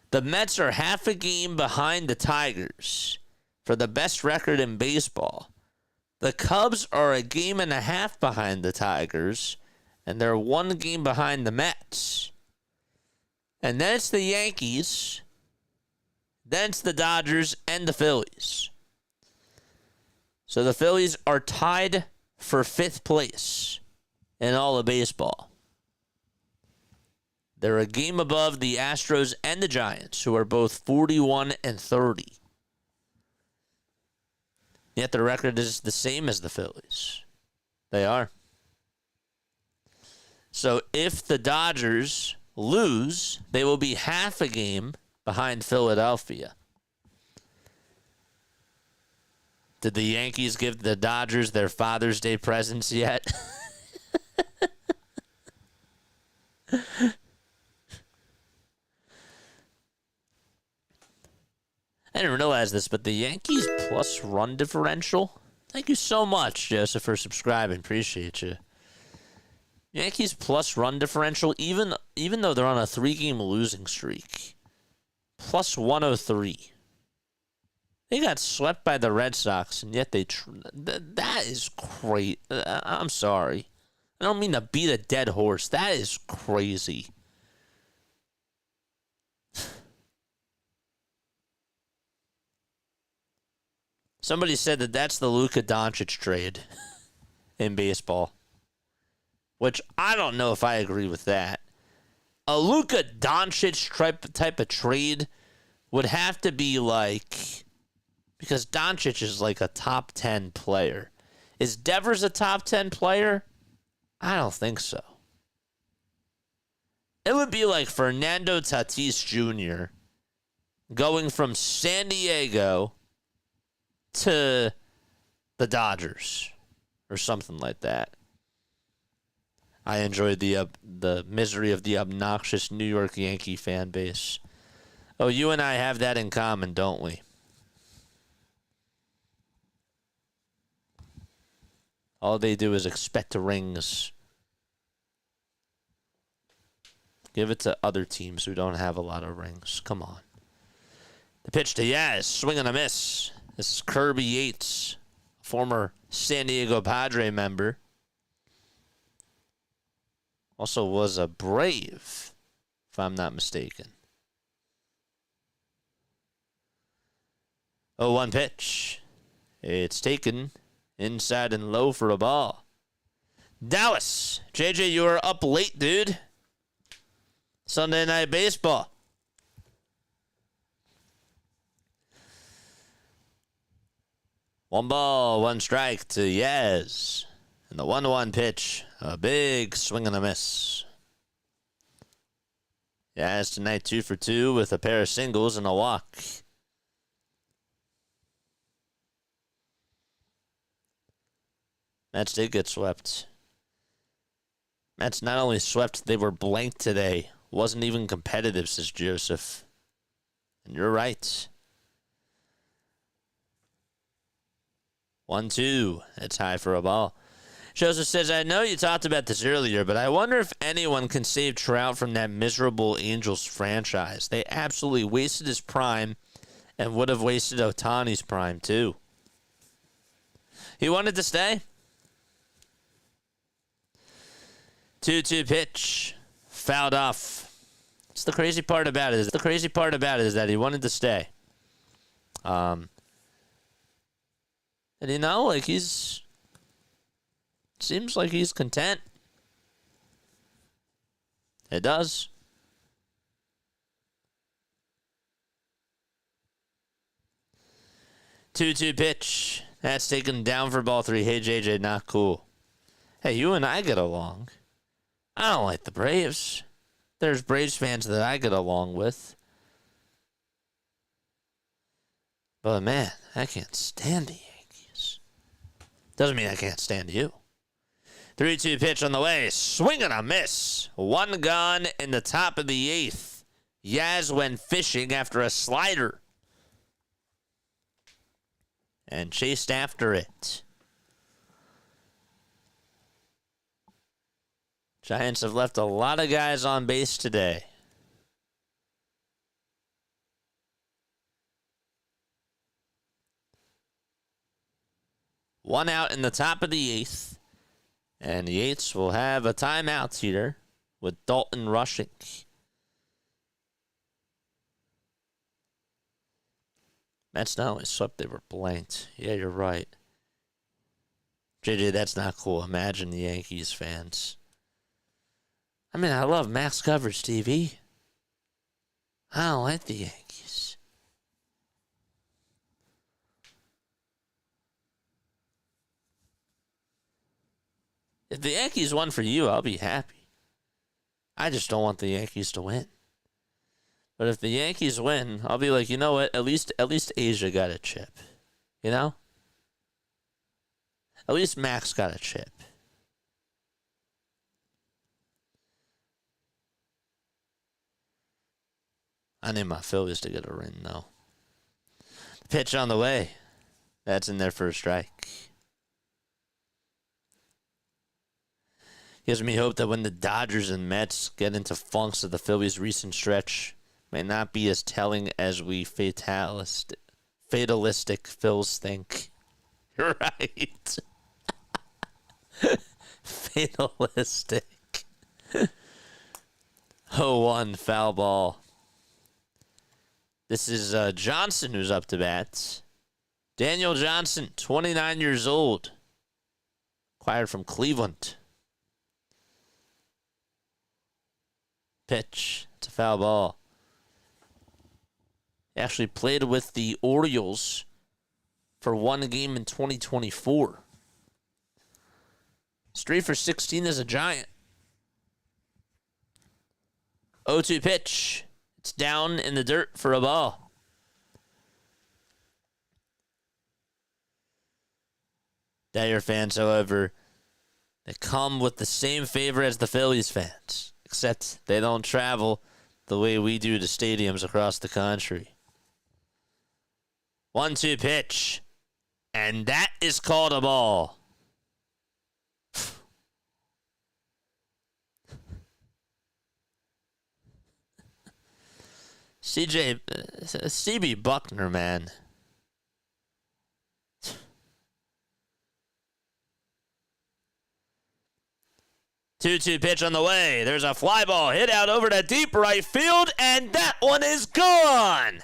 The Mets are half a game behind the Tigers for the best record in baseball. The Cubs are a game and a half behind the Tigers, and they're 1 game behind the Mets. And then it's the Yankees, then it's the Dodgers, and the Phillies. So the Phillies are tied for 5th place in all of baseball. They're a game above the Astros and the Giants, who are both 41-30. Yet the record is the same as the Phillies. They are. So if the Dodgers lose, they will be half a game behind Philadelphia. Did the Yankees give the Dodgers their Father's Day presents yet? I didn't realize this, but the Yankees plus run differential. Thank you so much, Joseph, for subscribing. Appreciate you. Yankees plus run differential, even though they're on a 3-game losing streak, plus 103. They got swept by the Red Sox, and yet that is great. I'm sorry. I don't mean to beat a dead horse. That is crazy. Somebody said that that's the Luka Doncic trade in baseball, which I don't know if I agree with that. A Luka Doncic type of trade would have to be like, because Doncic is like a top 10 player. Is Devers a top 10 player? I don't think so. It would be like Fernando Tatis Jr. going from San Diego to the Dodgers or something like that. I enjoyed the misery of the obnoxious New York Yankee fan base. Oh, you and I have that in common, don't we? All they do is expect rings. Give it to other teams who don't have a lot of rings. Come on. The pitch to Yaz, swing and a miss. This is Kirby Yates, former San Diego Padre member. Also was a Brave, if I'm not mistaken. 0-1 pitch. It's taken inside and low for a ball. Dallas, JJ, you are up late, dude. Sunday Night Baseball. One ball, one strike to Yaz. And the 1-1 pitch, a big swing and a miss. Yaz tonight 2 for 2 with a pair of singles and a walk. Mets did get swept. Mets not only swept, they were blanked today. Wasn't even competitive, says Joseph. And you're right. 1-2. It's high for a ball. Joseph says, I know you talked about this earlier, but I wonder if anyone can save Trout from that miserable Angels franchise. They absolutely wasted his prime and would have wasted Ohtani's prime, too. He wanted to stay. 2-2 pitch. Fouled off. It's the crazy part about it. Is that he wanted to stay. And you know, like seems like he's content. It does. Two pitch. That's taken down for ball 3. Hey, JJ, not cool. Hey, you and I get along. I don't like the Braves. There's Braves fans that I get along with. But, man, I can't stand the Yankees. Doesn't mean I can't stand you. 3-2 pitch on the way. Swing and a miss. One gone in the top of the 8th. Yaz went fishing after a slider. And chased after it. Giants have left a lot of guys on base today. One out in the top of the 8th. And the Yates will have a timeout here with Dalton rushing. Mets not only swept, they were blanked. Yeah, you're right. JJ, that's not cool. Imagine the Yankees fans. I mean, I love Max Coverage TV. I don't like the Yankees. If the Yankees won for you, I'll be happy. I just don't want the Yankees to win. But if the Yankees win, I'll be like, you know what? At least Asia got a chip. You know? At least Max got a chip. I need my Phillies to get a ring, though. The pitch on the way. That's in there for a strike. Gives me hope that when the Dodgers and Mets get into funks of the Phillies' recent stretch, may not be as telling as we fatalistic Phils think. You're right. Fatalistic. 0-1 foul ball. This is Johnson who's up to bat. Daniel Johnson, 29 years old. Acquired from Cleveland. Pitch. It's a foul ball. He actually played with the Orioles for one game in 2024. Straight for 16 as a Giant. 0-2 pitch. It's down in the dirt for a ball. Dagger fans, however, they come with the same favor as the Phillies fans, except they don't travel the way we do to stadiums across the country. 1-2 pitch. And that is called a ball. CB Buckner, man. Two-two pitch on the way. There's a fly ball hit out over to deep right field, and that one is gone.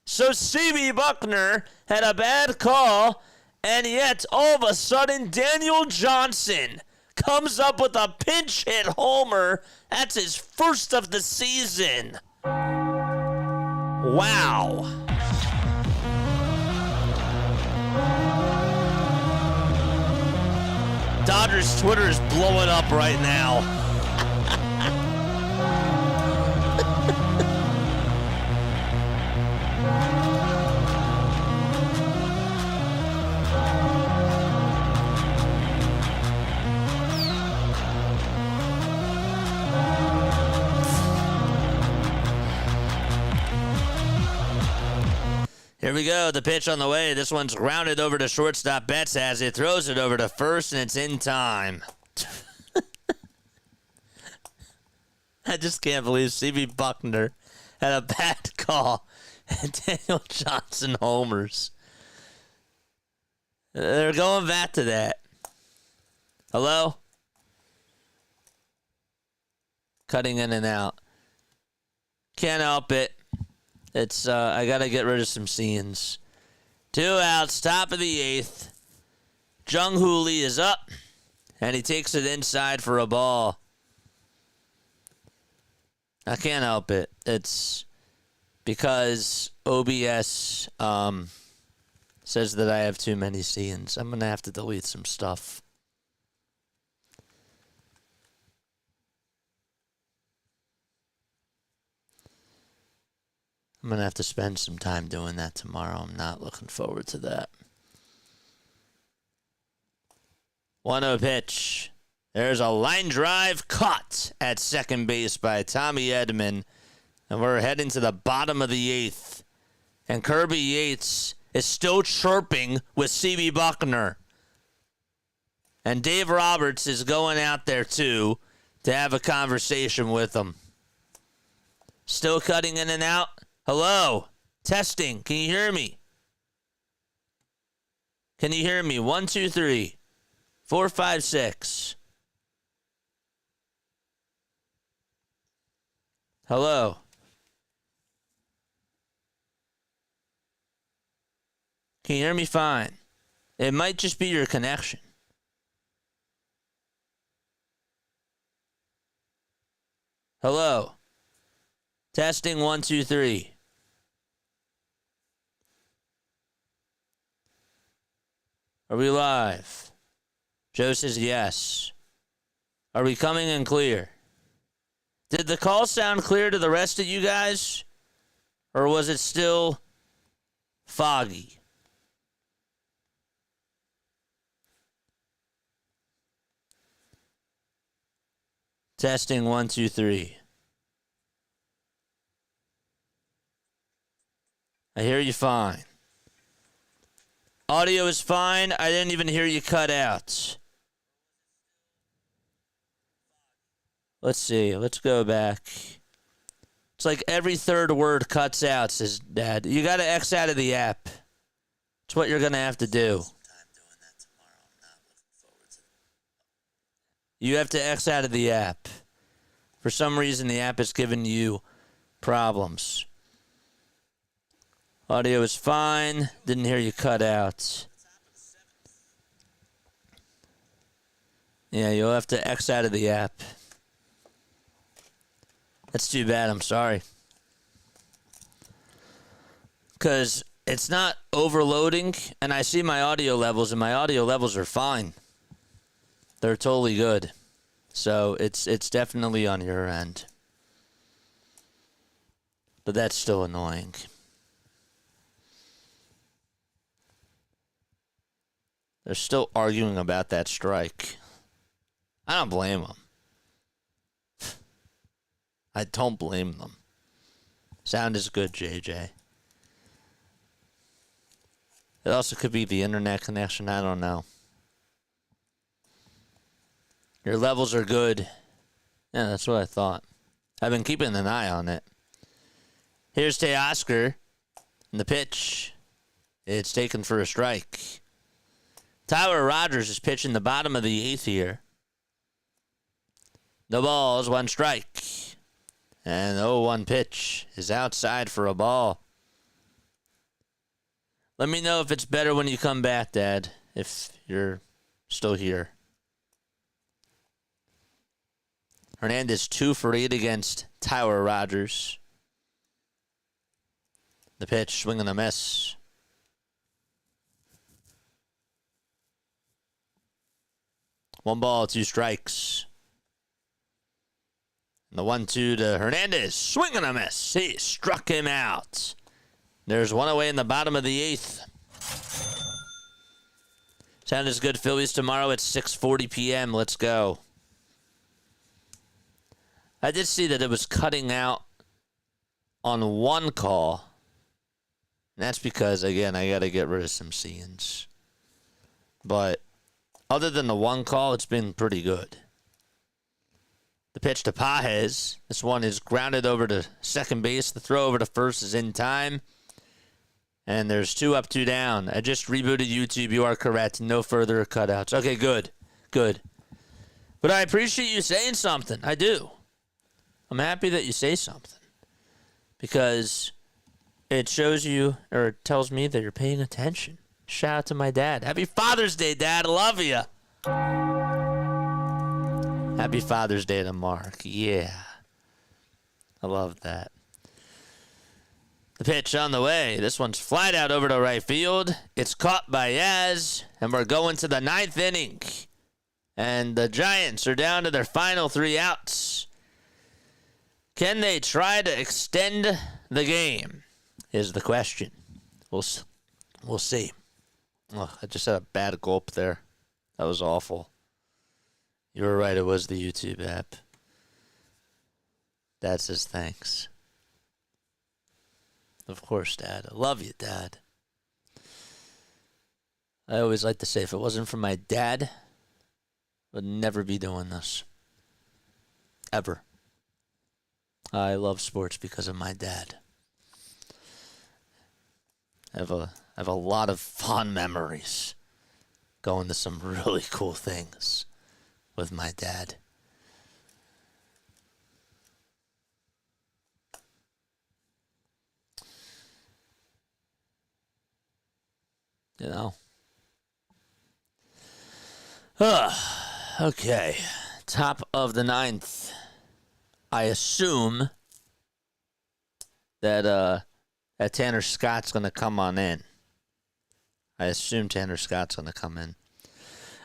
So CB Buckner had a bad call, and yet all of a sudden Daniel Johnson comes up with a pinch hit homer. That's his first of the season. Wow. Dodgers Twitter is blowing up right now. Here we go. The pitch on the way. This one's grounded over to shortstop. Betts has it. Throws it over to first, and it's in time. I just can't believe C.B. Buckner had a bad call and Daniel Johnson homers. They're going back to that. Hello? Cutting in and out. Can't help it. It's I gotta get rid of some scenes. 2 outs, top of the 8th. Jung Hoo Lee is up, and he takes it inside for a ball. I can't help it. It's because OBS says that I have too many scenes. I'm gonna have to delete some stuff. I'm going to have to spend some time doing that tomorrow. I'm not looking forward to that. 1-0 pitch. There's a line drive caught at second base by Tommy Edman. And we're heading to the bottom of the 8th. And Kirby Yates is still chirping with C.B. Buckner. And Dave Roberts is going out there, too, to have a conversation with him. Still cutting in and out. Hello? Testing. Can you hear me? Can you hear me? 1, 2, 3, 4, 5, 6. Hello? Can you hear me fine? It might just be your connection. Hello? Testing 1, 2, 3. Are we live? Joe says yes. Are we coming in clear? Did the call sound clear to the rest of you guys? Or was it still foggy? Testing 1, 2, 3. I hear you fine. Audio is fine. I didn't even hear you cut out. Let's see. Let's go back. It's like every third word cuts out, says Dad. You got to X out of the app. It's what you're going to have to do. You have to X out of the app. For some reason, the app is giving you problems. Audio is fine. Didn't hear you cut out. Yeah, you'll have to X out of the app. That's too bad. I'm sorry. Because it's not overloading, and I see my audio levels, and my audio levels are fine. They're totally good. So it's definitely on your end. But that's still annoying. They're still arguing about that strike. I don't blame them. I don't blame them. Sound is good, JJ. It also could be the internet connection. I don't know. Your levels are good. Yeah, that's what I thought. I've been keeping an eye on it. Here's Teoscar. And the pitch. It's taken for a strike. Tyler Rogers is pitching the bottom of the 8th here. No balls, 1 strike. And the 0-1 pitch is outside for a ball. Let me know if it's better when you come back, Dad, if you're still here. Hernandez 2 for 8 against Tyler Rogers. The pitch, swing and a miss. One ball, 2 strikes. And the 1-2 to Hernandez. Swing and a miss. He struck him out. There's one away in the bottom of the 8th. Sound is good. Phillies tomorrow at 6:40 p.m. Let's go. I did see that it was cutting out on one call. And that's because, again, I got to get rid of some scenes. But other than the one call, it's been pretty good. The pitch to Pages. This one is grounded over to second base. The throw over to first is in time. And there's 2 up, 2 down. I just rebooted YouTube. You are correct. No further cutouts. Okay, good. Good. But I appreciate you saying something. I do. I'm happy that you say something. Because it shows you, or it tells me that you're paying attention. Shout out to my dad. Happy Father's Day, Dad. I love you. Happy Father's Day to Mark. Yeah. I love that. The pitch on the way. This one's flied out over to right field. It's caught by Yaz, and we're going to the 9th inning. And the Giants are down to their final 3 outs. Can they try to extend the game? Is the question. We'll see. Oh, I just had a bad gulp there. That was awful. You were right. It was the YouTube app. Dad says thanks. Of course, Dad. I love you, Dad. I always like to say, if it wasn't for my dad, I would never be doing this. Ever. I love sports because of my dad. I have a lot of fond memories going to some really cool things with my dad. You know? Okay. Top of the 9th. I assume that Tanner Scott's going to come on in. I assume Tanner Scott's going to come in.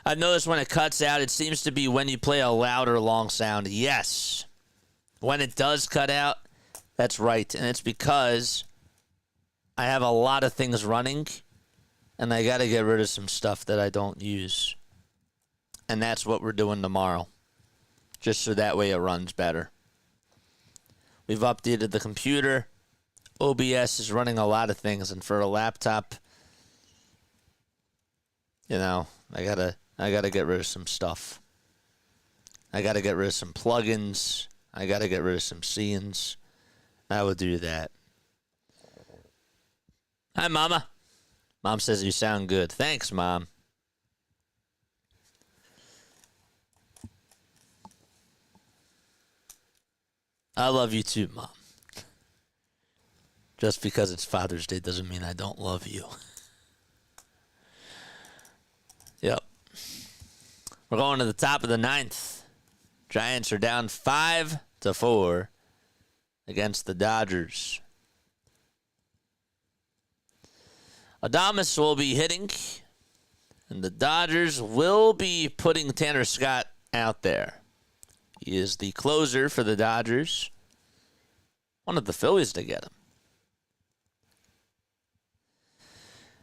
I've noticed when it cuts out, it seems to be when you play a louder long sound. Yes. When it does cut out, that's right. And it's because I have a lot of things running, and I got to get rid of some stuff that I don't use. And that's what we're doing tomorrow. Just so that way it runs better. We've updated the computer. OBS is running a lot of things, and for a laptop, you know, I gotta get rid of some stuff. I gotta get rid of some plugins. I gotta get rid of some scenes. I would do that. Hi, Mama. Mom says you sound good. Thanks, Mom. I love you too, Mom. Just because it's Father's Day doesn't mean I don't love you. Yep. We're going to the top of the 9th. Giants are down 5-4 against the Dodgers. Adames will be hitting, and the Dodgers will be putting Tanner Scott out there. He is the closer for the Dodgers. Wanted the Phillies to get him.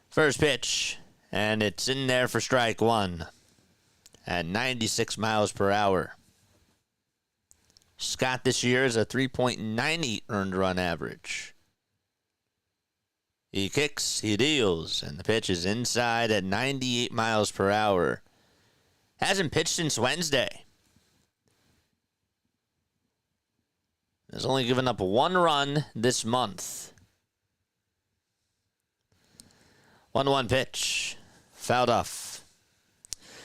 First pitch, and it's in there for strike 1 at 96 miles per hour. Scott this year is a 3.98 earned run average. He kicks, he deals, and the pitch is inside at 98 miles per hour. Hasn't pitched since Wednesday. Has only given up 1 run this month. 1-1 pitch. Fouled off.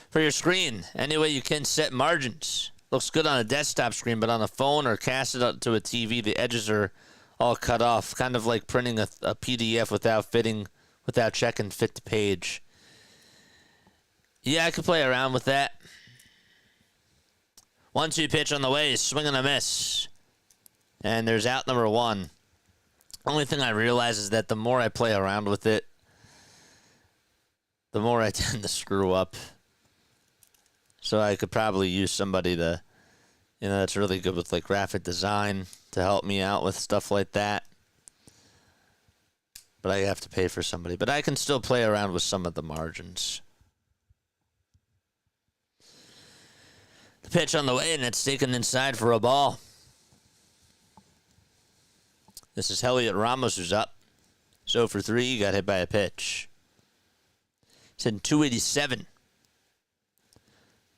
For your screen, any way you can set margins. Looks good on a desktop screen, but on a phone or cast it up to a TV, the edges are all cut off. Kind of like printing a PDF without checking fit to page. Yeah, I could play around with that. 1-2 pitch on the way. Swing and a miss. And there's out number 1. Only thing I realize is that the more I play around with it, the more I tend to screw up. So I could probably use somebody to, that's really good with like graphic design to help me out with stuff like that. But I have to pay for somebody. But I can still play around with some of the margins. The pitch on the way, and it's taken inside for a ball. This is Heliot Ramos who's up. So for 3, got hit by a pitch. He's hitting 287.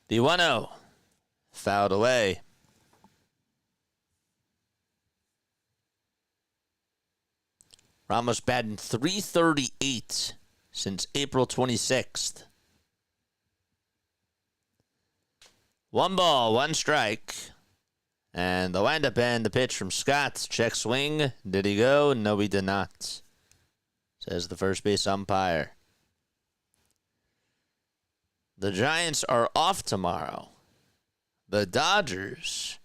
The 1-0. Fouled away. Ramos batting .338 since April 26th. 1 ball, 1 strike. And the windup and the pitch from Scott. Check swing. Did he go? No, he did not. Says the first base umpire. The Giants are off tomorrow. The Dodgers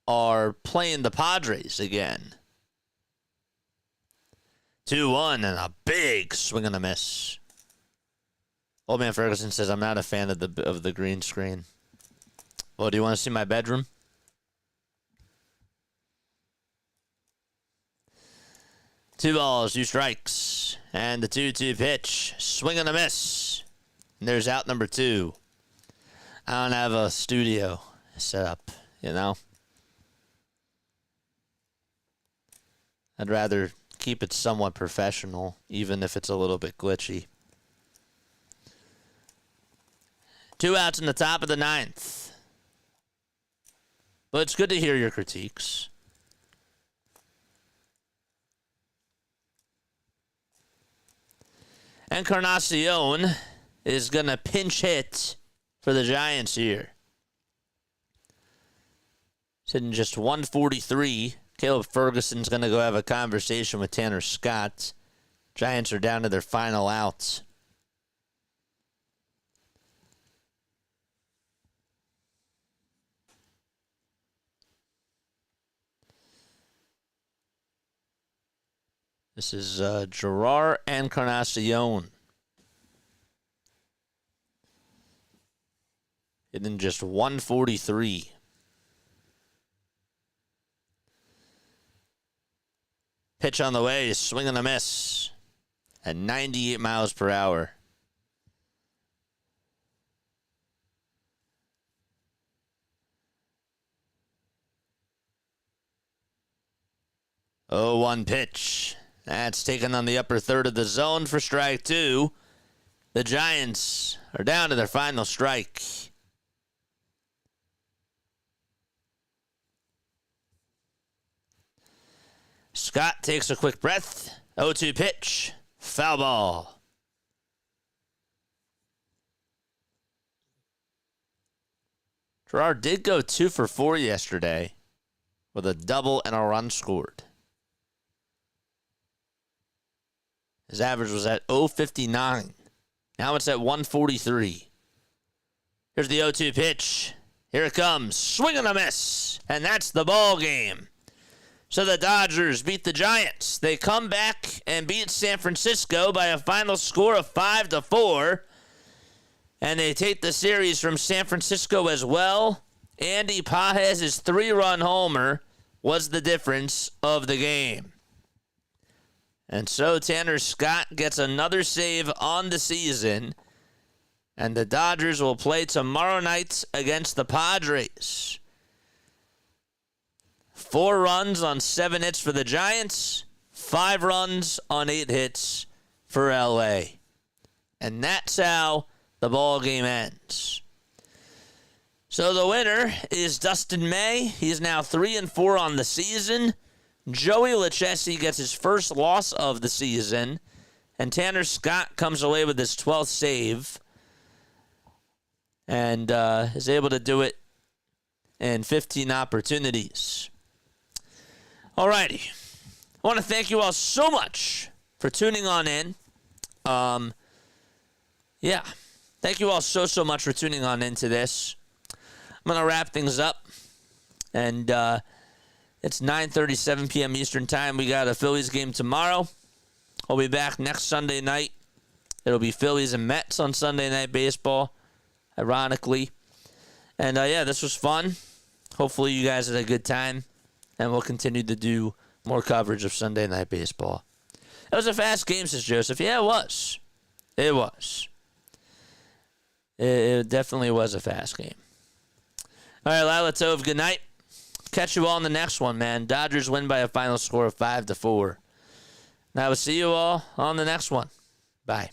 are playing the Padres again. 2-1 and a big swing and a miss. Old man Ferguson says, I'm not a fan of the green screen. Well, do you want to see my bedroom? Two balls, 2 strikes. And the 2-2 pitch. Swing and a miss. And there's out number 2. I don't have a studio set up, you know? I'd rather keep it somewhat professional, even if it's a little bit glitchy. 2 outs in the top of the 9th. But it's good to hear your critiques. Encarnacion is going to pinch hit for the Giants here. Sitting just 143. Caleb Ferguson's going to go have a conversation with Tanner Scott. Giants are down to their final outs. This is Gerard Encarnacion. Hitting just 143. Pitch on the way, swing and a miss at 98 miles per hour. Oh, 1 pitch. That's taken on the upper third of the zone for strike 2. The Giants are down to their final strike. Scott takes a quick breath. 0-2 pitch. Foul ball. Gerard did go 2 for 4 yesterday with a double and a run scored. His average was at .059. Now it's at 143. Here's the 0-2 pitch. Here it comes. Swing and a miss. And that's the ball game. So the Dodgers beat the Giants. They come back and beat San Francisco by a final score of 5-4. And they take the series from San Francisco as well. Andy Pages' 3-run homer was the difference of the game. And so Tanner Scott gets another save on the season. And the Dodgers will play tomorrow night against the Padres. 4 runs on 7 hits for the Giants. 5 runs on 8 hits for LA. And that's how the ball game ends. So the winner is Dustin May. He is now 3-4 on the season. Joey Lucchesi gets his first loss of the season. And Tanner Scott comes away with his 12th save. And is able to do it in 15 opportunities. Alrighty. I want to thank you all so much for tuning on in. Thank you all so much for tuning on into this. I'm going to wrap things up. And it's 9:37 p.m. Eastern Time. We got a Phillies game tomorrow. I'll be back next Sunday night. It'll be Phillies and Mets on Sunday Night Baseball, ironically. And, this was fun. Hopefully you guys had a good time. And we'll continue to do more coverage of Sunday Night Baseball. It was a fast game, says Joseph. Yeah, it was. It was. It definitely was a fast game. All right, Lila Tove, good night. Catch you all in the next one, man. Dodgers win by a final score of 5-4. And I will see you all on the next one. Bye.